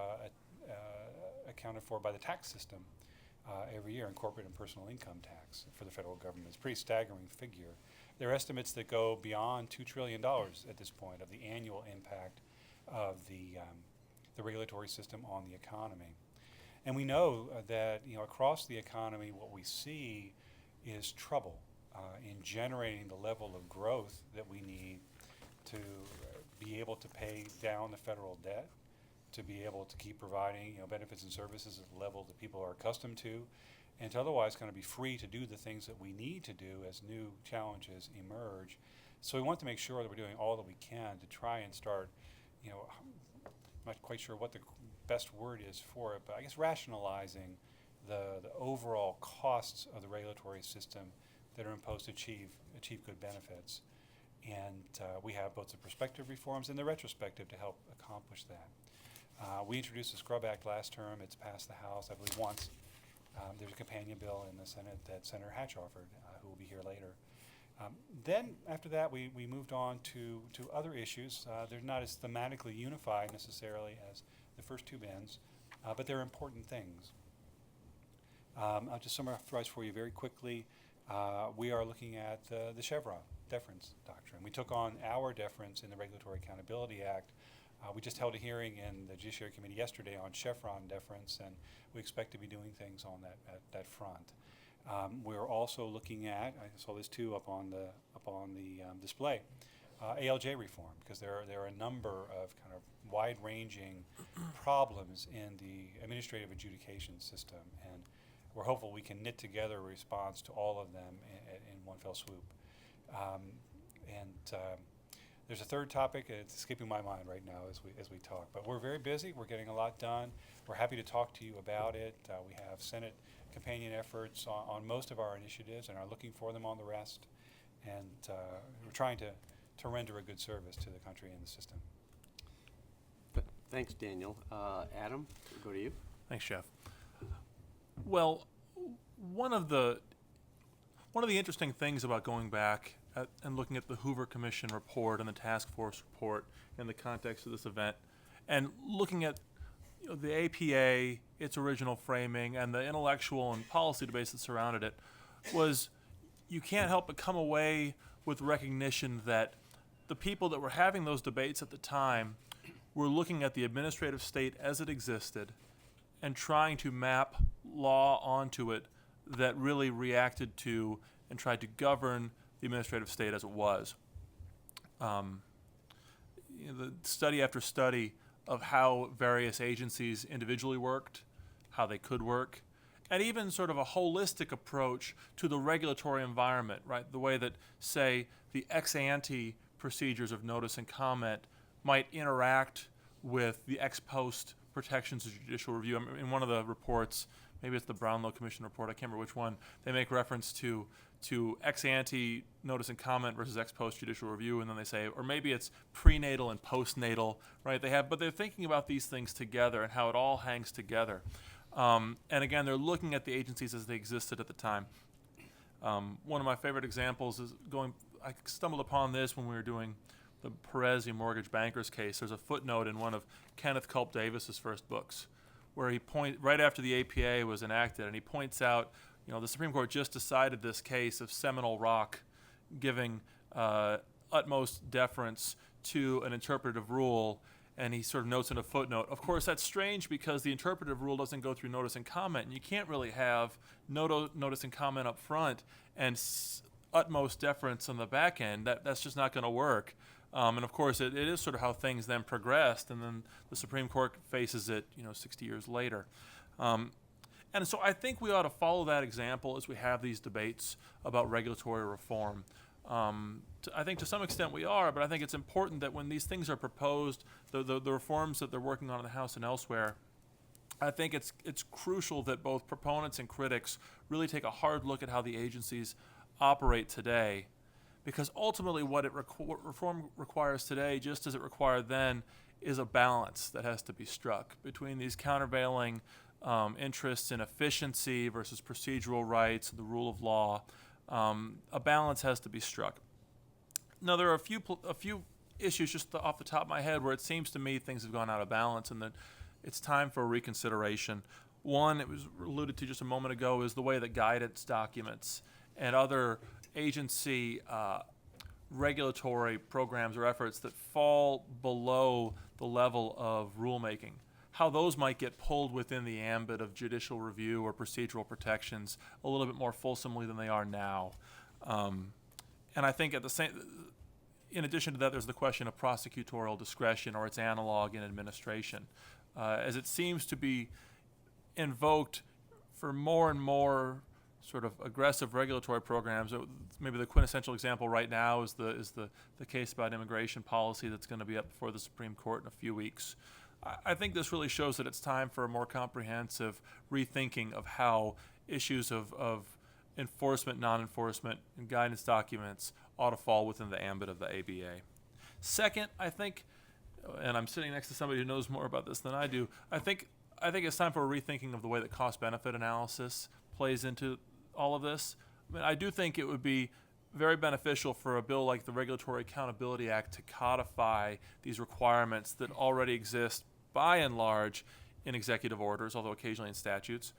N: accounted for by the tax system every year in corporate and personal income tax for the federal government. It's a pretty staggering figure. There are estimates that go beyond $2 trillion at this point of the annual impact of the regulatory system on the economy. And we know that across the economy what we see is trouble in generating the level of growth that we need to be able to pay down the federal debt, to be able to keep providing benefits and services at the level that people are accustomed to, and to otherwise kind of be free to do the things that we need to do as new challenges emerge. So we want to make sure that we're doing all that we can to try and start, I'm not quite sure what the best word is for it, but I guess rationalizing the overall costs of the regulatory system that are imposed to achieve good benefits. And we have both the prospective reforms and the retrospective to help accomplish that. We introduced the Scrub Act last term. It's passed the House, I believe, once. There's a companion bill in the Senate that Senator Hatch offered, who will be here later. Then after that, we moved on to other issues. They're not as thematically unified necessarily as the first two bins, but they're important things. I'll just summarize for you very quickly. We are looking at the Chevron deference doctrine. We took on our deference in the Regulatory Accountability Act. We just held a hearing in the Judiciary Committee yesterday on Chevron deference, and we expect to be doing things on that front. We're also looking at, I saw this too up on the display, ALJ reform, because there are a number of kind of wide-ranging problems in the administrative adjudication system, and we're hopeful we can knit together a response to all of them in one fell swoop. There's a third topic, and it's escaping my mind right now as we talk. But we're very busy. We're getting a lot done. We're happy to talk to you about it. We have Senate companion efforts on most of our initiatives and are looking for them on the rest. And we're trying to render a good service to the country and the system.
B: Thanks, Daniel. Adam, we'll go to you.
A: Thanks, Jeff. Well, one of the interesting things about going back and looking at the Hoover Commission report and the task force report in the context of this event, and looking at the APA, its original framing, and the intellectual and policy debates that surrounded it, was you can't help but come away with recognition that the people that were having those debates at the time were looking at the administrative state as it existed and trying to map law onto it that really reacted to and tried to govern the administrative state as it was. The study after study of how various agencies individually worked, how they could work, and even sort of a holistic approach to the regulatory environment, right? The way that, say, the ex ante procedures of notice and comment might interact with the ex post protections of judicial review. I mean, in one of the reports, maybe it's the Brownlow Commission report, I can't remember which one, they make reference to ex ante notice and comment versus ex post judicial review, and then they say, or maybe it's prenatal and postnatal, right? But they're thinking about these things together and how it all hangs together. And again, they're looking at the agencies as they existed at the time. One of my favorite examples is I stumbled upon this when we were doing the Perez mortgage bankers case. There's a footnote in one of Kenneth Culp Davis's first books where right after the APA was enacted, and he points out, the Supreme Court just decided this case of Seminole Rock, giving utmost deference to an interpretive rule, and he sort of notes in a footnote, of course, that's strange because the interpretive rule doesn't go through notice and comment, and you can't really have notice and comment up front and utmost deference on the back end. That's just not going to work. And of course, it is sort of how things then progressed, and then the Supreme Court faces it, 60 years later. And so I think we ought to follow that example as we have these debates about regulatory reform. I think to some extent we are, but I think it's important that when these things are proposed, the reforms that they're working on in the House and elsewhere, I think it's crucial that both proponents and critics really take a hard look at how the agencies operate today, because ultimately what reform requires today, just as it required then, is a balance that has to be struck between these countervailing interests in efficiency versus procedural rights and the rule of law. A balance has to be struck. Now, there are a few issues just off the top of my head where it seems to me things have gone out of balance and that it's time for a reconsideration. One, it was alluded to just a moment ago, is the way that guidance documents and other agency regulatory programs or efforts that fall below the level of rulemaking, how those might get pulled within the ambit of judicial review or procedural protections a little bit more fulsomely than they are now. And I think in addition to that, there's the question of prosecutorial discretion or its analog in administration. As it seems to be invoked for more and more sort of aggressive regulatory programs. Maybe the quintessential example right now is the case about immigration policy that's going to be up before the Supreme Court in a few weeks. I think this really shows that it's time for a more comprehensive rethinking of how issues of enforcement, non-enforcement, and guidance documents ought to fall within the ambit of the ABA. Second, I think, and I'm sitting next to somebody who knows more about this than I do, I think it's time for a rethinking of the way that cost-benefit analysis plays into all of this. I mean, I do think it would be very beneficial for a bill like the Regulatory Accountability Act to codify these requirements that already exist by and large in executive orders, although occasionally in statutes.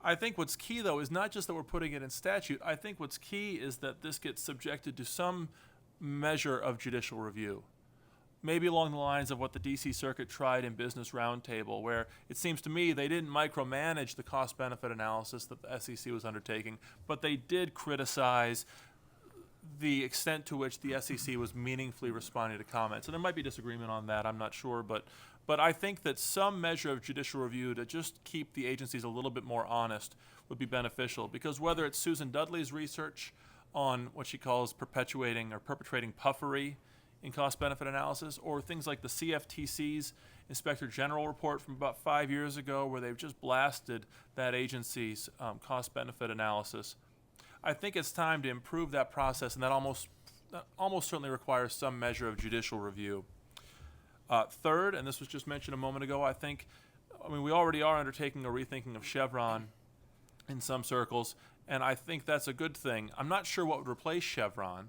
A: I think what's key, though, is not just that we're putting it in statute. I think what's key is that this gets subjected to some measure of judicial review, maybe along the lines of what the D.C. Circuit tried in Business Roundtable, where it seems to me they didn't micromanage the cost-benefit analysis that the SEC was undertaking, but they did criticize the extent to which the SEC was meaningfully responding to comments. And there might be disagreement on that, I'm not sure, but I think that some measure of judicial review to just keep the agencies a little bit more honest would be beneficial, because whether it's Susan Dudley's research on what she calls perpetuating or perpetrating puffery in cost-benefit analysis, or things like the CFTC's Inspector General report from about 5 years ago where they've just blasted that agency's cost-benefit analysis, I think it's time to improve that process, and that almost certainly requires some measure of judicial review. Third, and this was just mentioned a moment ago, we already are undertaking a rethinking of Chevron in some circles, and I think that's a good thing. I'm not sure what would replace Chevron,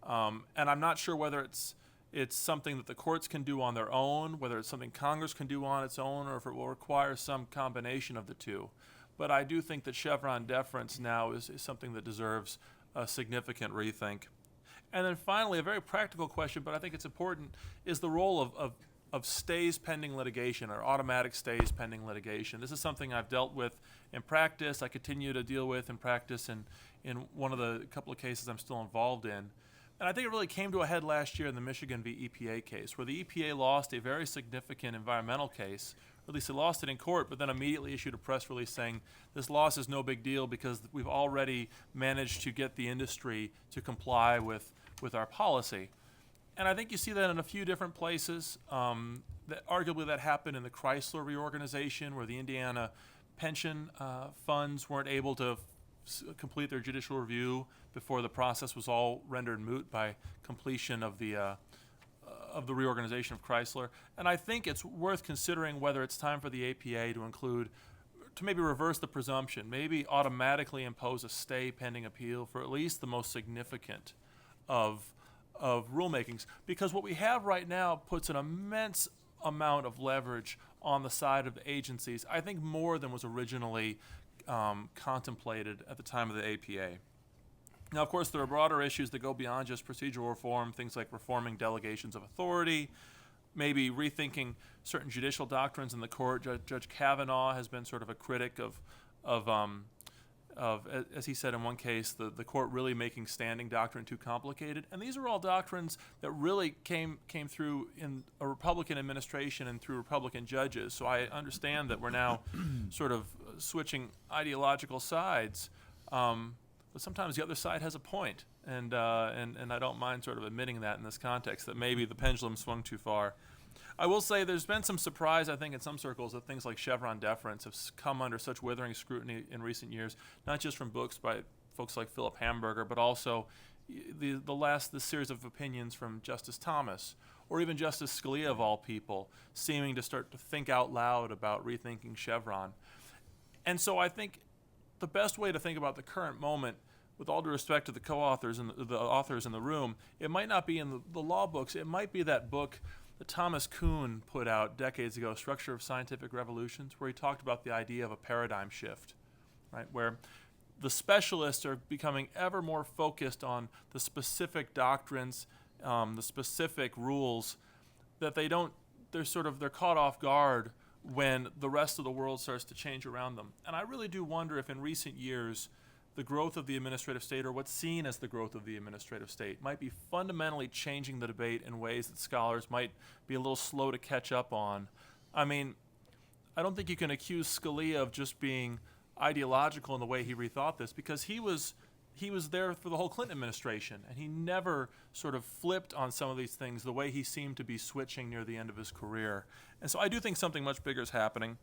A: and I'm not sure whether it's something that the courts can do on their own, whether it's something Congress can do on its own, or if it will require some combination of the two. But I do think that Chevron deference now is something that deserves a significant rethink. And then finally, a very practical question, but I think it's important, is the role of stays pending litigation or automatic stays pending litigation. This is something I've dealt with in practice. I continue to deal with in practice in one of the couple of cases I'm still involved in. And I think it really came to a head last year in the Michigan v. EPA case, where the EPA lost a very significant environmental case. Or at least they lost it in court, but then immediately issued a press release saying this loss is no big deal because we've already managed to get the industry to comply with our policy. And I think you see that in a few different places. That arguably that happened in the Chrysler reorganization, where the Indiana pension funds weren't able to complete their judicial review before the process was all rendered moot by completion of the reorganization of Chrysler. And I think it's worth considering whether it's time for the APA to maybe reverse the presumption, maybe automatically impose a stay pending appeal for at least the most significant of rulemakings, because what we have right now puts an immense amount of leverage on the side of the agencies, I think more than was originally contemplated at the time of the APA. Now, of course, there are broader issues that go beyond just procedural reform, things like reforming delegations of authority, maybe rethinking certain judicial doctrines in the court. Judge Kavanaugh has been sort of a critic of as he said in one case, the court really making standing doctrine too complicated. And these are all doctrines that really came through in a Republican administration and through Republican judges. So I understand that we're now sort of switching ideological sides. But sometimes the other side has a point, and I don't mind sort of admitting that in this context, that maybe the pendulum swung too far. I will say there's been some surprise, I think, in some circles that things like Chevron deference have come under such withering scrutiny in recent years, not just from books by folks like Philip Hamburger, but also the series of opinions from Justice Thomas, or even Justice Scalia, of all people, seeming to start to think out loud about rethinking Chevron. And so I think the best way to think about the current moment, with all due respect to the co-authors and the authors in the room, it might not be in the law books. It might be that book that Thomas Kuhn put out decades ago, Structure of Scientific Revolutions, where he talked about the idea of a paradigm shift, right? Where the specialists are becoming ever more focused on the specific doctrines, the specific rules, that they're caught off guard when the rest of the world starts to change around them. And I really do wonder if in recent years the growth of the administrative state, or what's seen as the growth of the administrative state, might be fundamentally changing the debate in ways that scholars might be a little slow to catch up on. I mean, I don't think you can accuse Scalia of just being ideological in the way he rethought this, because he was there for the whole Clinton administration, and he never sort of flipped on some of these things the way he seemed to be switching near the end of his career. And so I do think something much bigger is happening.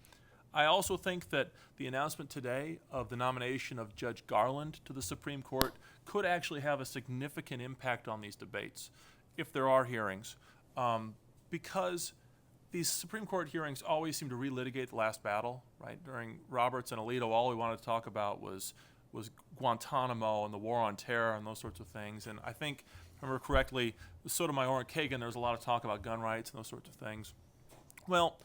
A: I also think that the announcement today of the nomination of Judge Garland to the Supreme Court could actually have a significant impact on these debates, if there are hearings, because these Supreme Court hearings always seem to relitigate the last battle, right? During Roberts and Alito, all we wanted to talk about was Guantanamo and the war on terror and those sorts of things. And I think, if I remember correctly, with Sotomayor and Kagan, there was a lot of talk about gun rights and those sorts of things. Well,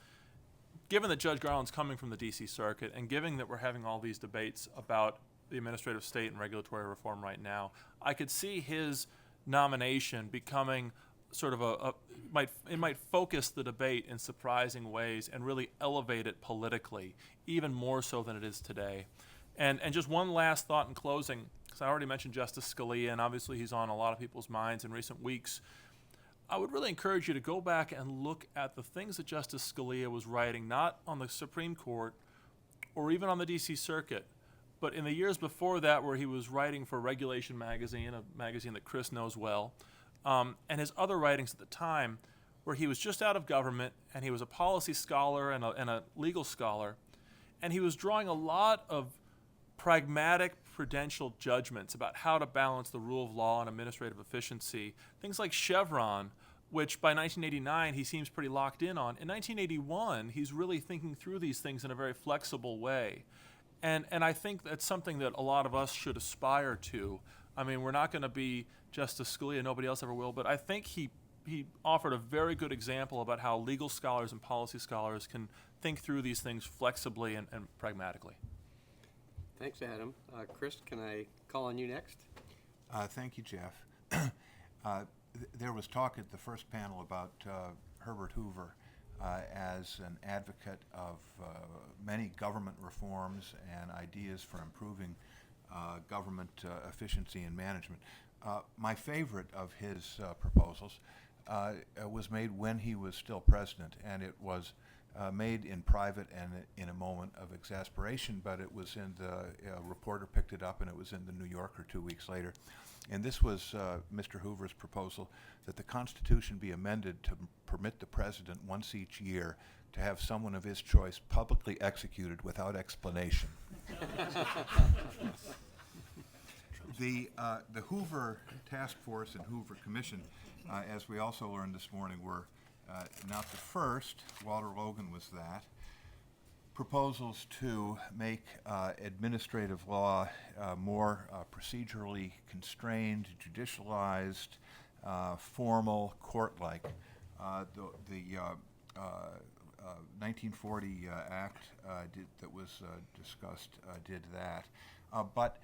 A: given that Judge Garland's coming from the D.C. Circuit, and given that we're having all these debates about the administrative state and regulatory reform right now, I could see his nomination becoming sort of it might focus the debate in surprising ways and really elevate it politically, even more so than it is today. And just one last thought in closing, because I already mentioned Justice Scalia, and obviously he's on a lot of people's minds in recent weeks. I would really encourage you to go back and look at the things that Justice Scalia was writing, not on the Supreme Court or even on the D.C. Circuit, but in the years before that, where he was writing for Regulation Magazine, a magazine that Chris knows well, and his other writings at the time, where he was just out of government and he was a policy scholar and a legal scholar, and he was drawing a lot of pragmatic prudential judgments about how to balance the rule of law and administrative efficiency. Things like Chevron, which by 1989 he seems pretty locked in on. In 1981, he's really thinking through these things in a very flexible way. And I think that's something that a lot of us should aspire to. I mean, we're not going to be Justice Scalia, nobody else ever will, but I think he offered a very good example about how legal scholars and policy scholars can think through these things flexibly and pragmatically.
B: Thanks, Adam. Chris, can I call on you next?
J: Thank you, Jeff. There was talk at the first panel about Herbert Hoover as an advocate of many government reforms and ideas for improving government efficiency and management. My favorite of his proposals was made when he was still president, and it was made in private and in a moment of exasperation, but it was in the reporter picked it up, and it was in the New Yorker 2 weeks later. And this was Mr. Hoover's proposal that the Constitution be amended to permit the president once each year to have someone of his choice publicly executed without explanation. The Hoover Task Force and Hoover Commission, as we also learned this morning, were not the first. Walter Logan was that. Proposals to make administrative law more procedurally constrained, judicialized, formal, court-like. The 1940 Act that was discussed did that. But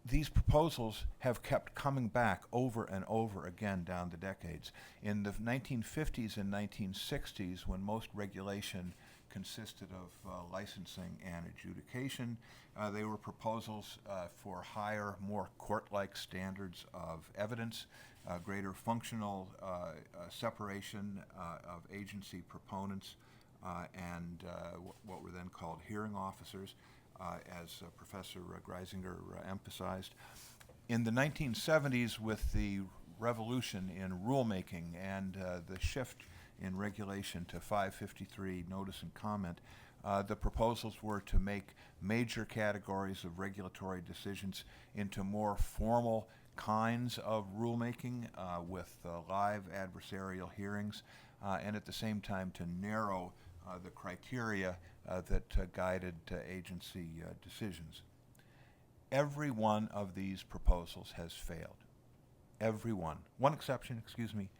J: these proposals have kept coming back over and over again down the decades. In the 1950s and 1960s, when most regulation consisted of licensing and adjudication, they were proposals for higher, more court-like standards of evidence, greater functional separation of agency proponents and what were then called hearing officers, as Professor Greisinger emphasized. In the 1970s, with the revolution in rulemaking and the shift in regulation to 553 notice and comment, the proposals were to make major categories of regulatory decisions into more formal kinds of rulemaking with live adversarial hearings, and at the same time to narrow the criteria that guided agency decisions. Every one of these proposals has failed. Every one. One exception, excuse me,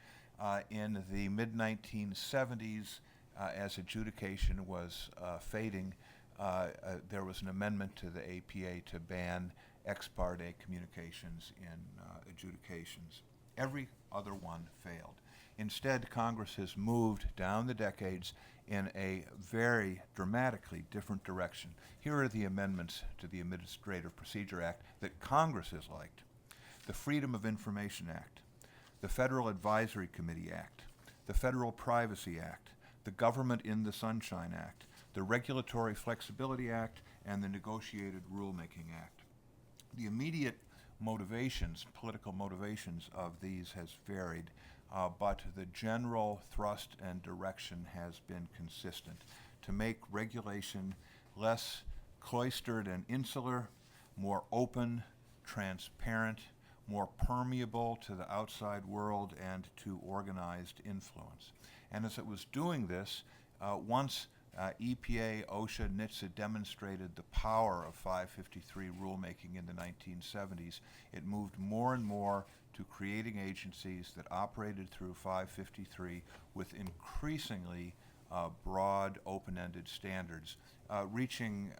J: in the mid-1970s, as adjudication was fading, there was an amendment to the APA to ban ex parte communications in adjudications. Every other one failed. Instead, Congress has moved down the decades in a very dramatically different direction. Here are the amendments to the Administrative Procedure Act that Congress has liked: the Freedom of Information Act, the Federal Advisory Committee Act, the Federal Privacy Act, the Government in the Sunshine Act, the Regulatory Flexibility Act, and the Negotiated Rulemaking Act. The immediate motivations, political motivations of these has varied, but the general thrust and direction has been consistent: to make regulation less cloistered and insular, more open, transparent, more permeable to the outside world and to organized influence. And as it was doing this, once EPA, OSHA, NHTSA demonstrated the power of 553 rulemaking in the 1970s, it moved more and more to creating agencies that operated through 553 with increasingly broad, open-ended standards, reaching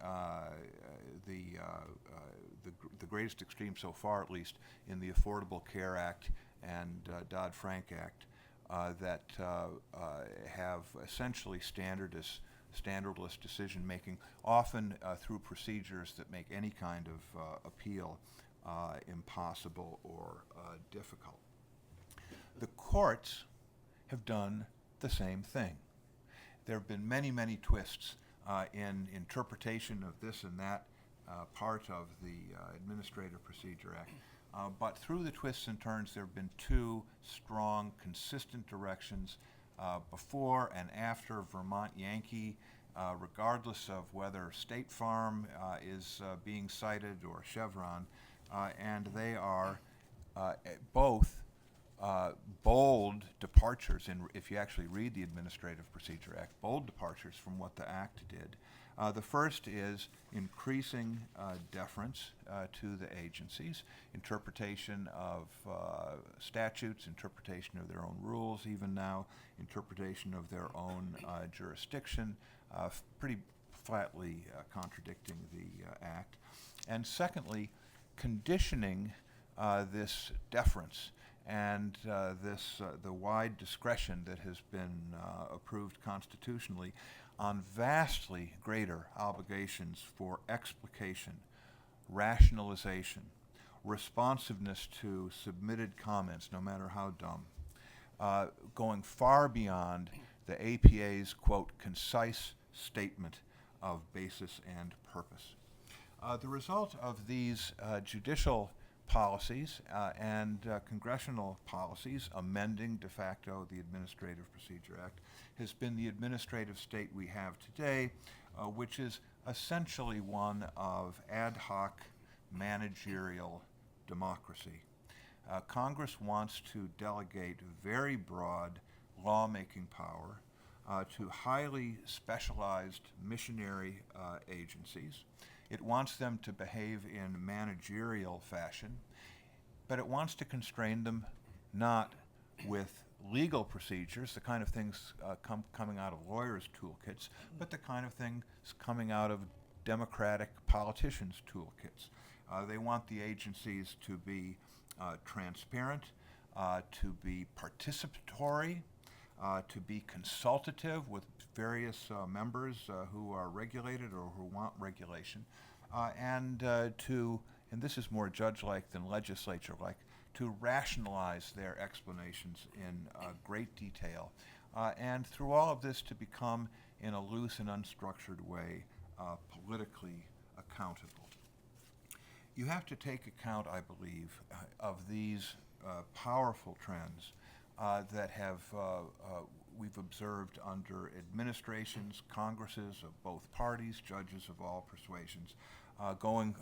J: the greatest extreme so far, at least, in the Affordable Care Act and Dodd-Frank Act that have essentially standardless decision-making, often through procedures that make any kind of appeal impossible or difficult. The courts have done the same thing. There have been many, many twists in interpretation of this and that part of the Administrative Procedure Act. But through the twists and turns, there have been two strong, consistent directions before and after Vermont Yankee, regardless of whether State Farm is being cited or Chevron, and they are both bold departures, if you actually read the Administrative Procedure Act, bold departures from what the Act did. The first is increasing deference to the agencies, interpretation of statutes, interpretation of their own rules, even now, interpretation of their own jurisdiction, pretty flatly contradicting the Act. And secondly, conditioning this deference and the wide discretion that has been approved constitutionally on vastly greater obligations for explication, rationalization, responsiveness to submitted comments, no matter how dumb, going far beyond the APA's, quote, concise statement of basis and purpose. The result of these judicial policies and congressional policies amending de facto the Administrative Procedure Act has been the administrative state we have today, which is essentially one of ad hoc managerial democracy. Congress wants to delegate very broad lawmaking power to highly specialized missionary agencies. It wants them to behave in managerial fashion, but it wants to constrain them not with legal procedures, the kind of things coming out of lawyers' toolkits, but the kind of things coming out of democratic politicians' toolkits. They want the agencies to be transparent, to be participatory, to be consultative with various members who are regulated or who want regulation, and this is more judge-like than legislature-like, to rationalize their explanations in great detail, and through all of this to become, in a loose and unstructured way, politically accountable. You have to take account, I believe, of these powerful trends that we've observed under administrations, Congresses of both parties, judges of all persuasions, going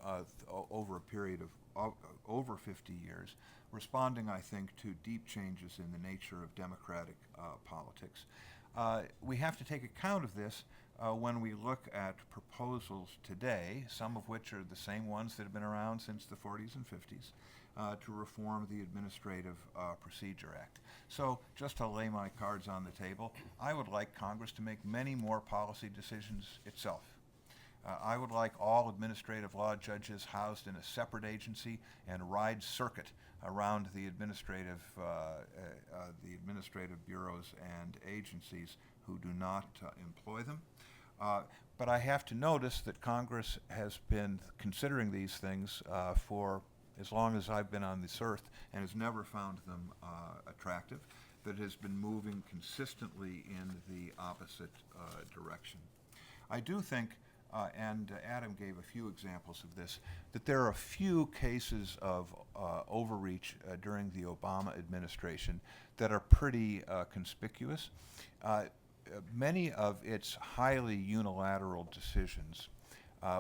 J: over a period of over 50 years, responding, I think, to deep changes in the nature of democratic politics. We have to take account of this when we look at proposals today, some of which are the same ones that have been around since the 40s and 50s, to reform the Administrative Procedure Act. So, just to lay my cards on the table, I would like Congress to make many more policy decisions itself. I would like all administrative law judges housed in a separate agency and ride circuit around the administrative bureaus and agencies who do not employ them. But I have to notice that Congress has been considering these things for as long as I've been on this earth and has never found them attractive, that has been moving consistently in the opposite direction. I do think, and Adam gave a few examples of this, that there are a few cases of overreach during the Obama administration that are pretty conspicuous. Many of its highly unilateral decisions,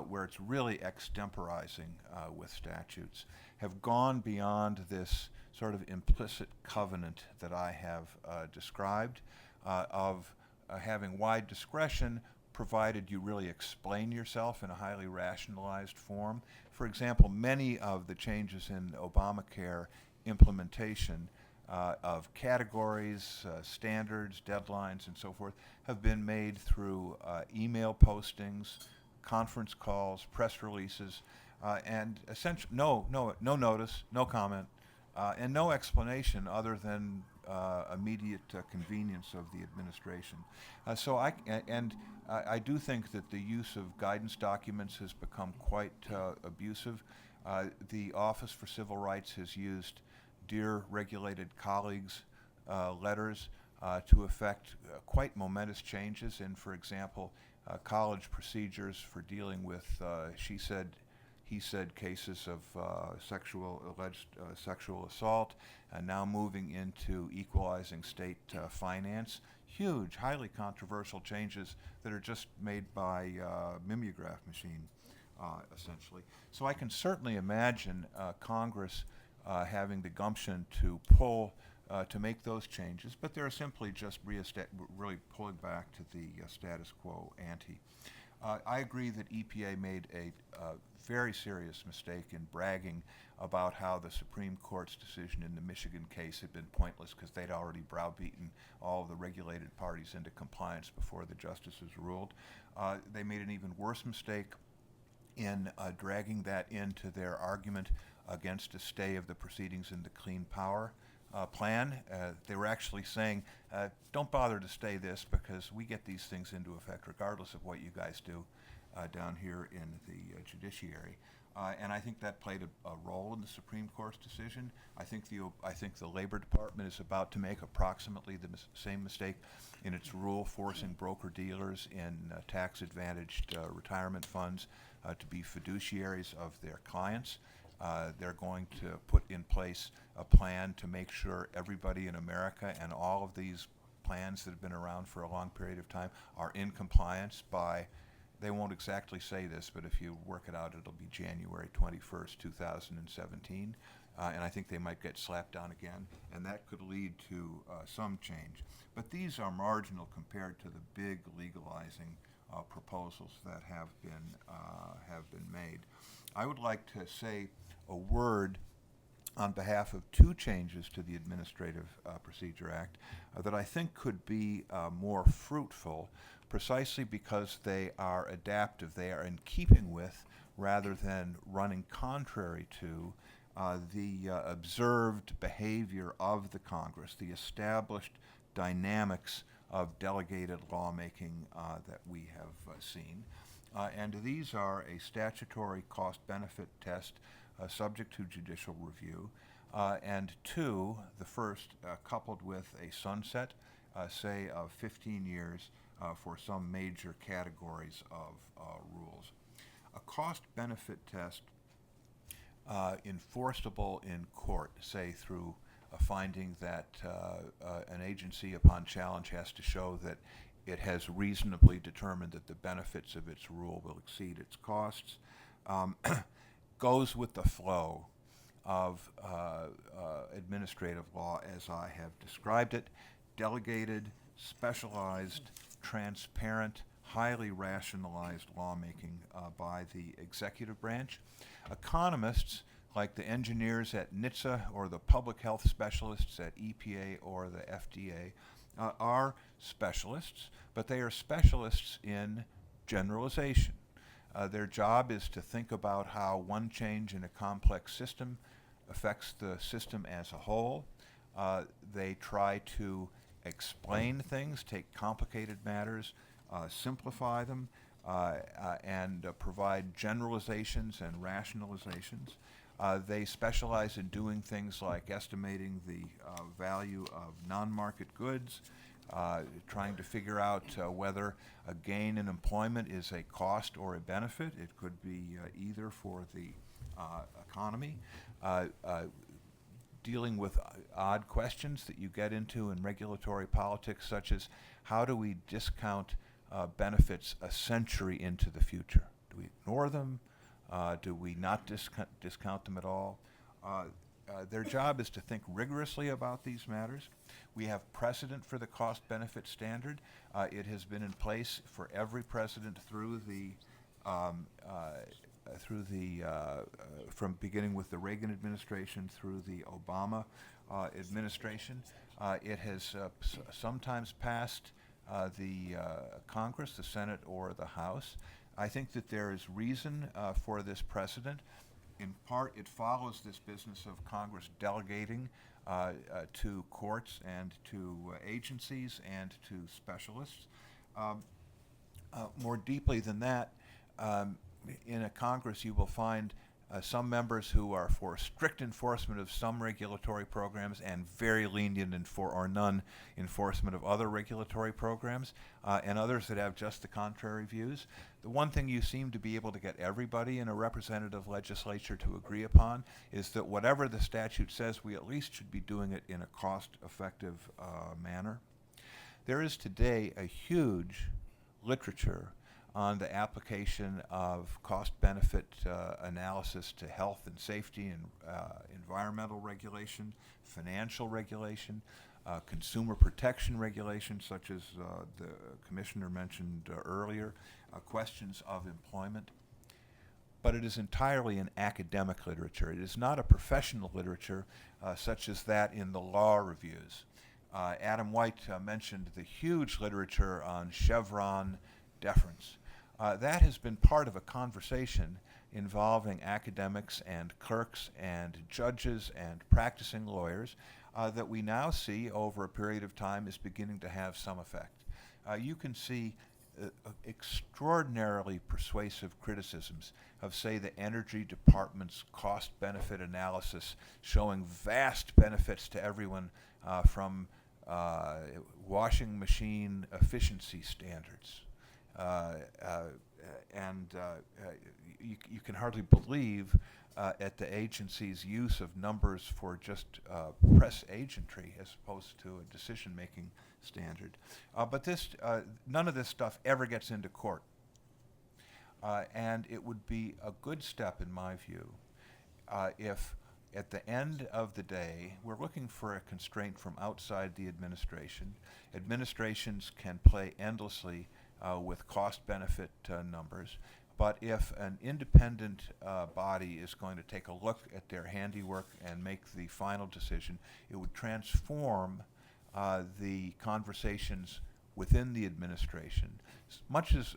J: where it's really extemporizing with statutes, have gone beyond this sort of implicit covenant that I have described of having wide discretion provided you really explain yourself in a highly rationalized form. For example, many of the changes in Obamacare implementation of categories, standards, deadlines, and so forth have been made through email postings, conference calls, press releases, and essentially no notice, no comment, and no explanation other than immediate convenience of the administration. I do think that the use of guidance documents has become quite abusive. The Office for Civil Rights has used Dear Regulated Colleagues letters to effect quite momentous changes in, for example, college procedures for dealing with she said, he said cases of alleged sexual assault, and now moving into equalizing state finance. Huge, highly controversial changes that are just made by mimeograph machine, essentially. So I can certainly imagine Congress having the gumption to to make those changes, but they're simply just really pulling back to the status quo ante. I agree that EPA made a very serious mistake in bragging about how the Supreme Court's decision in the Michigan case had been pointless because they'd already browbeaten all of the regulated parties into compliance before the justices ruled. They made an even worse mistake in dragging that into their argument against a stay of the proceedings in the Clean Power plan. They were actually saying, don't bother to stay this because we get these things into effect regardless of what you guys do down here in the judiciary. And I think that played a role in the Supreme Court's decision. I think the Labor Department is about to make approximately the same mistake in its rule forcing broker-dealers in tax-advantaged retirement funds to be fiduciaries of their clients. They're going to put in place a plan to make sure everybody in America and all of these plans that have been around for a long period of time are in compliance by, they won't exactly say this, but if you work it out, it'll be January 21st, 2017. And I think they might get slapped down again, and that could lead to some change. But these are marginal compared to the big legalizing proposals that have been made. I would like to say a word on behalf of two changes to the Administrative Procedure Act that I think could be more fruitful, precisely because they are adaptive. They are in keeping with, rather than running contrary to, the observed behavior of the Congress, the established dynamics of delegated lawmaking that we have seen. And these are a statutory cost-benefit test subject to judicial review, and two, the first coupled with a sunset, say of 15 years for some major categories of rules. A cost-benefit test enforceable in court, say through a finding that an agency upon challenge has to show that it has reasonably determined that the benefits of its rule will exceed its costs, goes with the flow of administrative law as I have described it: delegated, specialized, transparent, highly rationalized lawmaking by the executive branch. Economists, like the engineers at NHTSA or the public health specialists at EPA or the FDA, are specialists, but they are specialists in generalization. Their job is to think about how one change in a complex system affects the system as a whole. They try to explain things, take complicated matters, simplify them, and provide generalizations and rationalizations. They specialize in doing things like estimating the value of non-market goods, trying to figure out whether a gain in employment is a cost or a benefit. It could be either for the economy. Dealing with odd questions that you get into in regulatory politics, such as how do we discount benefits a century into the future? Do we ignore them? Do we not discount them at all? Their job is to think rigorously about these matters. We have precedent for the cost-benefit standard. It has been in place for every president through the from beginning with the Reagan administration through the Obama administration. It has sometimes passed the Congress, the Senate, or the House. I think that there is reason for this precedent. In part, it follows this business of Congress delegating to courts and to agencies and to specialists. More deeply than that, in a Congress you will find some members who are for strict enforcement of some regulatory programs and very lenient or none enforcement of other regulatory programs, and others that have just the contrary views. The one thing you seem to be able to get everybody in a representative legislature to agree upon is that whatever the statute says, we at least should be doing it in a cost-effective manner. There is today a huge literature on the application of cost-benefit analysis to health and safety and environmental regulation, financial regulation, consumer protection regulation, such as the Commissioner mentioned earlier, questions of employment. But it is entirely an academic literature. It is not a professional literature such as that in the law reviews. Adam White mentioned the huge literature on Chevron deference. That has been part of a conversation involving academics and clerks and judges and practicing lawyers that we now see over a period of time is beginning to have some effect. You can see extraordinarily persuasive criticisms of, say, the Energy Department's cost-benefit analysis showing vast benefits to everyone from washing machine efficiency standards. You can hardly believe at the agency's use of numbers for just press agentry as opposed to a decision-making standard. But this, none of this stuff ever gets into court. And it would be a good step, in my view, if at the end of the day, we're looking for a constraint from outside the administration. Administrations can play endlessly with cost-benefit numbers. But if an independent body is going to take a look at their handiwork and make the final decision, it would transform the conversations within the administration. Much as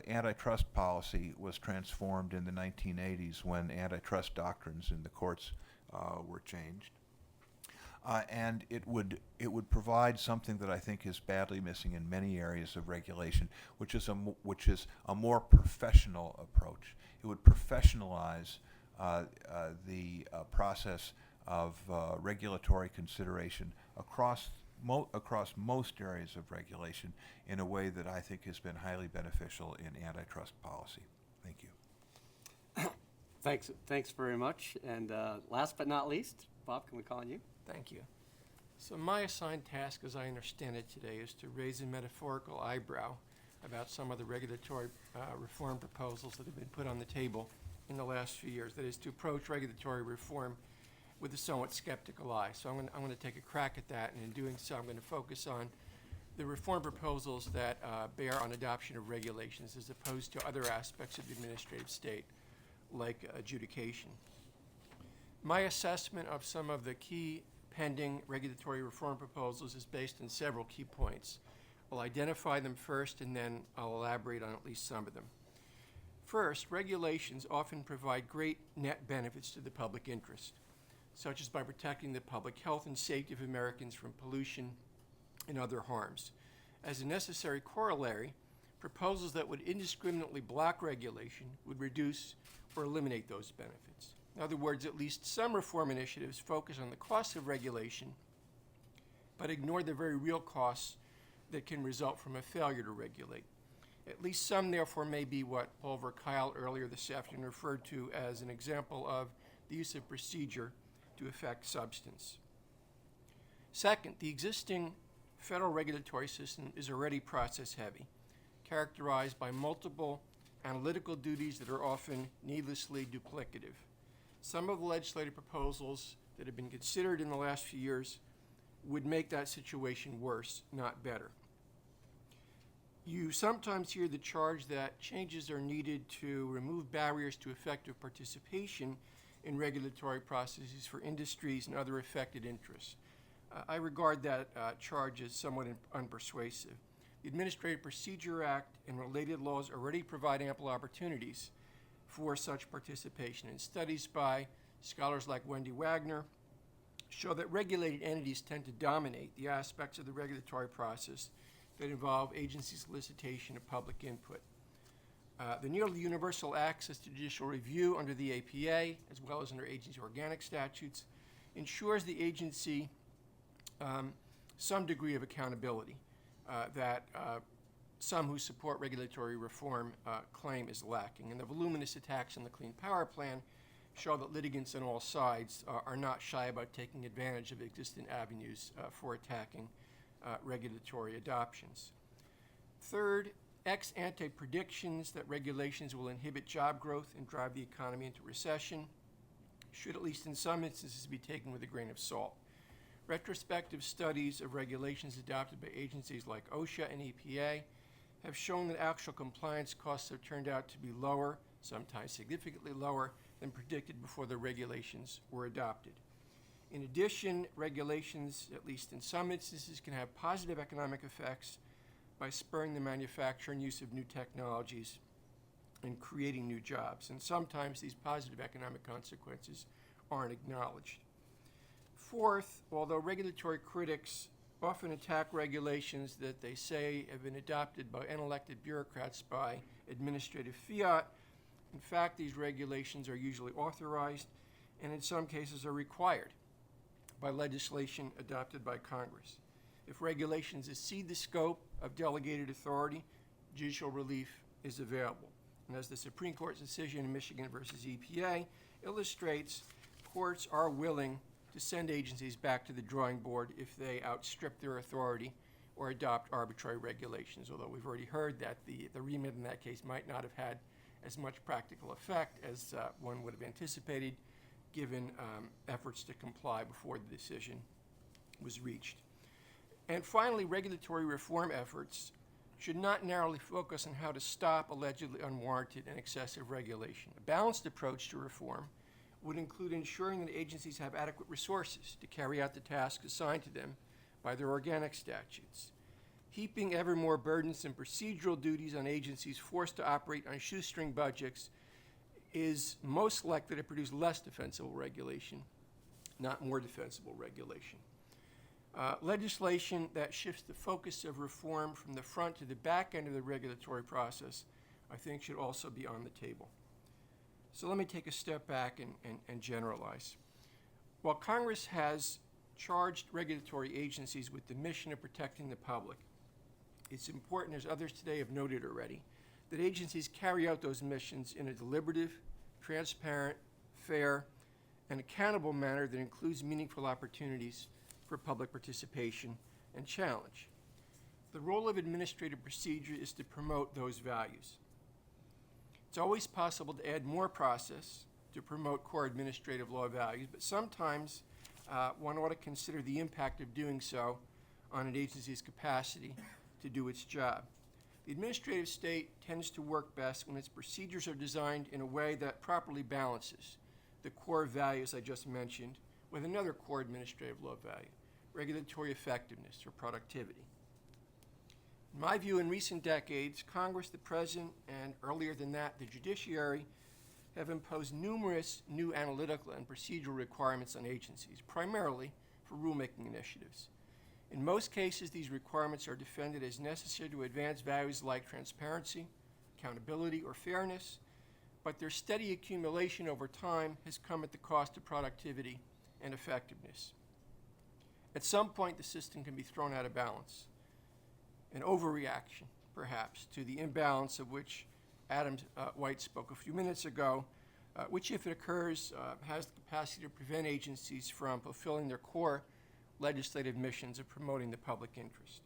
J: antitrust policy was transformed in the 1980s when antitrust doctrines in the courts were changed. And it would provide something that I think is badly missing in many areas of regulation, which is a more professional approach. It would professionalize the process of regulatory consideration across most areas of regulation in a way that I think has been highly beneficial in antitrust policy. Thank you.
O: Thanks very much. And last but not least, Bob, can we call on you?
M: Thank you. So my assigned task, as I understand it today, is to raise a metaphorical eyebrow about some of the regulatory reform proposals that have been put on the table in the last few years. That is, to approach regulatory reform with a somewhat skeptical eye. So I'm going to take a crack at that, and in doing so, I'm going to focus on the reform proposals that bear on adoption of regulations as opposed to other aspects of the administrative state, like adjudication. My assessment of some of the key pending regulatory reform proposals is based on several key points. I'll identify them first, and then I'll elaborate on at least some of them. First, regulations often provide great net benefits to the public interest, such as by protecting the public health and safety of Americans from pollution and other harms. As a necessary corollary, proposals that would indiscriminately block regulation would reduce or eliminate those benefits. In other words, at least some reform initiatives focus on the costs of regulation, but ignore the very real costs that can result from a failure to regulate. At least some, therefore, may be what Paul Verkyle earlier this afternoon referred to as an example of the use of procedure to affect substance. Second, the existing federal regulatory system is already process-heavy, characterized by multiple analytical duties that are often needlessly duplicative. Some of the legislative proposals that have been considered in the last few years would make that situation worse, not better. You sometimes hear the charge that changes are needed to remove barriers to effective participation in regulatory processes for industries and other affected interests. I regard that charge as somewhat unpersuasive. The Administrative Procedure Act and related laws already provide ample opportunities for such participation, and studies by scholars like Wendy Wagner show that regulated entities tend to dominate the aspects of the regulatory process that involve agency solicitation of public input. The nearly universal access to judicial review under the APA, as well as under agency organic statutes, ensures the agency some degree of accountability that some who support regulatory reform claim is lacking. And the voluminous attacks on the Clean Power Plan show that litigants on all sides are not shy about taking advantage of existing avenues for attacking regulatory adoptions. Third, ex ante predictions that regulations will inhibit job growth and drive the economy into recession should, at least in some instances, be taken with a grain of salt. Retrospective studies of regulations adopted by agencies like OSHA and EPA have shown that actual compliance costs have turned out to be lower, sometimes significantly lower, than predicted before the regulations were adopted. In addition, regulations, at least in some instances, can have positive economic effects by spurring the manufacture and use of new technologies and creating new jobs. And sometimes these positive economic consequences aren't acknowledged. Fourth, although regulatory critics often attack regulations that they say have been adopted by unelected bureaucrats by administrative fiat, in fact, these regulations are usually authorized and in some cases are required by legislation adopted by Congress. If regulations exceed the scope of delegated authority, judicial relief is available. And as the Supreme Court's decision in Michigan versus EPA illustrates, courts are willing to send agencies back to the drawing board if they outstrip their authority or adopt arbitrary regulations, although we've already heard that the remit in that case might not have had as much practical effect as one would have anticipated, given efforts to comply before the decision was reached. And finally, regulatory reform efforts should not narrowly focus on how to stop allegedly unwarranted and excessive regulation. A balanced approach to reform would include ensuring that agencies have adequate resources to carry out the tasks assigned to them by their organic statutes. Heaping ever more burdensome procedural duties on agencies forced to operate on shoestring budgets is most likely to produce less defensible regulation, not more defensible regulation. Legislation that shifts the focus of reform from the front to the back end of the regulatory process, I think, should also be on the table. So let me take a step back and generalize. While Congress has charged regulatory agencies with the mission of protecting the public, it's important, as others today have noted already, that agencies carry out those missions in a deliberative, transparent, fair, and accountable manner that includes meaningful opportunities for public participation and challenge. The role of administrative procedure is to promote those values. It's always possible to add more process to promote core administrative law values, but sometimes one ought to consider the impact of doing so on an agency's capacity to do its job. The administrative state tends to work best when its procedures are designed in a way that properly balances the core values I just mentioned with another core administrative law value, regulatory effectiveness or productivity. In my view, in recent decades, Congress, the President, and earlier than that, the Judiciary, have imposed numerous new analytical and procedural requirements on agencies, primarily for rulemaking initiatives. In most cases, these requirements are defended as necessary to advance values like transparency, accountability, or fairness, but their steady accumulation over time has come at the cost of productivity and effectiveness. At some point, the system can be thrown out of balance. An overreaction, perhaps, to the imbalance of which Adam White spoke a few minutes ago, which, if it occurs, has the capacity to prevent agencies from fulfilling their core legislative missions of promoting the public interest.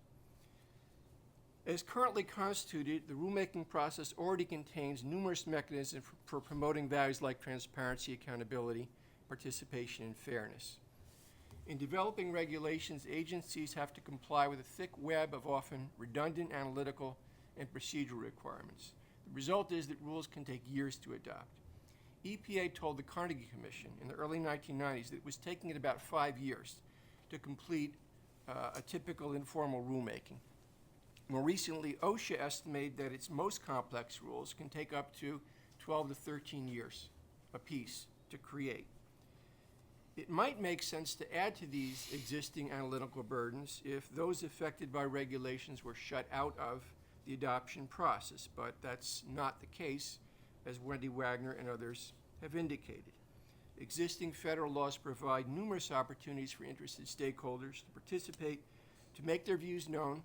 M: As currently constituted, the rulemaking process already contains numerous mechanisms for promoting values like transparency, accountability, participation, and fairness. In developing regulations, agencies have to comply with a thick web of often redundant analytical and procedural requirements. The result is that rules can take years to adopt. EPA told the Carnegie Commission in the early 1990s that it was taking it about 5 years to complete a typical informal rulemaking. More recently, OSHA estimated that its most complex rules can take up to 12 to 13 years apiece to create. It might make sense to add to these existing analytical burdens if those affected by regulations were shut out of the adoption process, but that's not the case, as Wendy Wagner and others have indicated. Existing federal laws provide numerous opportunities for interested stakeholders to participate, to make their views known,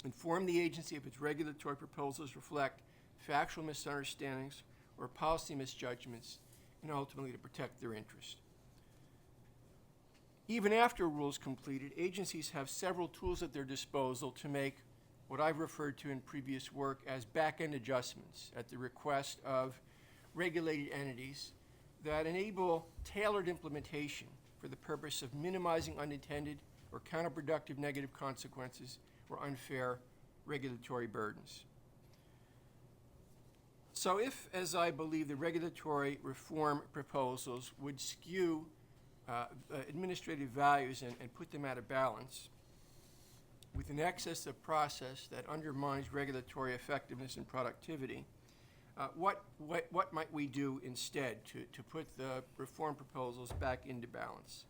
M: inform the agency if its regulatory proposals reflect factual misunderstandings or policy misjudgments, and ultimately to protect their interest. Even after a rule is completed, agencies have several tools at their disposal to make what I've referred to in previous work as back-end adjustments at the request of regulated entities that enable tailored implementation for the purpose of minimizing unintended or counterproductive negative consequences or unfair regulatory burdens. So if, as I believe, the regulatory reform proposals would skew administrative values and put them out of balance with an excess of process that undermines regulatory effectiveness and productivity, what might we do instead to put the reform proposals back into balance?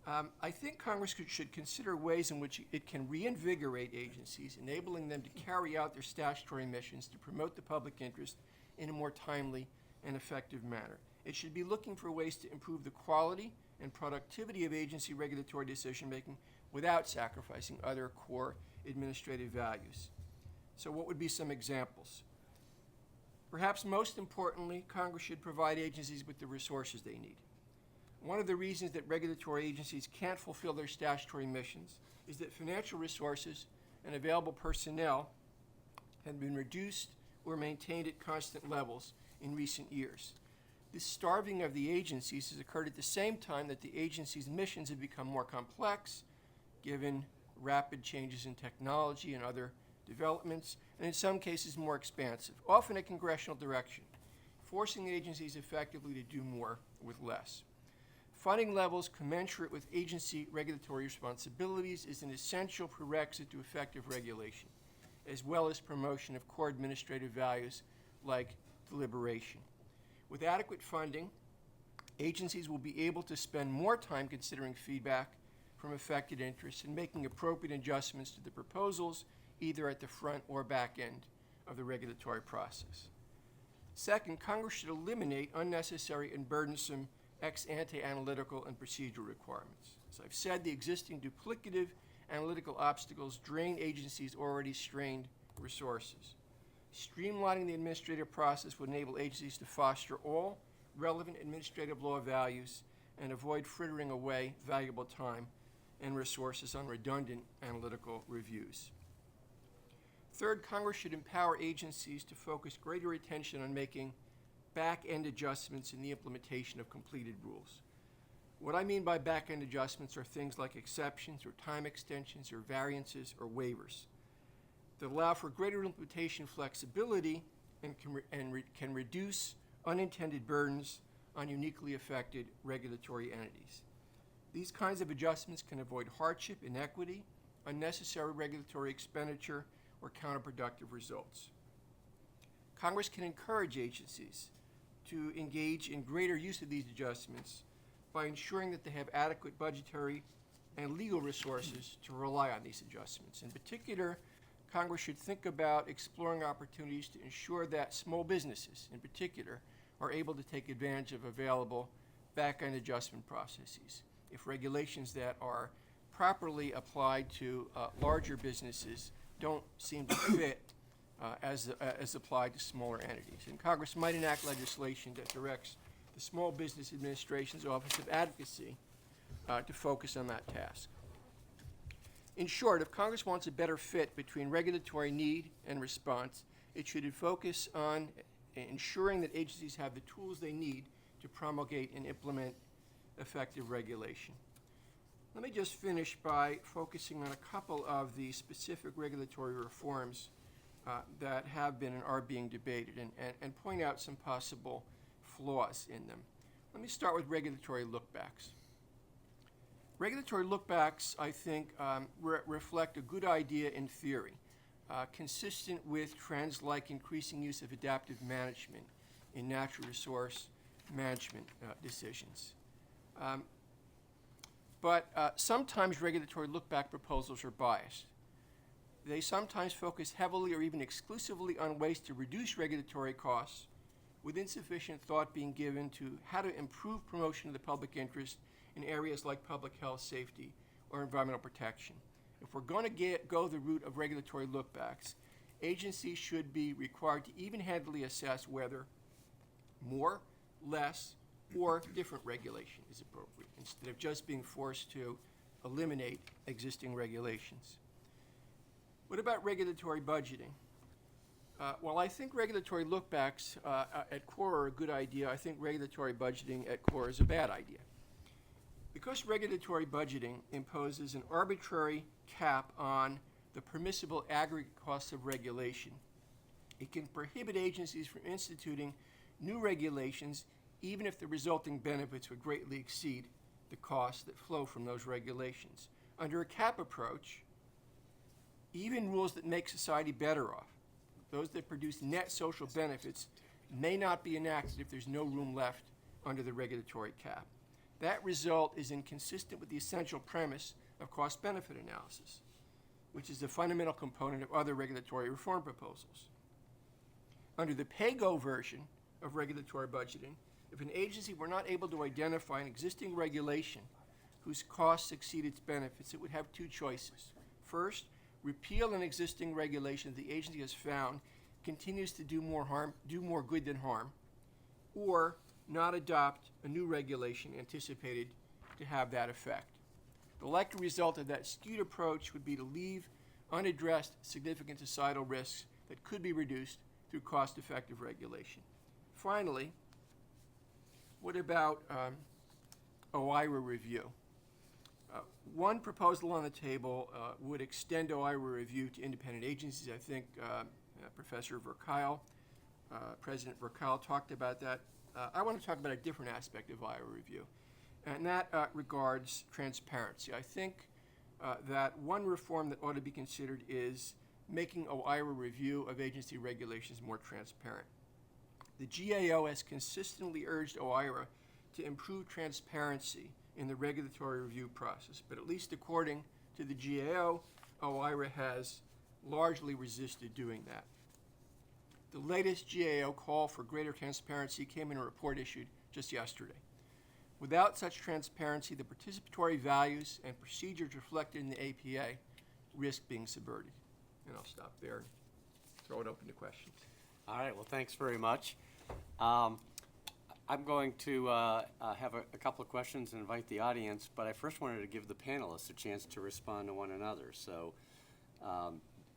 M: I think Congress should consider ways in which it can reinvigorate agencies, enabling them to carry out their statutory missions to promote the public interest in a more timely and effective manner. It should be looking for ways to improve the quality and productivity of agency regulatory decision-making without sacrificing other core administrative values. So what would be some examples? Perhaps most importantly, Congress should provide agencies with the resources they need. One of the reasons that regulatory agencies can't fulfill their statutory missions is that financial resources and available personnel have been reduced or maintained at constant levels in recent years. This starving of the agencies has occurred at the same time that the agency's missions have become more complex, given rapid changes in technology and other developments, and in some cases more expansive, often at congressional direction, forcing agencies effectively to do more with less. Funding levels commensurate with agency regulatory responsibilities is an essential prerequisite to effective regulation, as well as promotion of core administrative values like deliberation. With adequate funding, agencies will be able to spend more time considering feedback from affected interests and making appropriate adjustments to the proposals, either at the front or back end of the regulatory process. Second, Congress should eliminate unnecessary and burdensome ex-ante analytical and procedural requirements. As I've said, the existing duplicative analytical obstacles drain agencies' already strained resources. Streamlining the administrative process would enable agencies to foster all relevant administrative law values and avoid frittering away valuable time and resources on redundant analytical reviews. Third, Congress should empower agencies to focus greater attention on making back-end adjustments in the implementation of completed rules. What I mean by back-end adjustments are things like exceptions or time extensions or variances or waivers that allow for greater implementation flexibility and can reduce unintended burdens on uniquely affected regulatory entities. These kinds of adjustments can avoid hardship, inequity, unnecessary regulatory expenditure, or counterproductive results. Congress can encourage agencies to engage in greater use of these adjustments by ensuring that they have adequate budgetary and legal resources to rely on these adjustments. In particular, Congress should think about exploring opportunities to ensure that small businesses, in particular, are able to take advantage of available back-end adjustment processes. If regulations that are properly applied to larger businesses don't seem to fit as applied to smaller entities. And Congress might enact legislation that directs the Small Business Administration's Office of Advocacy to focus on that task. In short, if Congress wants a better fit between regulatory need and response, it should focus on ensuring that agencies have the tools they need to promulgate and implement effective regulation. Let me just finish by focusing on a couple of the specific regulatory reforms that have been and are being debated and point out some possible flaws in them. Let me start with regulatory lookbacks. Regulatory lookbacks, I think, reflect a good idea in theory, consistent with trends like increasing use of adaptive management in natural resource management decisions. But sometimes regulatory look-back proposals are biased. They sometimes focus heavily or even exclusively on ways to reduce regulatory costs, with insufficient thought being given to how to improve promotion of the public interest in areas like public health, safety, or environmental protection. If we're going to go the route of regulatory look-backs, agencies should be required to even-handedly assess whether more, less, or different regulation is appropriate, instead of just being forced to eliminate existing regulations. What about regulatory budgeting? While I think regulatory lookbacks at core are a good idea, I think regulatory budgeting at core is a bad idea. Because regulatory budgeting imposes an arbitrary cap on the permissible aggregate costs of regulation, it can prohibit agencies from instituting new regulations even if the resulting benefits would greatly exceed the costs that flow from those regulations. Under a cap approach, even rules that make society better off, those that produce net social benefits, may not be enacted if there's no room left under the regulatory cap. That result is inconsistent with the essential premise of cost-benefit analysis, which is the fundamental component of other regulatory reform proposals. Under the pay-go version of regulatory budgeting, if an agency were not able to identify an existing regulation whose costs exceed its benefits, it would have two choices. First, repeal an existing regulation the agency has found continues to do more good than harm, or not adopt a new regulation anticipated to have that effect. The likely result of that skewed approach would be to leave unaddressed significant societal risks that could be reduced through cost-effective regulation. Finally, what about OIRA review? One proposal on the table would extend OIRA review to independent agencies. I think Professor Verkyle, President Verkyle talked about that. I want to talk about a different aspect of OIRA review, and that regards transparency. I think that one reform that ought to be considered is making OIRA review of agency regulations more transparent. The GAO has consistently urged OIRA to improve transparency in the regulatory review process, but at least according to the GAO, OIRA has largely resisted doing that. The latest GAO call for greater transparency came in a report issued just yesterday. Without such transparency, the participatory values and procedures reflected in the APA risk being subverted. And I'll stop there and throw it open to questions.
O: All right, well, thanks very much. I'm going to have a couple of questions and invite the audience, but I first wanted to give the panelists a chance to respond to one another. So,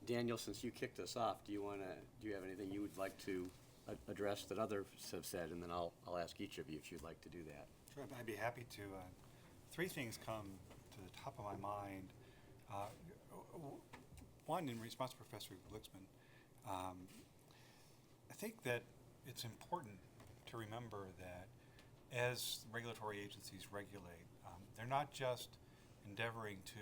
O: Daniel, since you kicked us off, do you have anything you would like to address that others have said, and then I'll ask each of you if you'd like to do that.
N: Sure, I'd be happy to. Three things come to the top of my mind. One, in response to Professor Glicksman, I think that it's important to remember that as regulatory agencies regulate, they're not just endeavoring to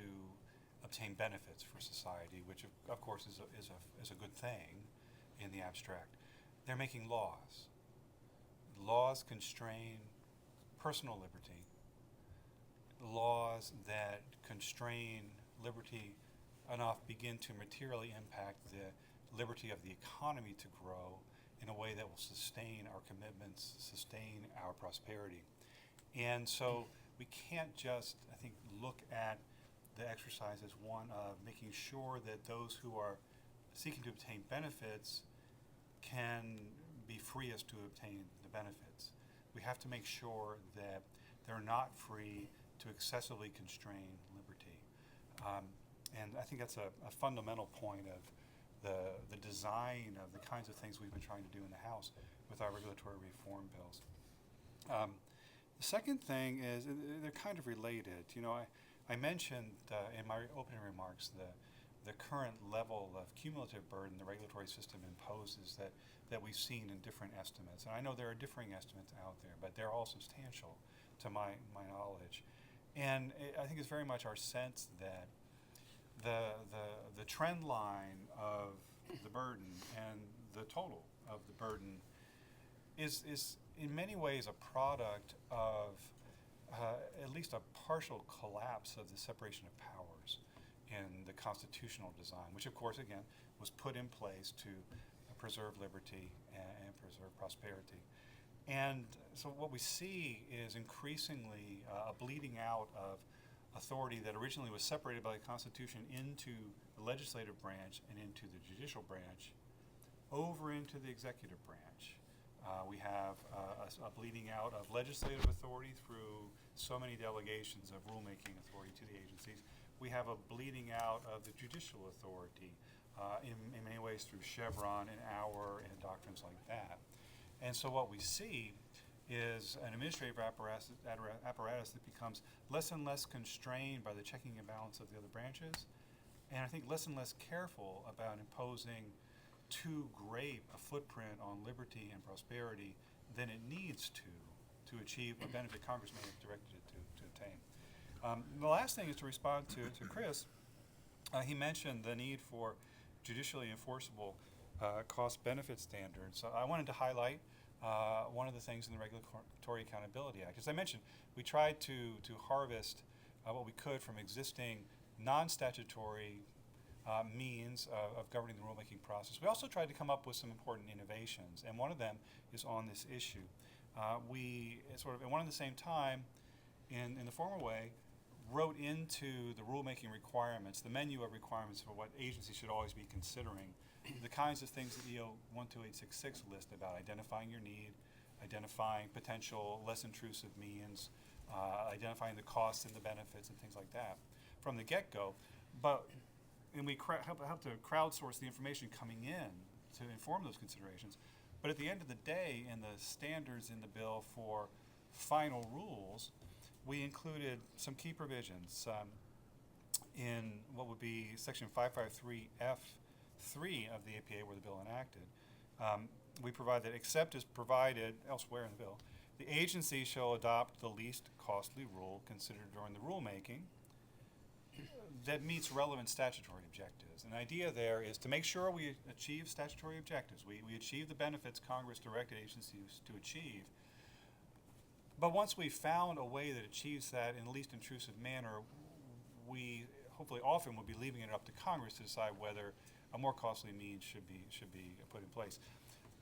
N: obtain benefits for society, which of course is a good thing in the abstract. They're making laws. Laws constrain personal liberty. Laws that constrain liberty enough begin to materially impact the liberty of the economy to grow in a way that will sustain our commitments, sustain our prosperity. And so we can't just, I think, look at the exercise as one of making sure that those who are seeking to obtain benefits can be free as to obtain the benefits. We have to make sure that they're not free to excessively constrain liberty. And I think that's a fundamental point of the design of the kinds of things we've been trying to do in the House with our regulatory reform bills. The second thing is they're kind of related. You know, I mentioned in my opening remarks the current level of cumulative burden the regulatory system imposes that we've seen in different estimates. And I know there are differing estimates out there, but they're all substantial to my knowledge. And I think it's very much our sense that the trend line of the burden and the total of the burden is in many ways a product of at least a partial collapse of the separation of powers in the constitutional design, which of course again was put in place to preserve liberty and preserve prosperity. And so what we see is increasingly a bleeding out of authority that originally was separated by the Constitution into the legislative branch and into the judicial branch over into the executive branch. We have a bleeding out of legislative authority through so many delegations of rulemaking authority to the agencies. We have a bleeding out of the judicial authority in many ways through Chevron and Auer and doctrines like that. And so what we see is an administrative apparatus that becomes less and less constrained by the checking and balance of the other branches, and I think less and less careful about imposing too great a footprint on liberty and prosperity than it needs to achieve a benefit Congress may have directed it to obtain. The last thing is to respond to Chris. He mentioned the need for judicially enforceable cost-benefit standards. So I wanted to highlight one of the things in the Regulatory Accountability Act. As I mentioned, we tried to harvest what we could from existing non-statutory means of governing the rulemaking process. We also tried to come up with some important innovations, and one of them is on this issue. We sort of at one and the same time, in the former way, wrote into the rulemaking requirements, the menu of requirements for what agencies should always be considering, the kinds of things that EO 12866 list about identifying your need, identifying potential less intrusive means, identifying the costs and the benefits and things like that from the get-go. And we help to crowdsource the information coming in to inform those considerations. But at the end of the day, in the standards in the bill for final rules, we included some key provisions in what would be Section 553F3 of the APA, where the bill enacted. We provide that except as provided elsewhere in the bill, the agency shall adopt the least costly rule considered during the rulemaking that meets relevant statutory objectives. And the idea there is to make sure we achieve statutory objectives. We achieve the benefits Congress directed agencies to achieve. But once we've found a way that achieves that in the least intrusive manner, we hopefully often will be leaving it up to Congress to decide whether a more costly means should be put in place.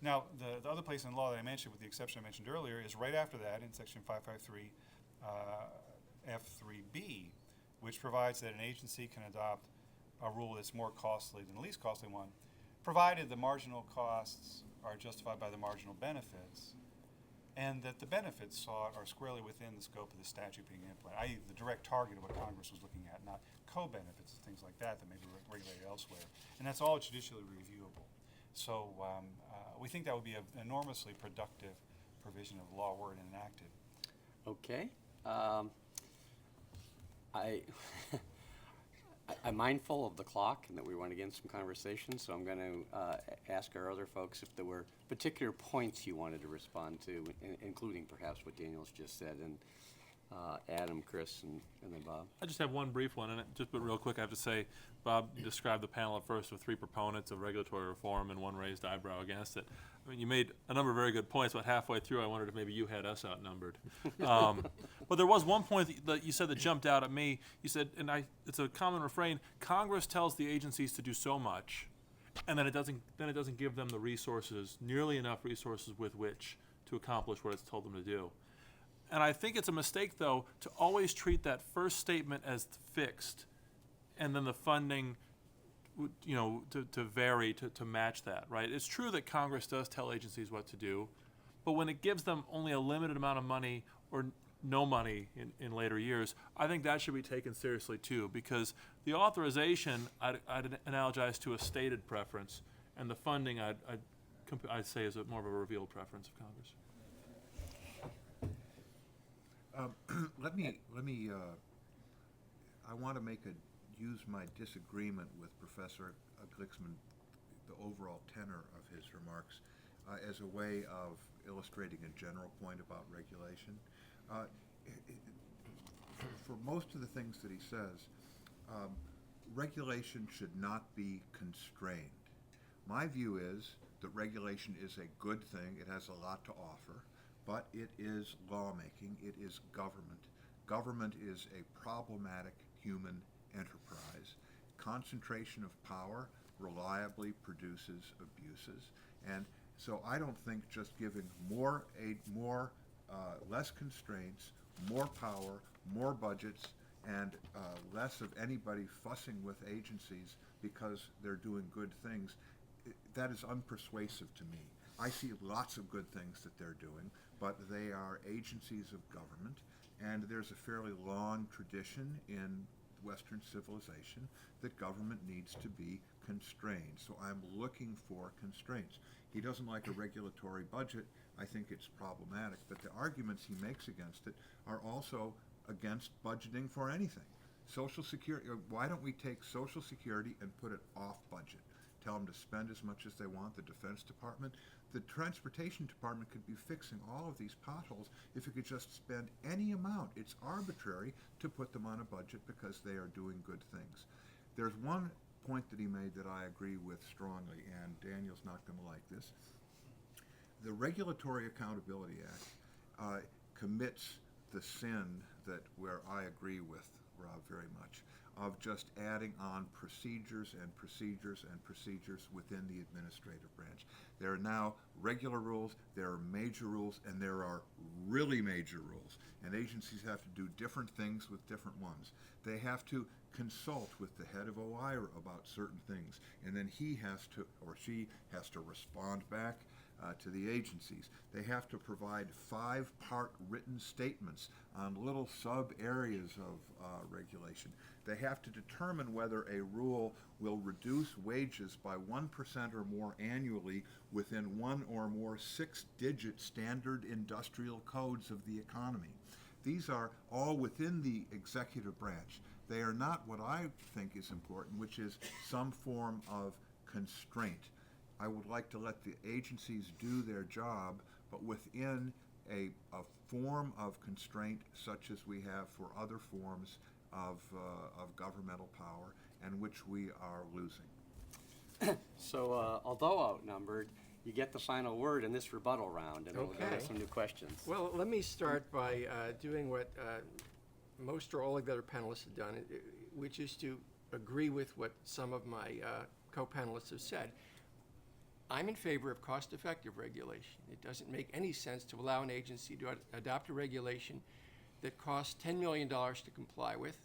N: Now, the other place in the law that I mentioned, with the exception I mentioned earlier, is right after that in Section 553 F3B, which provides that an agency can adopt a rule that's more costly than the least costly one, provided the marginal costs are justified by the marginal benefits, and that the benefits sought are squarely within the scope of the statute being implemented, i.e. the direct target of what Congress was looking at, not co-benefits and things like that may be regulated elsewhere. And that's all judicially reviewable. So we think that would be an enormously productive provision of the law were it enacted.
O: Okay. I'm mindful of the clock and that we want to get in some conversation, so I'm going to ask our other folks if there were particular points you wanted to respond to, including perhaps what Daniel's just said, and Adam, Chris, and then Bob.
A: I just have one brief one, and but real quick, I have to say, Bob, you described the panel at first with 3 proponents of regulatory reform and 1 raised eyebrow against it. I mean, you made a number of very good points, but halfway through I wondered if maybe you had us outnumbered. But there was one point that you said that jumped out at me. You said, and it's a common refrain, Congress tells the agencies to do so much, and then it doesn't give them the resources, nearly enough resources with which to accomplish what it's told them to do. And I think it's a mistake, though, to always treat that first statement as fixed, and then the funding, to vary to match that, right? It's true that Congress does tell agencies what to do, but when it gives them only a limited amount of money or no money in later years, I think that should be taken seriously too, because the authorization I'd analogize to a stated preference, and the funding I'd say is more of a revealed preference of Congress.
J: I want to use my disagreement with Professor Glicksman, the overall tenor of his remarks, as a way of illustrating a general point about regulation. For most of the things that he says, regulation should not be constrained. My view is that regulation is a good thing. It has a lot to offer, but it is lawmaking. It is government. Government is a problematic human enterprise. Concentration of power reliably produces abuses, and so I don't think just giving less constraints, more power, more budgets, and less of anybody fussing with agencies because they're doing good things, that is unpersuasive to me. I see lots of good things that they're doing, but they are agencies of government, and there's a fairly long tradition in Western civilization that government needs to be constrained. So I'm looking for constraints. He doesn't like a regulatory budget. I think it's problematic, but the arguments he makes against it are also against budgeting for anything. Social Security, why don't we take Social Security and put it off budget? Tell them to spend as much as they want. The Defense Department, the Transportation Department could be fixing all of these potholes if it could just spend any amount. It's arbitrary to put them on a budget because they are doing good things. There's one point that he made that I agree with strongly, and Daniel's not going to like this. the Regulatory Accountability Act commits the sin where I agree with Rob very much, of just adding on procedures and procedures and procedures within the administrative branch. There are now regular rules, there are major rules, and there are really major rules. And agencies have to do different things with different ones. They have to consult with the head of OIRA about certain things, and then he has to, or she has to respond back to the agencies. They have to provide 5-part written statements on little sub-areas of regulation. They have to determine whether a rule will reduce wages by 1% or more annually within one or more 6-digit standard industrial codes of the economy. These are all within the executive branch. They are not what I think is important, which is some form of constraint. I would like to let the agencies do their job, but within a form of constraint such as we have for other forms of governmental power, and which we are losing.
O: So, although outnumbered, you get the final word in this rebuttal round, and we'll go to some new questions.
M: Well, let me start by doing what most or all of the other panelists have done, which is to agree with what some of my co-panelists have said. I'm in favor of cost-effective regulation. It doesn't make any sense to allow an agency to adopt a regulation that costs $10 million to comply with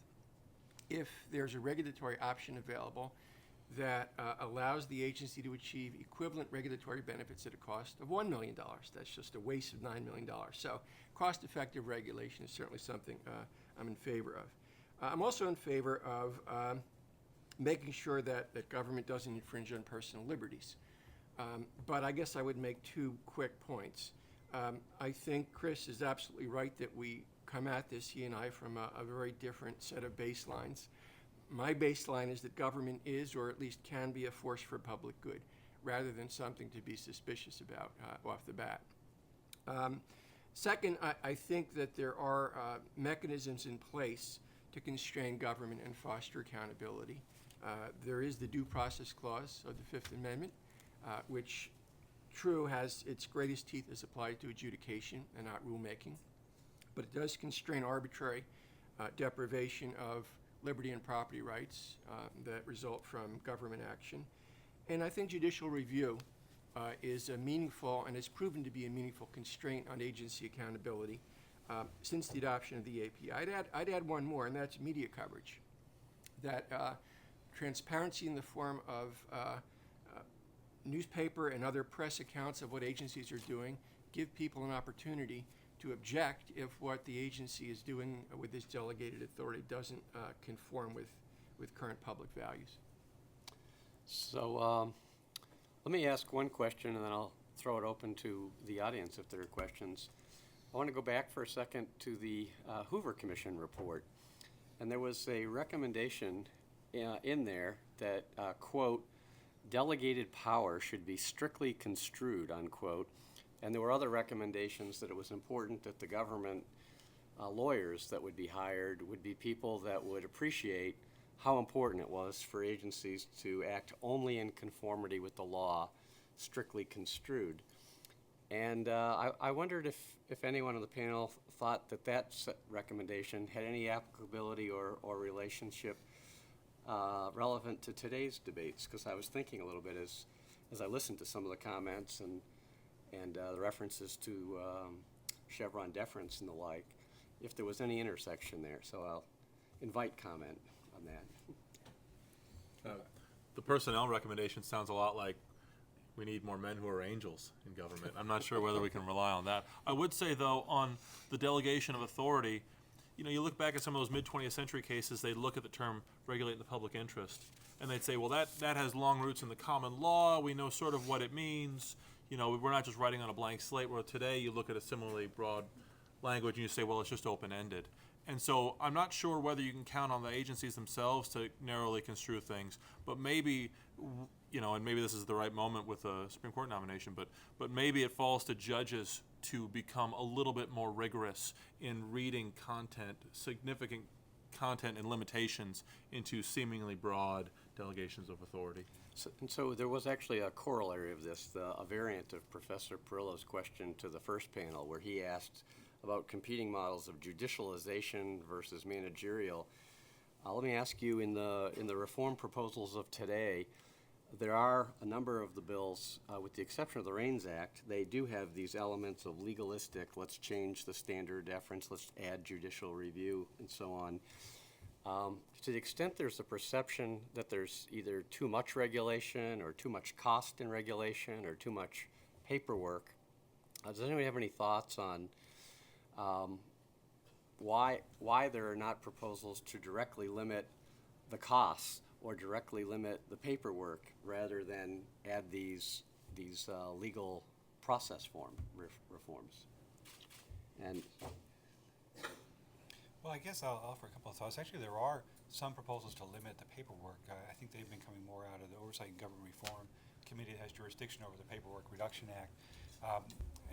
M: if there's a regulatory option available that allows the agency to achieve equivalent regulatory benefits at a cost of $1 million. That's just a waste of $9 million. So cost-effective regulation is certainly something I'm in favor of. I'm also in favor of making sure that government doesn't infringe on personal liberties. But I guess I would make 2 quick points. I think Chris is absolutely right that we come at this, he and I, from a very different set of baselines. My baseline is that government is, or at least can be, a force for public good, rather than something to be suspicious about off the bat. Second, I think that there are mechanisms in place to constrain government and foster accountability. There is the Due Process Clause of the Fifth Amendment, which, true, has its greatest teeth as applied to adjudication and not rulemaking, but it does constrain arbitrary deprivation of liberty and property rights that result from government action. And I think judicial review is a meaningful, and has proven to be a meaningful constraint on agency accountability since the adoption of the APA. I'd add one more, and that's media coverage. That transparency in the form of newspaper and other press accounts of what agencies are doing give people an opportunity to object if what the agency is doing with this delegated authority doesn't conform with current public values.
O: So let me ask one question, and then I'll throw it open to the audience if there are questions. I want to go back for a second to the Hoover Commission report. And there was a recommendation in there that, quote, delegated power should be strictly construed, unquote. And there were other recommendations that it was important that the government lawyers that would be hired would be people that would appreciate how important it was for agencies to act only in conformity with the law, strictly construed. And I wondered if anyone on the panel thought that recommendation had any applicability or relationship relevant to today's debates, because I was thinking a little bit as I listened to some of the comments and the references to Chevron deference and the like, if there was any intersection there. So I'll invite comment on that.
A: The personnel recommendation sounds a lot like we need more men who are angels in government. I'm not sure whether we can rely on that. I would say, though, on the delegation of authority, you look back at some of those mid-20th century cases, they'd look at the term regulating the public interest, and they'd say, well, that has long roots in the common law. We know sort of what it means. We're not just writing on a blank slate, where today you look at a similarly broad language and you say, well, it's just open-ended. And so I'm not sure whether you can count on the agencies themselves to narrowly construe things, but maybe, and maybe this is the right moment with a Supreme Court nomination, but maybe it falls to judges to become a little bit more rigorous in reading content, significant content and limitations into seemingly broad delegations of authority.
O: So there was actually a corollary of this, a variant of Professor Perillo's question to the first panel, where he asked about competing models of judicialization versus managerial. Let me ask you, in the reform proposals of today, there are a number of the bills, with the exception of the REINS Act, they do have these elements of legalistic, let's change the standard deference, let's add judicial review, and so on. To the extent there's a perception that there's either too much regulation or too much cost in regulation or too much paperwork, does anybody have any thoughts on why there are not proposals to directly limit the costs or directly limit the paperwork rather than add these legal process reforms? And
N: well, I guess I'll offer a couple of thoughts. Actually, there are some proposals to limit the paperwork. I think they've been coming more out of the Oversight and Government Reform Committee that has jurisdiction over the Paperwork Reduction Act.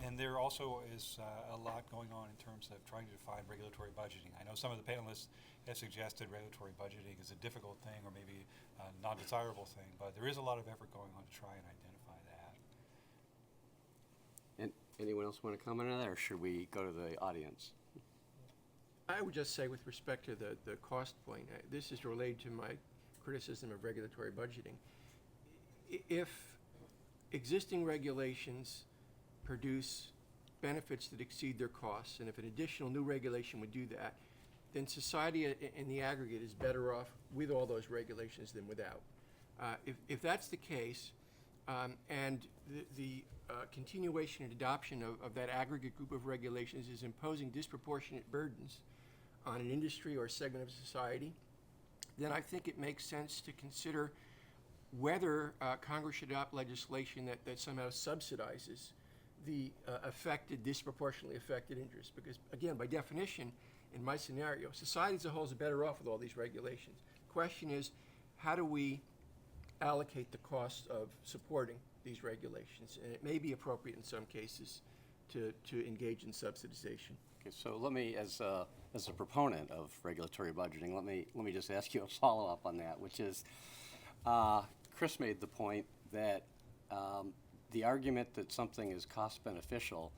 N: And there also is a lot going on in terms of trying to define regulatory budgeting. I know some of the panelists have suggested regulatory budgeting is a difficult thing or maybe a non-desirable thing, but there is a lot of effort going on to try and identify that.
O: And anyone else want to comment on that, or should we go to the audience?
M: I would just say, with respect to the cost point, this is related to my criticism of regulatory budgeting. If existing regulations produce benefits that exceed their costs, and if an additional new regulation would do that, then society in the aggregate is better off with all those regulations than without. If that's the case, and the continuation and adoption of that aggregate group of regulations is imposing disproportionate burdens on an industry or segment of society, then I think it makes sense to consider whether Congress should adopt legislation that somehow subsidizes the disproportionately affected interests. Because, again, by definition, in my scenario, society as a whole is better off with all these regulations. The question is, how do we allocate the cost of supporting these regulations? And it may be appropriate in some cases to engage in subsidization.
O: Okay, so let me, as a proponent of regulatory budgeting, let me just ask you a follow-up on that, which is, Chris made the point that the argument that something is cost beneficial,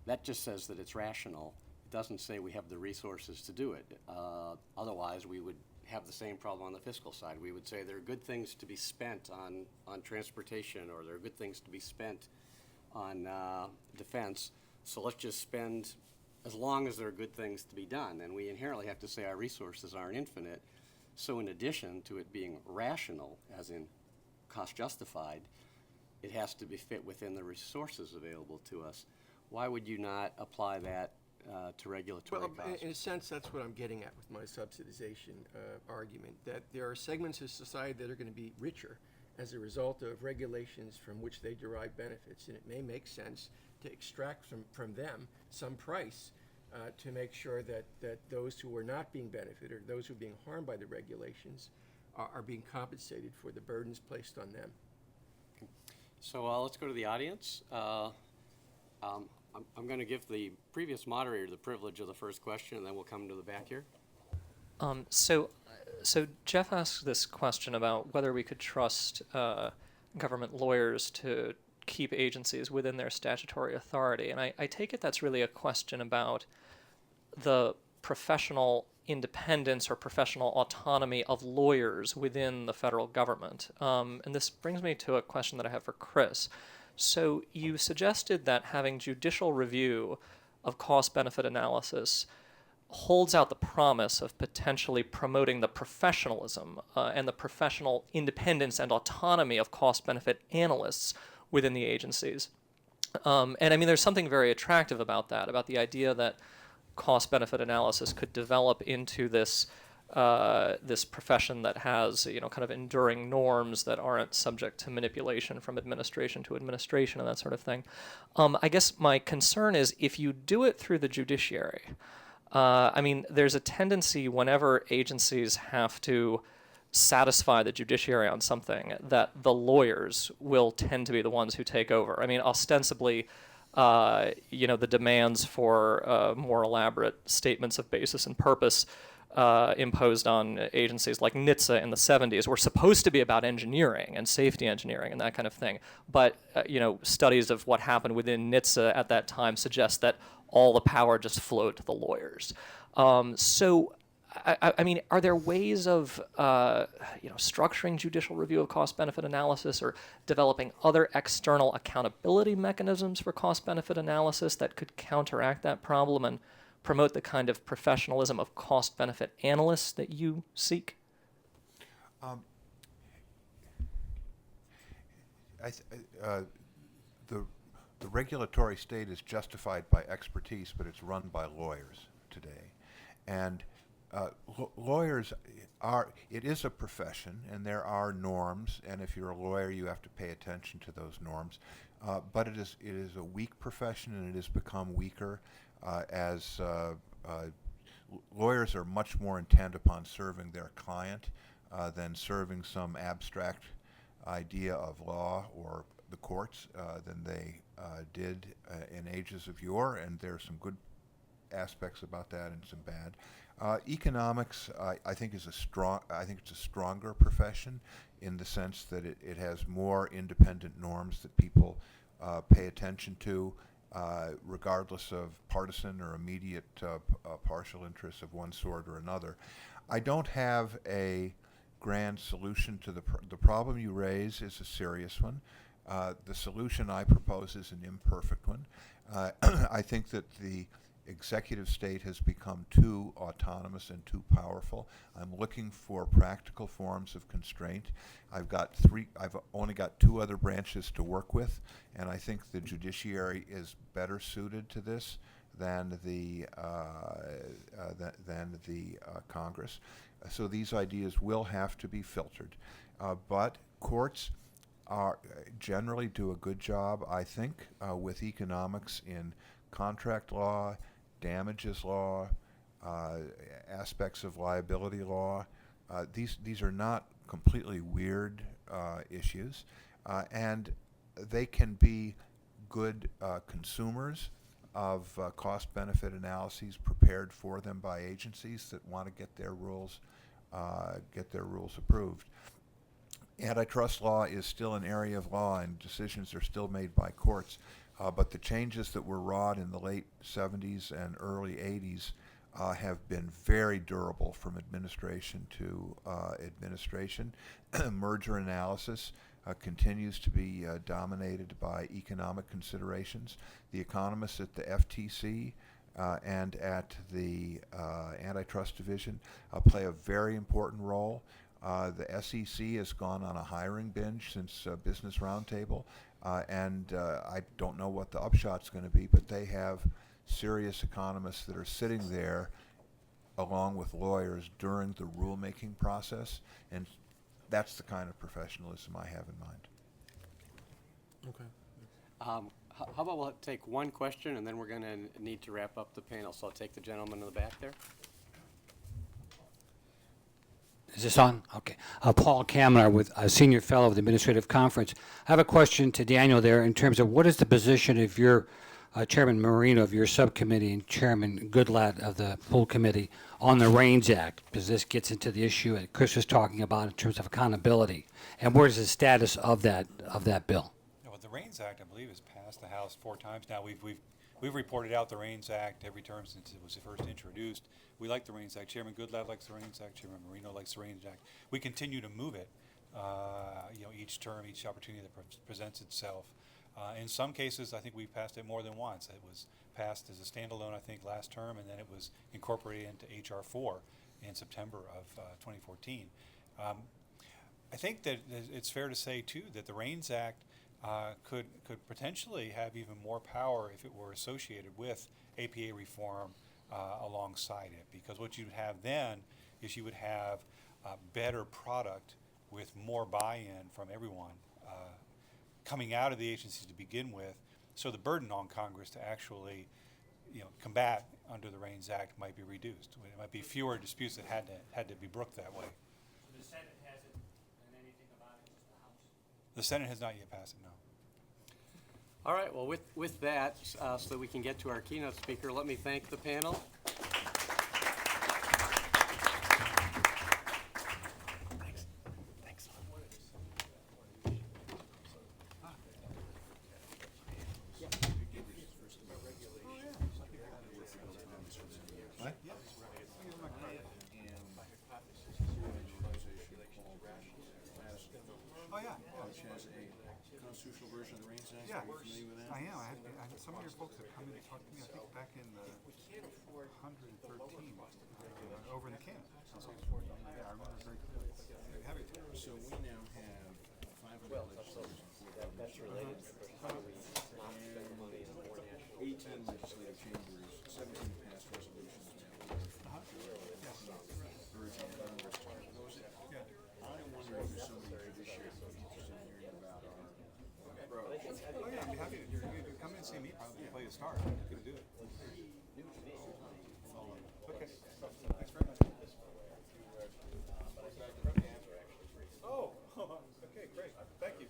O: that just says that it's rational. It doesn't say we have the resources to do it. Otherwise, we would have the same problem on the fiscal side. We would say there are good things to be spent on transportation, or there are good things to be spent on defense, so let's just spend as long as there are good things to be done. And we inherently have to say our resources aren't infinite. So in addition to it being rational, as in cost justified, it has to be fit within the resources available to us. Why would you not apply that to regulatory costs?
M: In a sense, that's what I'm getting at with my subsidization argument, that there are segments of society that are going to be richer as a result of regulations from which they derive benefits, and it may make sense to extract from them some price to make sure that those who are not being benefited, or those who are being harmed by the regulations, are being compensated for the burdens placed on them.
O: So let's go to the audience. I'm going to give the previous moderator the privilege of the first question, and then we'll come to the back here.
C: So Jeff asked this question about whether we could trust government lawyers to keep agencies within their statutory authority. And I take it that's really a question about the professional independence or professional autonomy of lawyers within the federal government. And this brings me to a question that I have for Chris. So you suggested that having judicial review of cost-benefit analysis holds out the promise of potentially promoting the professionalism and the professional independence and autonomy of cost-benefit analysts within the agencies. And I mean, there's something very attractive about that, about the idea that cost-benefit analysis could develop into this this profession that has, kind of enduring norms that aren't subject to manipulation from administration to administration and that sort of thing. I guess my concern is if you do it through the judiciary, I mean, there's a tendency whenever agencies have to satisfy the judiciary on something that the lawyers will tend to be the ones who take over. I mean, ostensibly, the demands for more elaborate statements of basis and purpose imposed on agencies like NHTSA in the 70s were supposed to be about engineering and safety engineering and that kind of thing. But studies of what happened within NHTSA at that time suggest that all the power just flowed to the lawyers. So, I mean, are there ways of structuring judicial review of cost-benefit analysis or developing other external accountability mechanisms for cost-benefit analysis that could counteract that problem and promote the kind of professionalism of cost-benefit analysts that you seek?
J: The regulatory state is justified by expertise, but it's run by lawyers today. And lawyers it is a profession, and there are norms, and if you're a lawyer, you have to pay attention to those norms. But it is a weak profession, and it has become weaker as lawyers are much more intent upon serving their client than serving some abstract idea of law or the courts than they did in ages of yore, and there are some good aspects about that and some bad. Economics, I think, is it's a stronger profession in the sense that it has more independent norms that people pay attention to, regardless of partisan or immediate partial interests of one sort or another. I don't have a grand solution to the problem you raise is a serious one. The solution I propose is an imperfect one. I think that the executive state has become too autonomous and too powerful. I'm looking for practical forms of constraint. I've only got 2 other branches to work with, and I think the judiciary is better suited to this than the Congress. So these ideas will have to be filtered. But courts generally do a good job, I think, with economics in contract law, damages law, aspects of liability law. These are not completely weird issues, and they can be good consumers of cost-benefit analyses prepared for them by agencies that want to get their rules approved. Antitrust law is still an area of law, and decisions are still made by courts. But the changes that were wrought in the late 70s and early 80s have been very durable from administration to administration. Merger analysis continues to be dominated by economic considerations. The economists at the FTC and at the Antitrust Division play a very important role. The SEC has gone on a hiring binge since Business Roundtable, and I don't know what the upshot's going to be, but they have serious economists that are sitting there along with lawyers during the rulemaking process, and that's the kind of professionalism I have in mind.
O: Okay. How about we'll take one question, and then we're going to need to wrap up the panel. So I'll take the gentleman in the back there.
P: Is this on? Okay. Paul Kamler, with a senior fellow of the Administrative Conference. I have a question to Daniel there in terms of what is the position of your Chairman Marino of your subcommittee and Chairman Goodlatte of the full committee on the REINS Act, because this gets into the issue that Chris was talking about in terms of accountability. And where is the status of that bill?
N: Yeah, well, the REINS Act, I believe, has passed the House 4 times now. We've reported out the REINS Act every term since it was first introduced. We like the REINS Act. Chairman Goodlatte likes the REINS Act. Chairman Marino likes the REINS Act. We continue to move it, each term, each opportunity that presents itself. In some cases, I think we've passed it more than once. It was passed as a standalone, I think, last term, and then it was incorporated into H.R. 4 in September of 2014. I think that it's fair to say, too, that the REINS Act could potentially have even more power if it were associated with APA reform alongside it, because what you'd have then is you would have a better product with more buy-in from everyone coming out of the agencies to begin with. So the burden on Congress to actually combat under the REINS Act might be reduced. It might be fewer disputes that had to be brooked that way.
P: So the Senate hasn't done anything about it, just the House?
N: The Senate has not yet passed it, no.
O: All right, well, with that, so that we can get to our keynote speaker, let me thank the panel.
I: which has a constitutional version of the Reigns Act.
Q: Yeah,
I: Are you familiar with that?
Q: I am. Some of your folks have come in and talked to me, I think, back in 113 over in the camp. Yeah, I remember very clearly. Happy to.
I: So we now have 500 legislators and 4 governors.
B: That's related to how we not spend money in more national.
I: 18 legislative chambers, 17 passed resolutions now. Urging Congress to propose it. I wonder if there's somebody judiciary who's interested in hearing about our approach.
Q: Oh yeah, I'd be happy to. You come in and see me, probably play the star. I'm going to do it. Okay. Thanks very much. Oh, okay, great. Thank you.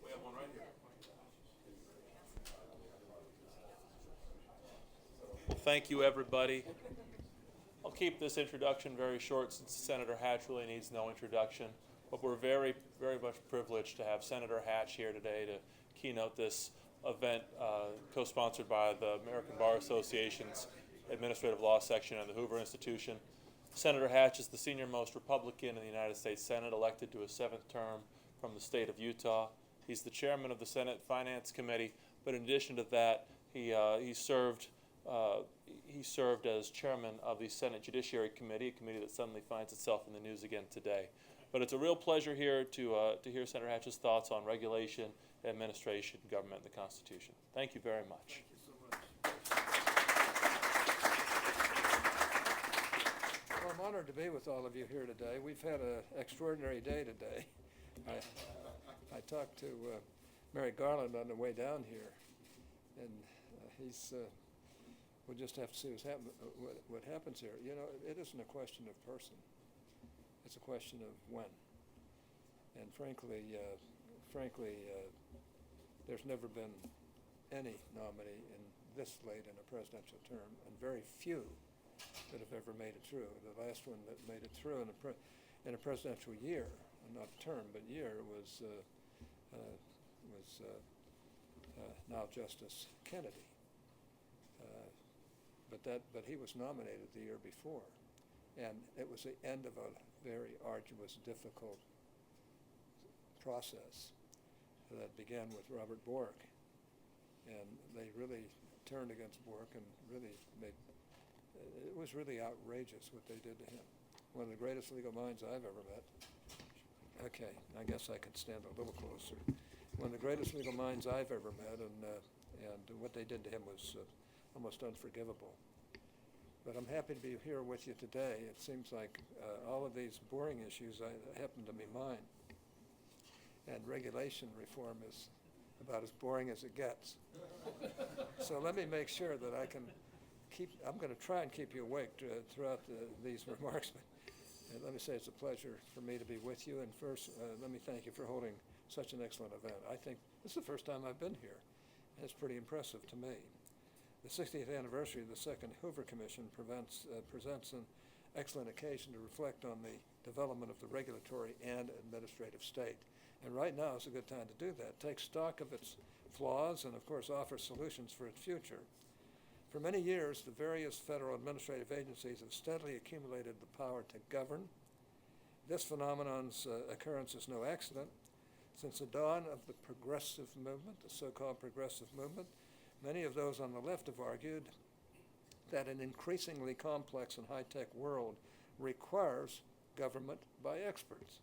A: We have one right here. Well, thank you, everybody. I'll keep this introduction very short since Senator Hatch really needs no introduction. But we're very, very much privileged to have Senator Hatch here today to keynote this event co-sponsored by the American Bar Association's Administrative Law Section and the Hoover Institution. Senator Hatch is the senior-most Republican in the United States Senate, elected to a 7th term from the state of Utah. He's the chairman of the Senate Finance Committee, but in addition to that, he served as chairman of the Senate Judiciary Committee, a committee that suddenly finds itself in the news again today. But it's a real pleasure here to hear Senator Hatch's thoughts on regulation, administration, government, and the Constitution. Thank you very much.
M: Thank you so much. Well, I'm honored to be with all of you here today. We've had an extraordinary day today. I talked to Mary Garland on the way down here, and we'll just have to see what happens here. You know, it isn't a question of person. It's a question of when. And frankly, there's never been any nominee in this late in a presidential term, and very few that have ever made it through. The last one that made it through in a presidential year, not term but year, was now Justice Kennedy. But he was nominated the year before, and it was the end of a very arduous, difficult process that began with Robert Bork, and they really turned against Bork and really it was really outrageous what they did to him. One of the greatest legal minds I've ever met. Okay, I guess I could stand a little closer. One of the greatest legal minds I've ever met, and what they did to him was almost unforgivable. But I'm happy to be here with you today. It seems like all of these boring issues happen to be mine. And regulation reform is about as boring as it gets. So let me make sure that I'm going to try and keep you awake throughout these remarks. But let me say it's a pleasure for me to be with you. And first, let me thank you for holding such an excellent event. I think this is the first time I've been here, and it's pretty impressive to me. The 60th anniversary of the Second Hoover Commission presents an excellent occasion to reflect on the development of the regulatory and administrative state. And right now is a good time to do that. Take stock of its flaws and, of course, offer solutions for its future. For many years, the various federal administrative agencies have steadily accumulated the power to govern. This phenomenon's occurrence is no accident. Since the dawn of the progressive movement, the so-called progressive movement, many of those on the left have argued that an increasingly complex and high-tech world requires government by experts.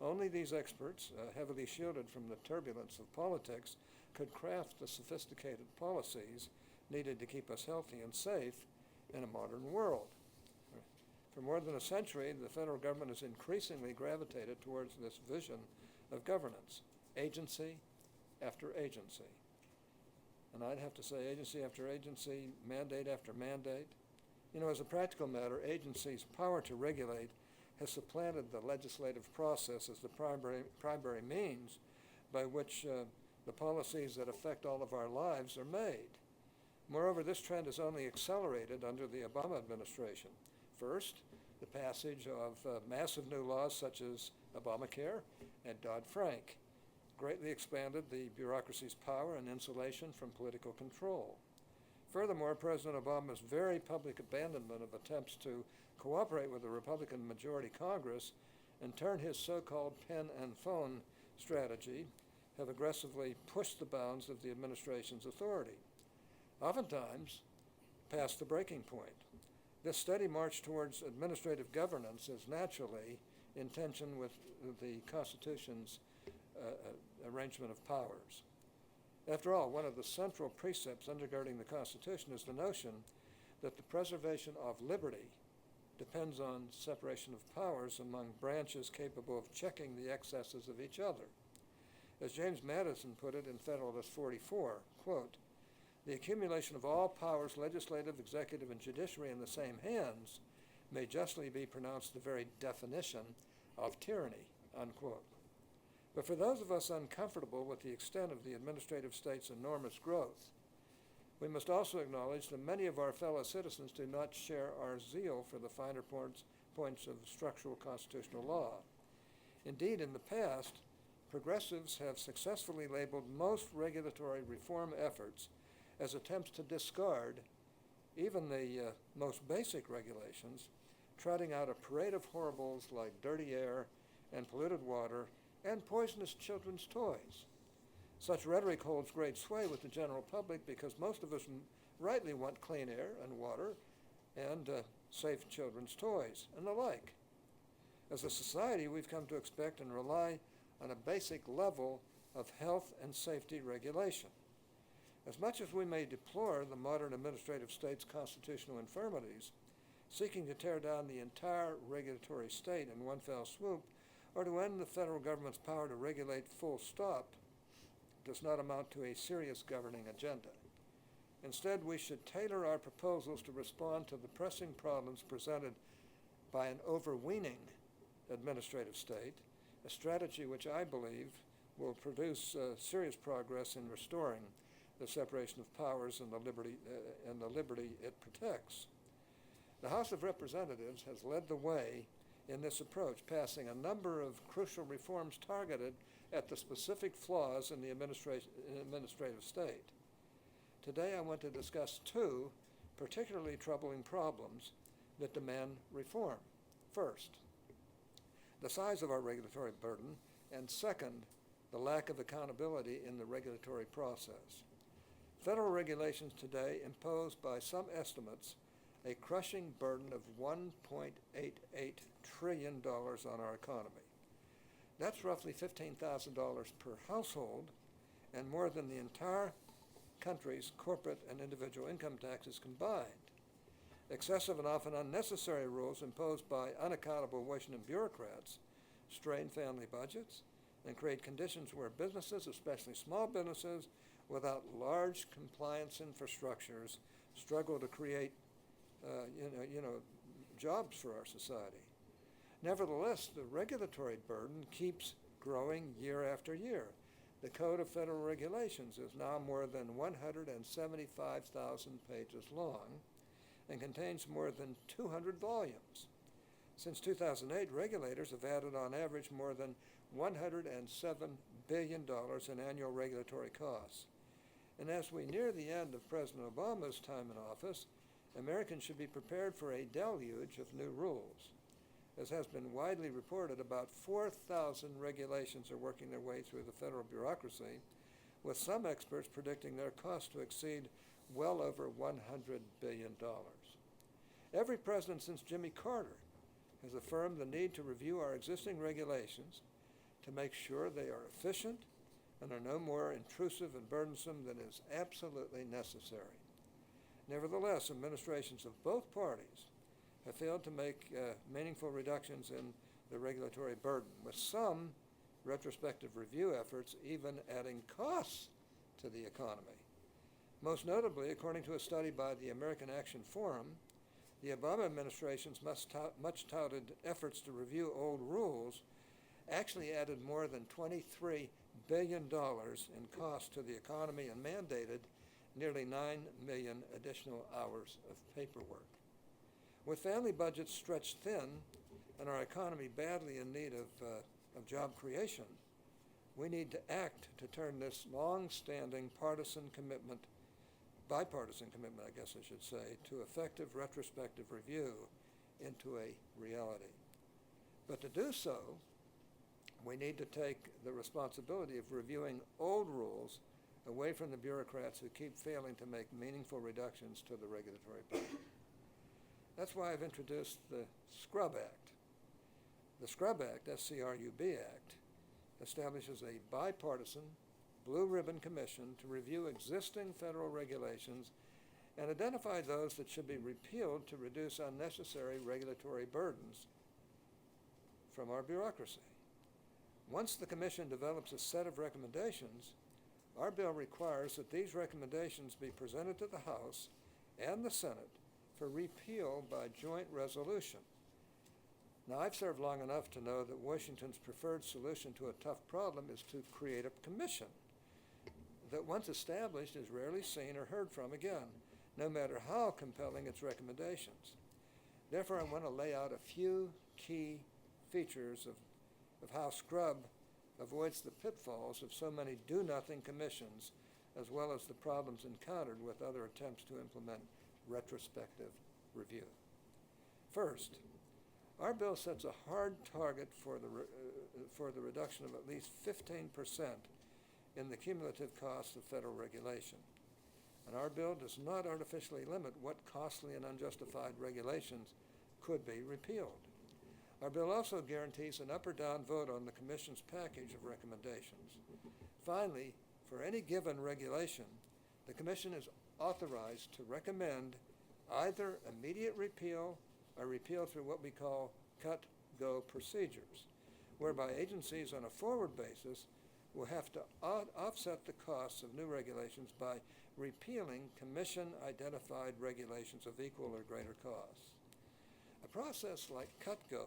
M: Only these experts, heavily shielded from the turbulence of politics, could craft the sophisticated policies needed to keep us healthy and safe in a modern world. For more than a century, the federal government has increasingly gravitated towards this vision of governance, agency after agency. And I'd have to say agency after agency, mandate after mandate. You know, as a practical matter, agencies' power to regulate has supplanted the legislative process as the primary means
R: by which the policies that affect all of our lives are made. Moreover, this trend is only accelerated under the Obama administration. First, the passage of massive new laws such as Obamacare and Dodd-Frank greatly expanded the bureaucracy's power and insulation from political control. Furthermore, President Obama's very public abandonment of attempts to cooperate with the Republican majority Congress and turn his so-called pen and phone strategy have aggressively pushed the bounds of the administration's authority, oftentimes past the breaking point. This steady march towards administrative governance is naturally in tension with the Constitution's arrangement of powers. After all, one of the central precepts undergirding the Constitution is the notion that the preservation of liberty depends on separation of powers among branches capable of checking the excesses of each other. As James Madison put it in Federalist 44, quote, "The accumulation of all powers, legislative, executive, and judiciary in the same hands may justly be pronounced the very definition of tyranny," unquote. But for those of us uncomfortable with the extent of the administrative state's enormous growth, we must also acknowledge that many of our fellow citizens do not share our zeal for the finer points of structural constitutional law. Indeed, in the past, progressives have successfully labeled most regulatory reform efforts as attempts to discard even the most basic regulations, trotting out a parade of horribles like dirty air and polluted water and poisonous children's toys. Such rhetoric holds great sway with the general public because most of us rightly want clean air and water and safe children's toys and the like. As a society, we've come to expect and rely on a basic level of health and safety regulation. As much as we may deplore the modern administrative state's constitutional infirmities, seeking to tear down the entire regulatory state in one fell swoop, or to end the federal government's power to regulate full stop, does not amount to a serious governing agenda. Instead, we should tailor our proposals to respond to the pressing problems presented by an overweening administrative state, a strategy which I believe will produce serious progress in restoring the separation of powers and the liberty it protects. The House of Representatives has led the way in this approach, passing a number of crucial reforms targeted at the specific flaws in the administrative state. Today, I want to discuss two particularly troubling problems that demand reform. First, the size of our regulatory burden, and second, the lack of accountability in the regulatory process. Federal regulations today impose, by some estimates, a crushing burden of $1.88 trillion on our economy. That's roughly $15,000 per household and more than the entire country's corporate and individual income taxes combined. Excessive and often unnecessary rules imposed by unaccountable Washington bureaucrats strain family budgets and create conditions where businesses, especially small businesses, without large compliance infrastructures, struggle to create jobs for our society. Nevertheless, the regulatory burden keeps growing year after year. The Code of Federal Regulations is now more than 175,000 pages long and contains more than 200 volumes. Since 2008, regulators have added on average more than $107 billion in annual regulatory costs. And as we near the end of President Obama's time in office, Americans should be prepared for a deluge of new rules. As has been widely reported, about 4,000 regulations are working their way through the federal bureaucracy, with some experts predicting their cost to exceed well over $100 billion. Every president since Jimmy Carter has affirmed the need to review our existing regulations to make sure they are efficient and are no more intrusive and burdensome than is absolutely necessary. Nevertheless, administrations of both parties have failed to make meaningful reductions in the regulatory burden, with some retrospective review efforts even adding costs to the economy. Most notably, according to a study by the American Action Forum, the Obama administration's much-touted efforts to review old rules actually added more than $23 billion in costs to the economy and mandated nearly 9 million additional hours of paperwork. With family budgets stretched thin and our economy badly in need of job creation, we need to act to turn this long-standing bipartisan commitment, I guess I should say, to effective retrospective review into a reality. But to do so, we need to take the responsibility of reviewing old rules away from the bureaucrats who keep failing to make meaningful reductions to the regulatory budget. That's why I've introduced the Scrub Act. The Scrub Act, S-C-R-U-B Act, establishes a bipartisan, blue ribbon commission to review existing federal regulations and identify those that should be repealed to reduce unnecessary regulatory burdens from our bureaucracy. Once the commission develops a set of recommendations, our bill requires that these recommendations be presented to the House and the Senate for repeal by joint resolution. Now, I've served long enough to know that Washington's preferred solution to a tough problem is to create a commission that, once established, is rarely seen or heard from again, no matter how compelling its recommendations. Therefore, I want to lay out a few key features of how Scrub avoids the pitfalls of so many do-nothing commissions, as well as the problems encountered with other attempts to implement retrospective review. First, our bill sets a hard target for the reduction of at least 15% in the cumulative cost of federal regulation. And our bill does not artificially limit what costly and unjustified regulations could be repealed. Our bill also guarantees an up or down vote on the Commission's package of recommendations. Finally, for any given regulation, the Commission is authorized to recommend either immediate repeal or repeal through what we call cut-go procedures, whereby agencies on a forward basis will have to offset the costs of new regulations by repealing Commission-identified regulations of equal or greater costs. A process like cut-go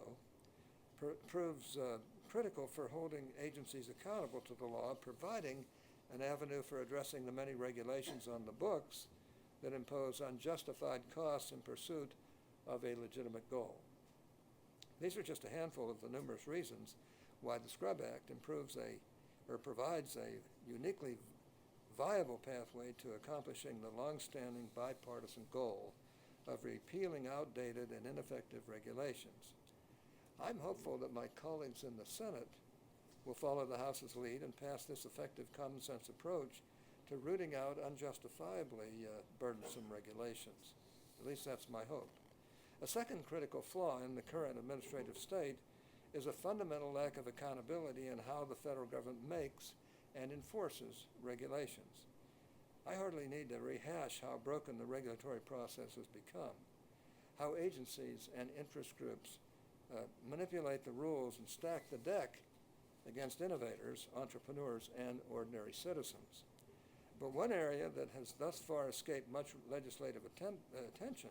R: proves critical for holding agencies accountable to the law, providing an avenue for addressing the many regulations on the books that impose unjustified costs in pursuit of a legitimate goal. These are just a handful of the numerous reasons why the Scrub Act provides a uniquely viable pathway to accomplishing the long-standing bipartisan goal of repealing outdated and ineffective regulations. I'm hopeful that my colleagues in the Senate will follow the House's lead and pass this effective common sense approach to rooting out unjustifiably burdensome regulations. At least that's my hope. A second critical flaw in the current administrative state is a fundamental lack of accountability in how the federal government makes and enforces regulations. I hardly need to rehash how broken the regulatory process has become, how agencies and interest groups manipulate the rules and stack the deck against innovators, entrepreneurs, and ordinary citizens. But one area that has thus far escaped much legislative attention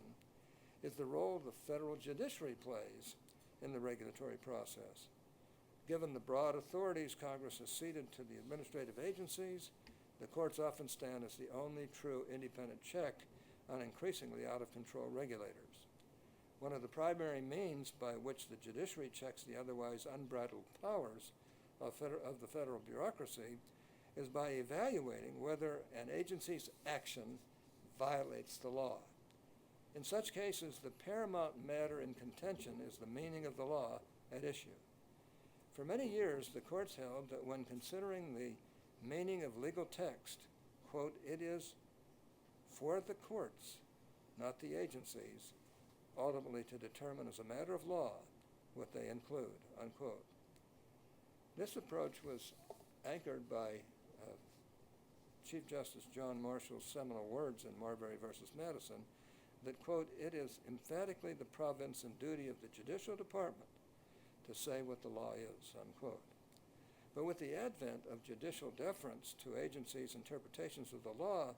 R: is the role the federal judiciary plays in the regulatory process. Given the broad authorities Congress has ceded to the administrative agencies, the courts often stand as the only true independent check on increasingly out-of-control regulators. One of the primary means by which the judiciary checks the otherwise unbridled powers of the federal bureaucracy is by evaluating whether an agency's action violates the law. In such cases, the paramount matter in contention is the meaning of the law at issue. For many years, the courts held that when considering the meaning of legal text, quote, it is for the courts, not the agencies, ultimately to determine as a matter of law what they include, unquote. This approach was anchored by Chief Justice John Marshall's seminal words in Marbury versus Madison that, quote, it is emphatically the province and duty of the judicial department to say what the law is, unquote. But with the advent of judicial deference to agencies' interpretations of the law,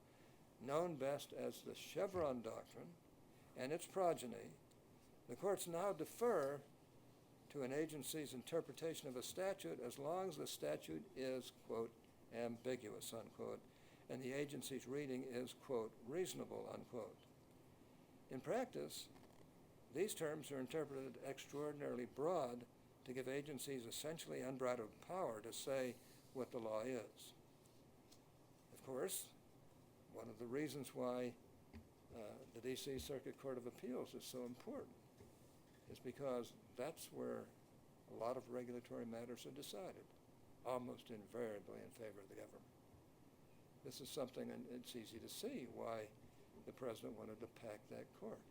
R: known best as the Chevron doctrine and its progeny, the courts now defer to an agency's interpretation of a statute as long as the statute is, quote, ambiguous, unquote, and the agency's reading is, quote, reasonable, unquote. In practice, these terms are interpreted extraordinarily broad to give agencies essentially unbridled power to say what the law is. Of course, one of the reasons why the D.C. Circuit Court of Appeals is so important is because that's where a lot of regulatory matters are decided, almost invariably in favor of the government. This is something, and it's easy to see why the president wanted to pack that court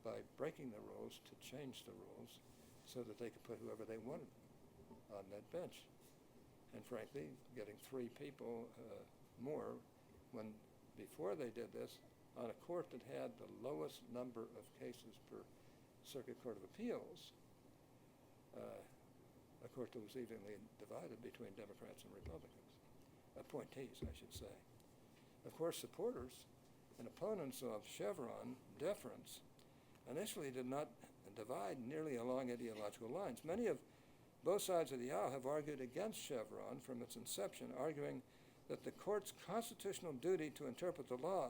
R: by breaking the rules to change the rules so that they could put whoever they wanted on that bench. And frankly, getting 3 people more when before they did this on a court that had the lowest number of cases per Circuit Court of Appeals, a court that was evenly divided between Democrats and Republicans, appointees, I should say. Of course, supporters and opponents of Chevron deference initially did not divide nearly along ideological lines. Many of both sides of the aisle have argued against Chevron from its inception, arguing that the court's constitutional duty to interpret the law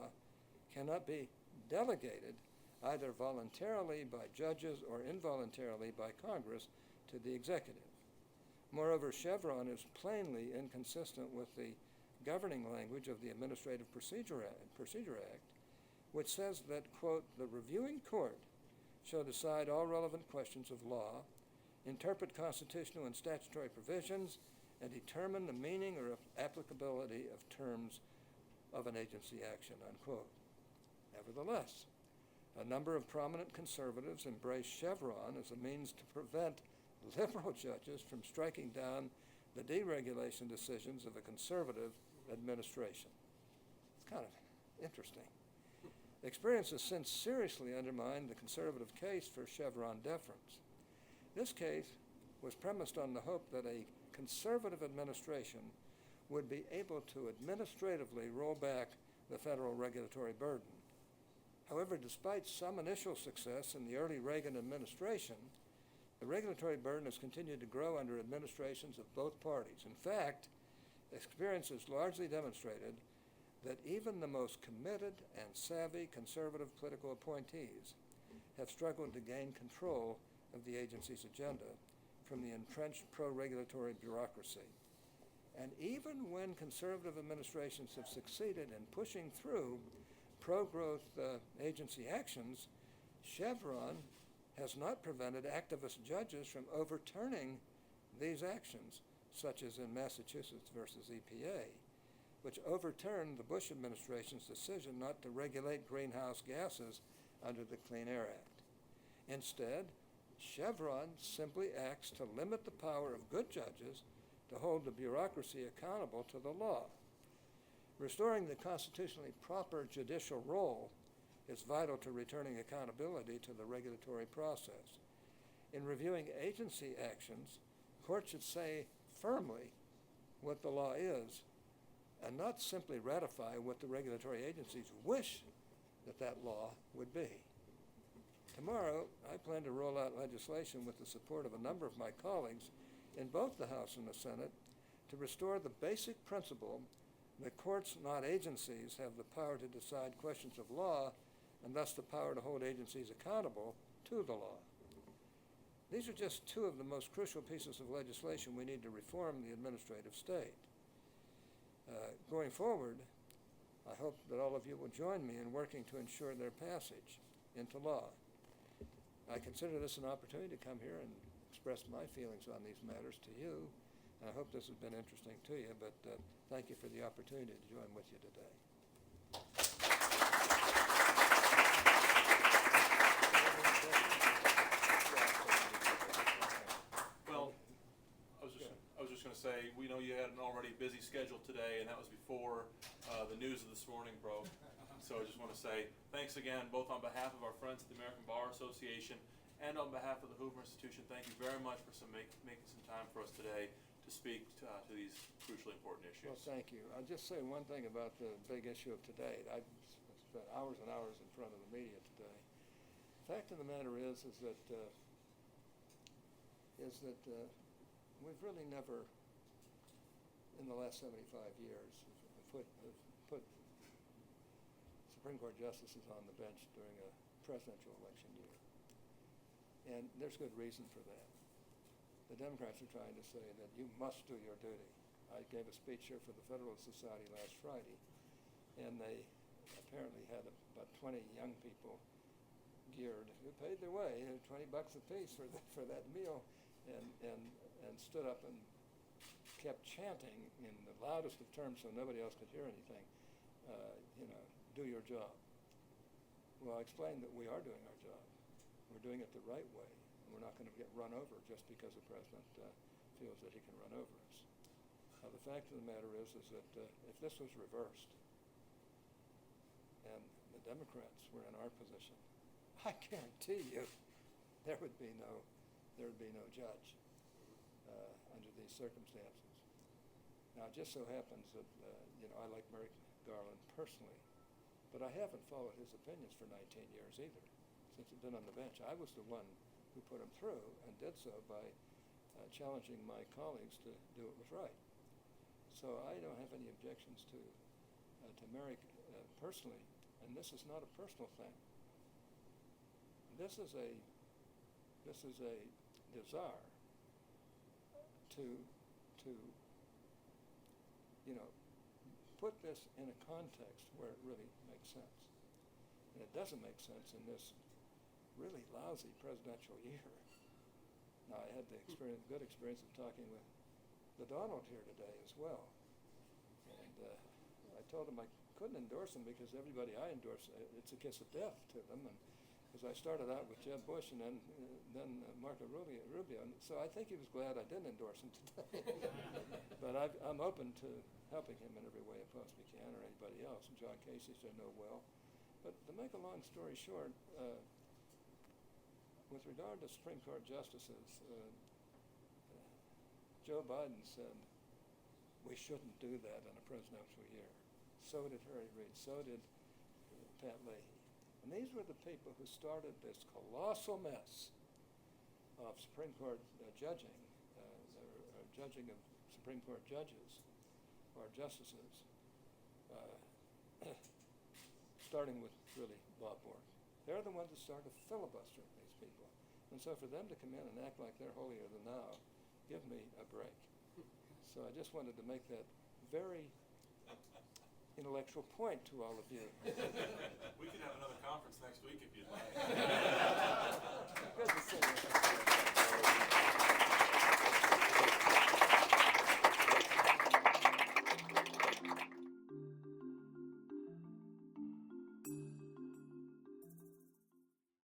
R: cannot be delegated either voluntarily by judges or involuntarily by Congress to the executive. Moreover, Chevron is plainly inconsistent with the governing language of the Administrative Procedure Act, which says that, quote, the reviewing court shall decide all relevant questions of law, interpret constitutional and statutory provisions, and determine the meaning or applicability of terms of an agency action, unquote. Nevertheless, a number of prominent conservatives embrace Chevron as a means to prevent liberal judges from striking down the deregulation decisions of a conservative administration. It's kind of interesting. Experience has since seriously undermined the conservative case for Chevron deference. This case was premised on the hope that a conservative administration would be able to administratively roll back the federal regulatory burden. However, despite some initial success in the early Reagan administration, the regulatory burden has continued to grow under administrations of both parties. In fact, experience has largely demonstrated that even the most committed and savvy conservative political appointees have struggled to gain control of the agency's agenda from the entrenched pro-regulatory bureaucracy. And even when conservative administrations have succeeded in pushing through pro-growth agency actions, Chevron has not prevented activist judges from overturning these actions, such as in Massachusetts versus EPA, which overturned the Bush administration's decision not to regulate greenhouse gases under the Clean Air Act. Instead, Chevron simply acts to limit the power of good judges to hold the bureaucracy accountable to the law. Restoring the constitutionally proper judicial role is vital to returning accountability to the regulatory process. In reviewing agency actions, courts should say firmly what the law is and not simply ratify what the regulatory agencies wish that law would be. Tomorrow, I plan to roll out legislation with the support of a number of my colleagues in both the House and the Senate to restore the basic principle that courts, not agencies, have the power to decide questions of law and thus the power to hold agencies accountable to the law. These are just two of the most crucial pieces of legislation we need to reform the administrative state. Going forward, I hope that all of you will join me in working to ensure their passage into law. I consider this an opportunity to come here and express my feelings on these matters to you, and I hope this has been interesting to you, but thank you for the opportunity to join with you today.
A: Well, I was just going to say, we know you had an already busy schedule today, and that was before the news of this morning broke. So I just want to say thanks again, both on behalf of our friends at the American Bar Association and on behalf of the Hoover Institution. Thank you very much for making some time for us today to speak to these crucially important issues.
R: Well, thank you. I'll just say one thing about the big issue of today. I've spent hours and hours in front of the media today. The fact of the matter is that is that we've really never, in the last 75 years, put Supreme Court justices on the bench during a presidential election year. And there's good reason for that. The Democrats are trying to say that you must do your duty. I gave a speech here for the Federalist Society last Friday, and they apparently had about 20 young people geared who paid their way, $20 apiece for that meal, and stood up and kept chanting in the loudest of terms so nobody else could hear anything, do your job. Well, I explained that we are doing our job. We're doing it the right way, and we're not going to get run over just because the president feels that he can run over us. The fact of the matter is that if this was reversed and the Democrats were in our position, I guarantee you there would be no judge under these circumstances. Now, it just so happens that I like Merrick Garland personally, but I haven't followed his opinions for 19 years either, since he's been on the bench. I was the one who put him through and did so by challenging my colleagues to do what was right. So I don't have any objections to Merrick personally, and this is not a personal thing. This is a desire to put this in a context where it really makes sense. And it doesn't make sense in this really lousy presidential year. Now, I had the good experience of talking with the Donald here today as well. And I told him I couldn't endorse him because everybody I endorse, it's a kiss of death to them. And because I started out with Jeb Bush and then Marco Rubio. And so I think he was glad I didn't endorse him today. But I'm open to helping him in every way I possibly can, or anybody else. And John Casey's I know well. But to make a long story short, with regard to Supreme Court justices, Joe Biden said we shouldn't do that in a presidential year. So did Harry Reid. So did Pat Leahy. And these were the people who started this colossal mess of Supreme Court judging, or judging of Supreme Court judges or justices, starting with really Bob Bork. They're the ones that started filibustering these people. And so for them to come in and act like they're holier than thou, give me a break. So I just wanted to make that very intellectual point to all of you.
A: We could have another conference next week if you'd like.